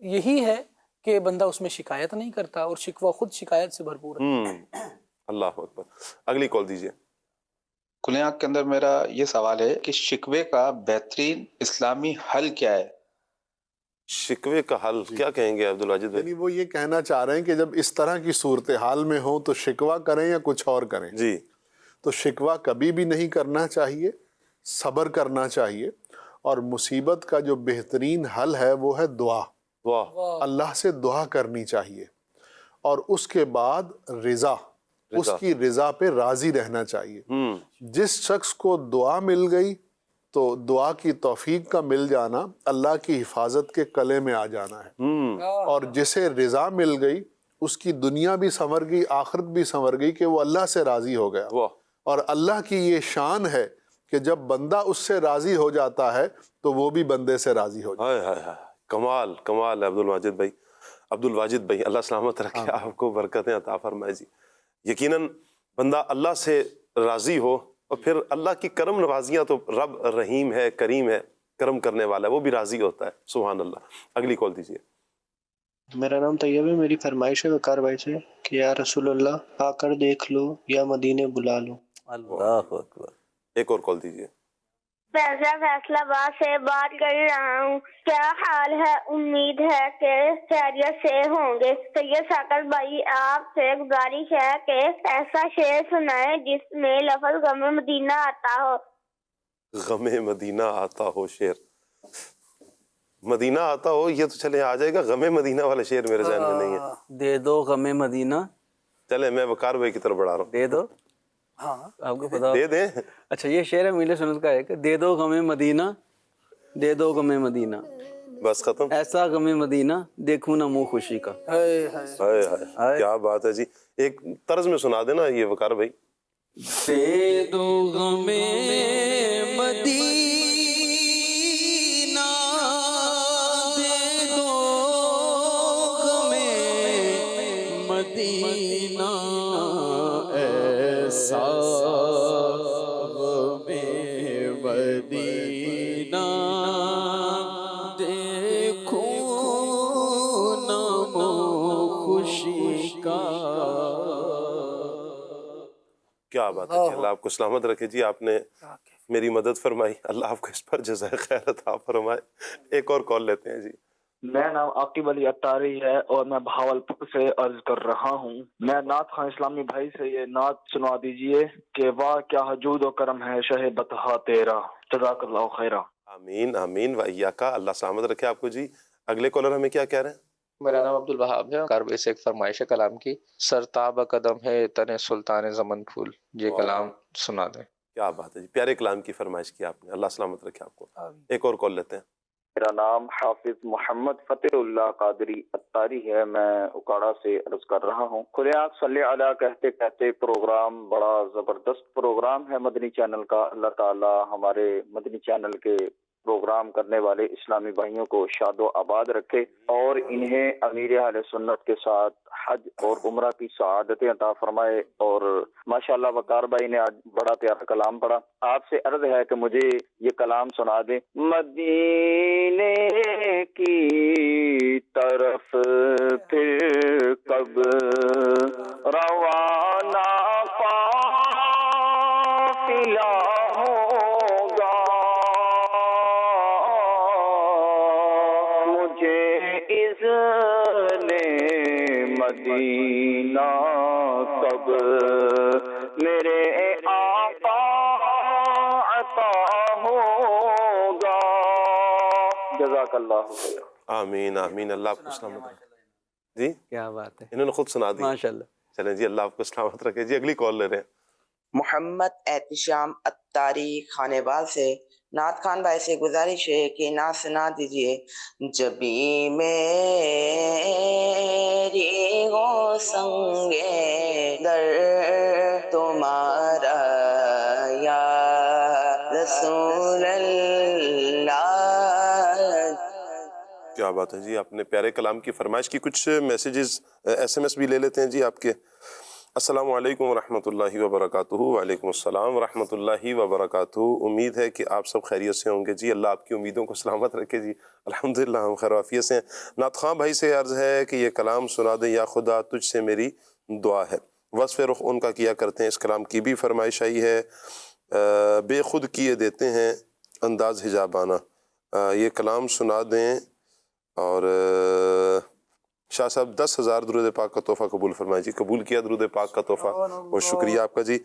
Speaker 7: یہی ہے کہ بندہ اس میں شکایت نہیں کرتا، اور شکوہ خود شکایت سے بھرپور ہے.
Speaker 2: اللہ اکبر. اگلی کال دیجیے.
Speaker 14: کھلے آنکھ کے اندر میرا یہ سوال ہے کہ شکوے کا بہترین اسلامی حل کیا ہے؟
Speaker 2: شکوے کا حل کیا کہیں گے عبد الواجد بھائی؟
Speaker 6: یعنی وہ یہ کہنا چاہ رہے ہیں کہ جب اس طرح کی صورتحال میں ہو تو شکوہ کریں یا کچھ اور کریں.
Speaker 2: جی.
Speaker 6: تو شکوہ کبھی بھی نہیں کرنا چاہیے، صبر کرنا چاہیے، اور مصیبت کا جو بہترین حل ہے وہ ہے دعا. اللہ سے دعا کرنی چاہیے، اور اس کے بعد رضا، اس کی رضا پہ راضی رہنا چاہیے. جس شخص کو دعا مل گئی تو دعا کی توفیق کا مل جانا اللہ کی حفاظت کے قلعے میں آ جانا ہے. اور جسے رضا مل گئی اس کی دنیا بھی سنور گئی، آخرت بھی سنور گئی کہ وہ اللہ سے راضی ہو گیا. اور اللہ کی یہ شان ہے کہ جب بندہ اس سے راضی ہو جاتا ہے تو وہ بھی بندے سے راضی ہو جاتا ہے.
Speaker 2: کمال کمال ہے عبد الواجد بھائی. عبد الواجد بھائی اللہ سلامت رکھے، آپ کو برکتیں عطا فرمائے جی. یقیناً بندہ اللہ سے راضی ہو اور پھر اللہ کی کرم نوازیاں، تو رب رحیم ہے، کریم ہے، کرم کرنے والا ہے، وہ بھی راضی ہوتا ہے. سبحان اللہ. اگلی کال دیجیے.
Speaker 15: میرا نام طیب ہے. میری فرمائش ہے وقار بھائی سے کہ یا رسول اللہ آ کر دیکھ لو یا مدینے بلا لو.
Speaker 10: اللہ اکبر.
Speaker 2: ایک اور کال دیجیے.
Speaker 16: فیصلہ فیصلہ باد سے بات کر رہا ہوں. کیا حال ہے؟ امید ہے کہ خیریت سے ہوں گے. سید ثاقب بھائی آپ سے گزارش ہے کہ ایسا شعر سنائیں جس میں لفظ غم مدینہ آتا ہو.
Speaker 2: غم مدینہ آتا ہو شعر؟ مدینہ آتا ہو یہ تو چلے آ جائے گا، غم مدینہ والا شعر میرے ذہن میں نہیں ہے.
Speaker 4: دے دو غم مدینہ.
Speaker 2: چلے میں وقار بھائی کی طرف بڑھا رہا ہوں.
Speaker 4: دے دو.
Speaker 7: ہاں
Speaker 4: آپ کو پتا
Speaker 2: دے دیں.
Speaker 4: اچھا یہ شعر ہے میل سنت کا ہے کہ دے دو غم مدینہ، دے دو غم مدینہ،
Speaker 2: بس ختم.
Speaker 4: ایسا غم مدینہ دیکھوں نہ منہ خوشی کا.
Speaker 2: ہائے ہائے کیا بات ہے جی. ایک طرز میں سنا دینا یہ وقار بھائی.
Speaker 5: دے دو غم مدینہ، دے دو غم مدینہ، ایسا غم مدینہ دیکھوں نہ منہ خوشی کا.
Speaker 2: کیا بات ہے. اللہ آپ کو سلامت رکھے جی. آپ نے میری مدد فرمائی، اللہ آپ کو اس پر جزائے خیر عطا فرمائے. ایک اور کال لیتے ہیں جی.
Speaker 17: میرا نام عاقب علی اتاری ہے اور میں بہاولپور سے عرض کر رہا ہوں. میں نعت خواں اسلامی بھائی سے یہ نعت سنوا دیجئے کہ واہ کیا حجود و کرم ہے شہ بطحا تیرا. جزاک اللہ خیرہ.
Speaker 2: آمین آمین و ایاکا. اللہ سلامت رکھے آپ کو جی. اگلے کالر ہمیں کیا کہہ رہے ہیں؟
Speaker 14: میرا نام عبد الوہاب ہے. کاربے سے ایک فرمائش ہے کلام کی. سرتاب قدم ہے تن سلطان زمن پھول. یہ کلام سنا دیں.
Speaker 2: کیا بات ہے جی. پیارے کلام کی فرمائش کی آپ نے. اللہ سلامت رکھے آپ کو. ایک اور کال لیتے ہیں.
Speaker 18: میرا نام حافظ محمد فتح اللہ قادری اتاری ہے. میں اکاڑا سے عرض کر رہا ہوں. کھلے آنکھ صلی علیہ کہتے کہتے پروگرام بڑا زبردست پروگرام ہے مدنی چینل کا. اللہ تعالی ہمارے مدنی چینل کے پروگرام کرنے والے اسلامی بھائیوں کو شاد و آباد رکھے اور انہیں امیر اہل سنت کے ساتھ حج اور عمرہ کی سعادتیں عطا فرمائے. اور ماشاءاللہ وقار بھائی نے آج بڑا پیارا کلام پڑھا. آپ سے عرض ہے کہ مجھے یہ کلام سنا دیں. مدینے کی طرف پھر کب روانہ قافلہ ہوگا، مدینہ کب میرے آقا عطا ہوگا. جزاک اللہ خیر.
Speaker 2: آمین آمین. اللہ آپ کو سلامت رکھے جی.
Speaker 4: کیا بات ہے.
Speaker 2: انہوں نے خود سنا دی
Speaker 4: ماشاءاللہ.
Speaker 2: چلیں جی. اللہ آپ کو سلامت رکھے جی. اگلی کال لے رہے ہیں.
Speaker 19: محمد احتشام اتاری خانے بال سے. نعت خان بھائی سے گزارش ہے کہ نعت سنا دیجئے. جبی میری ہو سنگے در تمہارا یا رسول اللہ.
Speaker 2: کیا بات ہے جی. آپ نے پیارے کلام کی فرمائش کی. کچھ میسیجز ایس ایم ایس بھی لے لیتے ہیں جی آپ کے. السلام علیکم ورحمۃ اللہ وبرکاتہ. وعلیکم السلام ورحمۃ اللہ وبرکاتہ. امید ہے کہ آپ سب خیریت سے ہوں گے جی. اللہ آپ کی امیدوں کو سلامت رکھے جی. الحمدللہ ہم خیر وعافیت سے ہیں. نعت خواں بھائی سے عرض ہے کہ یہ کلام سنا دیں. یا خدا تجھ سے میری دعا ہے. وصف رخ ان کا کیا کرتے ہیں. اس کلام کی بھی فرمائش آئی ہے. بے خود کیے دیتے ہیں انداز حجابانہ. یہ کلام سنا دیں. اور شاہ صاحب 10,000 درود پاک کا تحفہ قبول فرمائے جی. قبول کیا درود پاک کا تحفہ. بہت شکریہ آپ کا جی.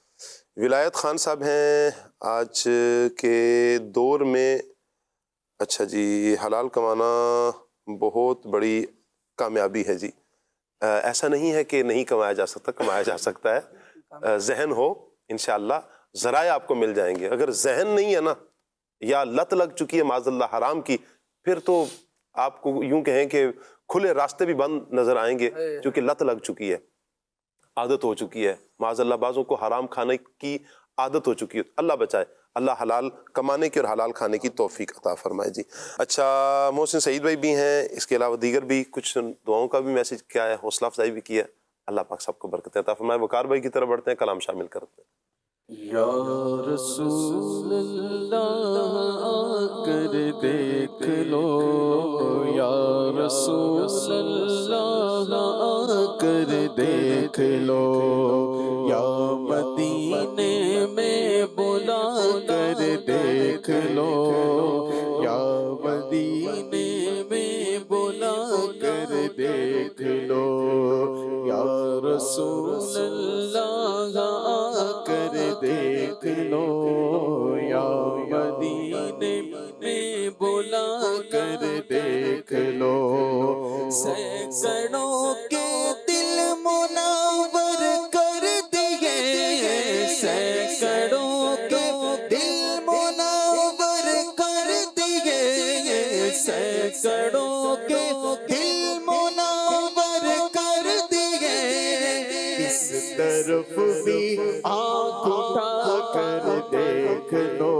Speaker 2: ولایت خان صاحب ہیں. آج کے دور میں اچھا جی حلال کمانا بہت بڑی کامیابی ہے جی. ایسا نہیں ہے کہ نہیں کمایا جا سکتا، کمایا جا سکتا ہے. ذہن ہو انشاءاللہ ذرائع آپ کو مل جائیں گے. اگر ذہن نہیں ہے نا، یا لت لگ چکی ہے معاذ اللہ حرام کی، پھر تو آپ کو یوں کہیں کہ کھلے راستے بھی بند نظر آئیں گے، کیونکہ لت لگ چکی ہے، عادت ہو چکی ہے معاذ اللہ. بعضوں کو حرام کھانے کی عادت ہو چکی ہے. اللہ بچائے, اللہ حلال کمانے کی اور حلال کھانے کی توفیق عطا فرمائے. جی اچھا, محسن سعید بھائی بھی ہیں, اس کے علاوہ دیگر بھی کچھ دعاؤں کا بھی میسج کیا ہے, حوصلہ افزائی بھی کیا ہے. اللہ پاک سب کو برکت عطا فرمائے. وقار بھائی کی طرف بڑھتے ہیں, کلام شامل کرتے ہیں.
Speaker 5: یا رسول اللہ آ کر دیکھ لو, یا رسول اللہ آ کر دیکھ لو, یا مدینے میں بلا کر دیکھ لو, یا مدینے میں بلا کر دیکھ لو, یا رسول اللہ آ کر دیکھ لو, یا مدینے میں بلا کر دیکھ لو. سینکڑوں کے دل منور کر دیے, سینکڑوں کے دل منور کر دیے, سینکڑوں کے دل منور کر دیے. اس طرف بھی آنکھ اٹھا کر دیکھ لو,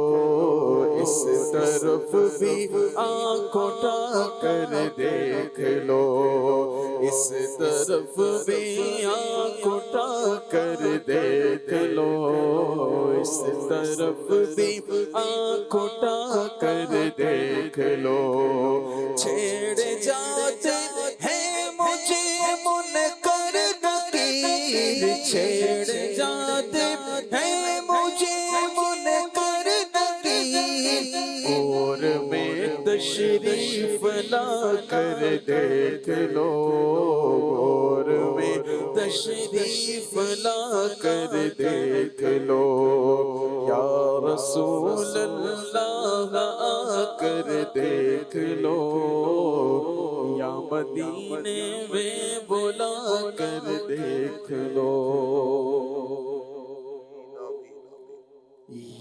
Speaker 5: اس طرف بھی آنکھ اٹھا کر دیکھ لو, اس طرف بھی آنکھ اٹھا کر دیکھ لو, اس طرف بھی آنکھ اٹھا کر دیکھ لو. چھیڑ جاتے ہیں مجھے منکر نکیر, چھیڑ جاتے ہیں مجھے منکر نکیر, اور میں تشریف لا کر دیکھ لو, اور میں تشریف لا کر دیکھ لو. یا رسول اللہ آ کر دیکھ لو, یا مدینے میں بلا کر دیکھ لو.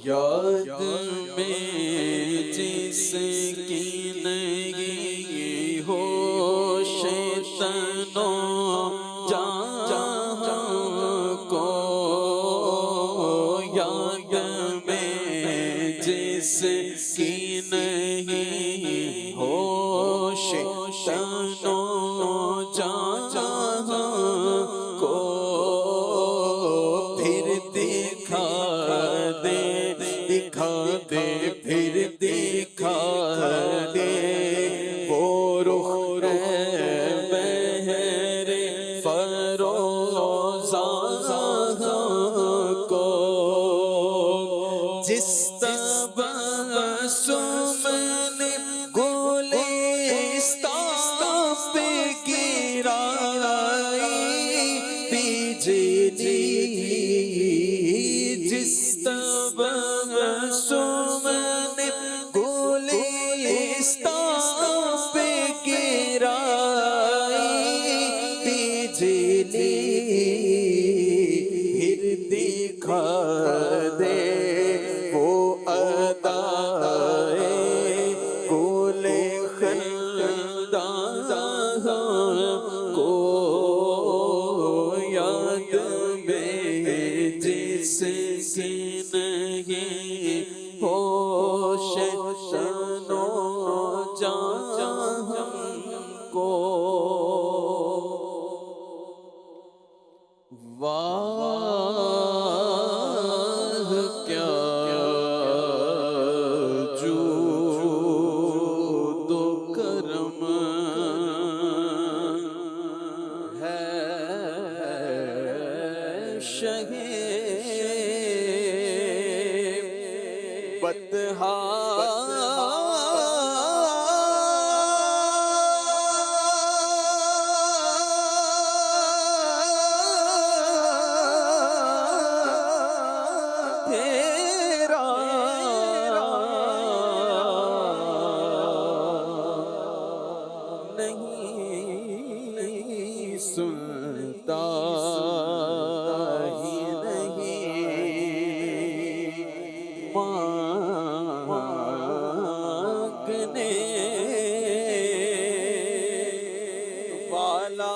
Speaker 5: یاد میں جس کی نہیں ہوش تنو جہاں کو, یاد میں جس کی نہیں ہوش تنو جہاں کو, پھر دکھا دے, دکھا دے, پھر دکھا دے وہ رخ بہر فروزاں کو, جس تبسم نے گلستان پہ گرائی بجلی, جس تبسم نے گلستان پہ گرائی بجلی, پھر دکھا دے وہ ادائے گل خندان کو, یاد میں جس کی نہیں ہوش تنو جہاں کو. واہ کیا جود و کرم ہے شہ بطحا نہیں سنتا ہی نہیں مانگنے والا,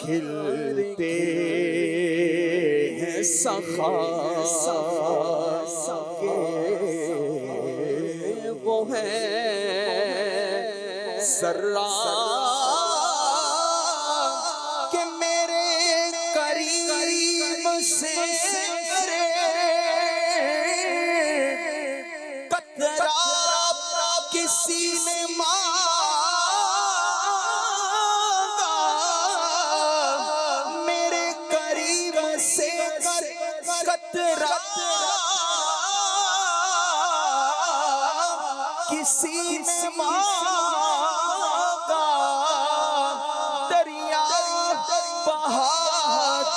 Speaker 5: کھلتے ہیں سخا کے وہ ہیں ذرا کہ میرے قریب سے قطرہ کسی نے کسی نے مانگا دریا بہا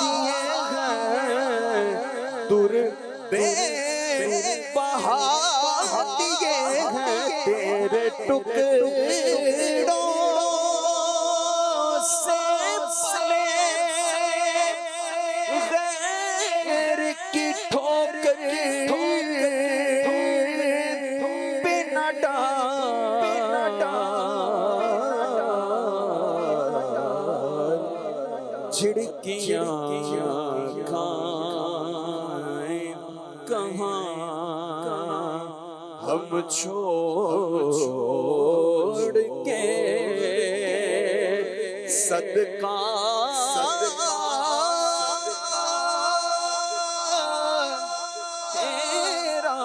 Speaker 5: دیے ہیں دور بے بہا دیے ہیں تیرے ٹکڑوں سے پلے غیر کی ٹھوکر جھڑکیاں کھائیں کہاں ہم چھوڑ کے صدقہ تیرا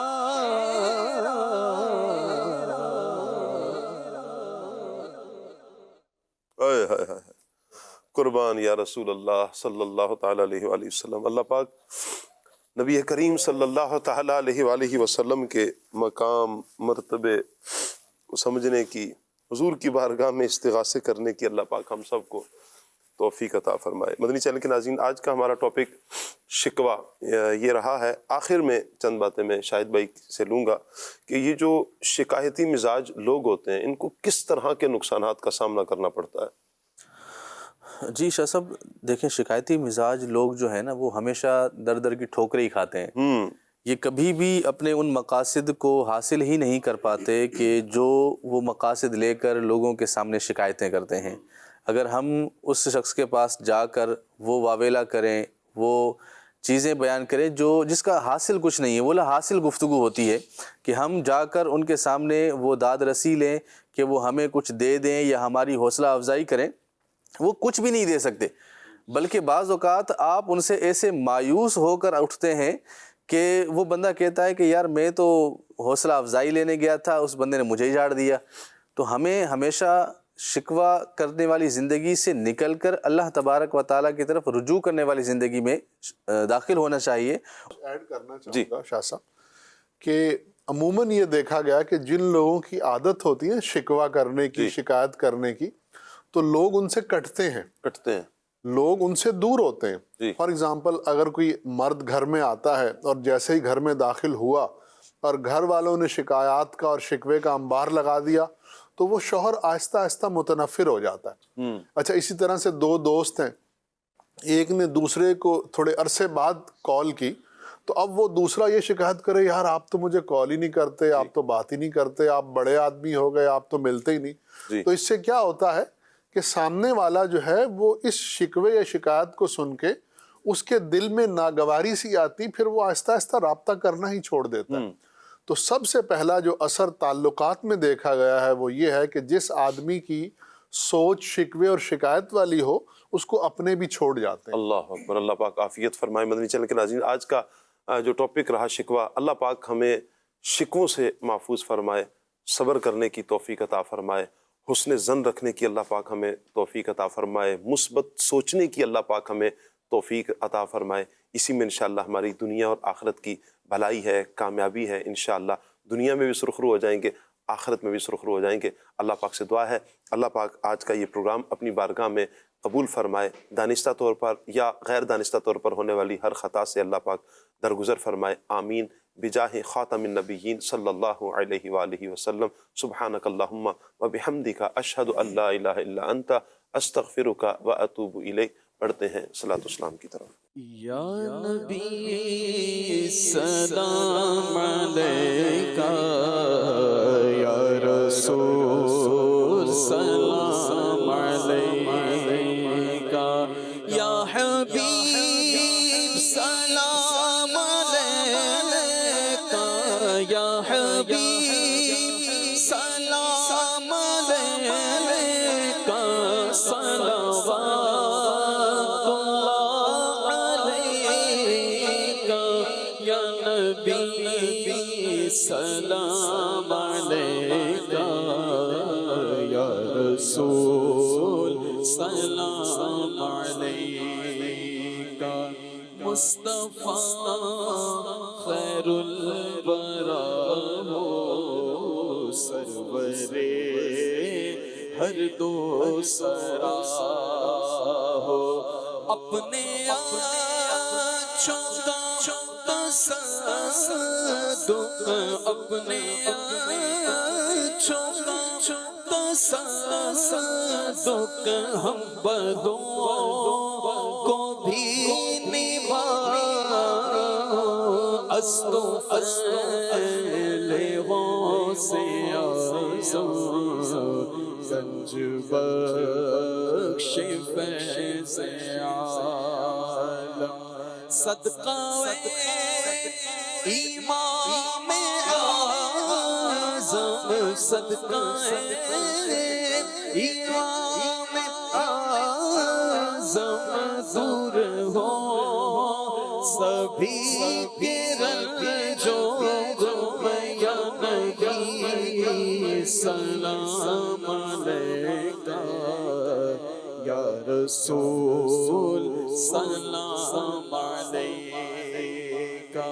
Speaker 2: قربان یا رسول اللہ صلی اللہ تعالیٰ علیہ وآلہ وسلم۔ اللہ پاک نبی کریم صلی اللہ تعالیٰ علیہ وآلہ وسلم کے مقام مرتبے کو سمجھنے کی، حضور کی بارگاہ میں استغاثے کرنے کی اللہ پاک ہم سب کو توفیق عطا فرمائے۔ مدنی چینل کے ناظرین، آج کا ہمارا ٹاپک شکوہ یہ رہا ہے۔ آخر میں چند باتیں میں شاہد بھائی سے لوں گا کہ یہ جو شکایتی مزاج لوگ ہوتے ہیں ان کو کس طرح کے نقصانات کا سامنا کرنا پڑتا ہے؟
Speaker 10: جی شاہ صاحب دیکھیں، شکایتی مزاج لوگ جو ہے نا وہ ہمیشہ در در کی ٹھوکریں ہی کھاتے ہیں۔ یہ کبھی بھی اپنے ان مقاصد کو حاصل ہی نہیں کر پاتے کہ جو وہ مقاصد لے کر لوگوں کے سامنے شکایتیں کرتے ہیں۔ اگر ہم اس شخص کے پاس جا کر وہ واویلا کریں، وہ چیزیں بیان کریں جس کا حاصل کچھ نہیں ہے، وہ لا حاصل گفتگو ہوتی ہے کہ ہم جا کر ان کے سامنے وہ داد رسی لیں کہ وہ ہمیں کچھ دے دیں یا ہماری حوصلہ افزائی کریں، وہ کچھ بھی نہیں دے سکتے، بلکہ بعض اوقات آپ ان سے ایسے مایوس ہو کر اٹھتے ہیں کہ وہ بندہ کہتا ہے کہ یار میں تو حوصلہ افزائی لینے گیا تھا، اس بندے نے مجھے ہی جھاڑ دیا۔ تو ہمیں ہمیشہ شکوہ کرنے والی زندگی سے نکل کر اللہ تبارک و تعالیٰ کی طرف رجوع کرنے والی زندگی میں داخل ہونا چاہیے۔
Speaker 6: ایڈ کرنا چاہوں گا شاہ صاحب کہ عموماً یہ دیکھا گیا کہ جن لوگوں کی عادت ہوتی ہے شکوہ کرنے کی، شکایت کرنے کی، تو لوگ ان سے کٹتے ہیں، لوگ ان سے دور ہوتے ہیں۔ فار ایگزامپل اگر کوئی مرد گھر میں آتا ہے اور جیسے ہی گھر میں داخل ہوا اور گھر والوں نے شکایات کا اور شکوے کا انبار لگا دیا تو وہ شوہر آہستہ آہستہ متنفر ہو جاتا ہے۔ اچھا، اسی طرح سے دو دوست ہیں، ایک نے دوسرے کو تھوڑے عرصے بعد کال کی تو اب وہ دوسرا یہ شکایت کرے یار آپ تو مجھے کال ہی نہیں کرتے، آپ تو بات ہی نہیں کرتے، آپ بڑے آدمی ہو گئے، آپ تو ملتے ہی نہیں۔ تو اس سے کیا ہوتا ہے کہ سامنے والا جو ہے وہ اس شکوے یا شکایت کو سن کے اس کے دل میں ناگواری سی آتی، پھر وہ آہستہ آہستہ رابطہ کرنا ہی چھوڑ دیتا ہے۔ تو سب سے پہلا جو اثر تعلقات میں دیکھا گیا ہے وہ یہ ہے کہ جس آدمی کی سوچ شکوے اور شکایت والی ہو اس کو اپنے بھی چھوڑ جاتے ہیں۔
Speaker 2: اللہ اکبر، اللہ پاک عافیت فرمائے۔ مدنی چینل کے ناظرین، آج کا جو ٹاپک رہا شکوہ، اللہ پاک ہمیں شکووں سے محفوظ فرمائے، صبر کرنے کی توفیق عطا فرمائے، حسن ظن رکھنے کی اللہ پاک ہمیں توفیق عطا فرمائے، مثبت سوچنے کی اللہ پاک ہمیں توفیق عطا فرمائے۔ اسی میں انشاءاللہ ہماری دنیا اور آخرت کی بھلائی ہے، کامیابی ہے انشاءاللہ۔ دنیا میں بھی سرخرو ہو جائیں گے، آخرت میں بھی سرخرو ہو جائیں گے۔ اللہ پاک سے دعا ہے اللہ پاک آج کا یہ پروگرام اپنی بارگاہ میں قبول فرمائے، دانستہ طور پر یا غیر دانستہ طور پر ہونے والی ہر خطا سے اللہ پاک درگزر فرمائے، آمین بجاہ خاتم النبیین صلی اللہ علیہ وآلہ وسلم۔ سبحانک اللہم وبحمدک اشہد ان لا الہ الا انت استغفرک واتوب الیک۔ پڑھتے ہیں صلاۃ والسلام کی طرف۔
Speaker 5: یا نبی سلام علیکہ، یا رسول سلام علیکہ، یا حبیب سلام علیکہ، یا حبیب سلام علیکہ، صلوات اللہ علیکہ، یا نبی سلام علیکہ، یا رسول سلام علیکہ، مصطفیٰ خیر الورا ہو، سرور ہر دو سرا ہو، اپنے آنچوں کا تصدق، اپنے آنچوں کا تصدق ہم بدوں کو بھی فضل غوث اعظم، گنج بخش فیض عالم، صدقہ امام اعظم، صدقہ امام اعظم، دور ہو سبھی کے یا نبی سلام علیکہ، یا رسول سلام علیکہ،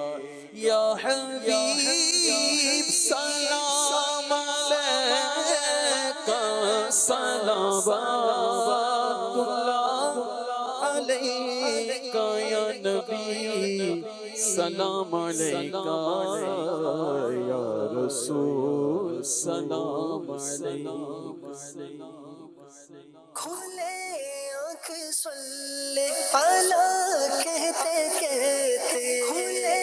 Speaker 5: یا حبیب سلام علیکہ، صلوات اللہ علیکہ، یا نبی سلام علیکہ، یا رسول سلام علیکہ۔
Speaker 1: کھلے آنکھ سن لے اعلیٰ کہتے کہتے، کھلے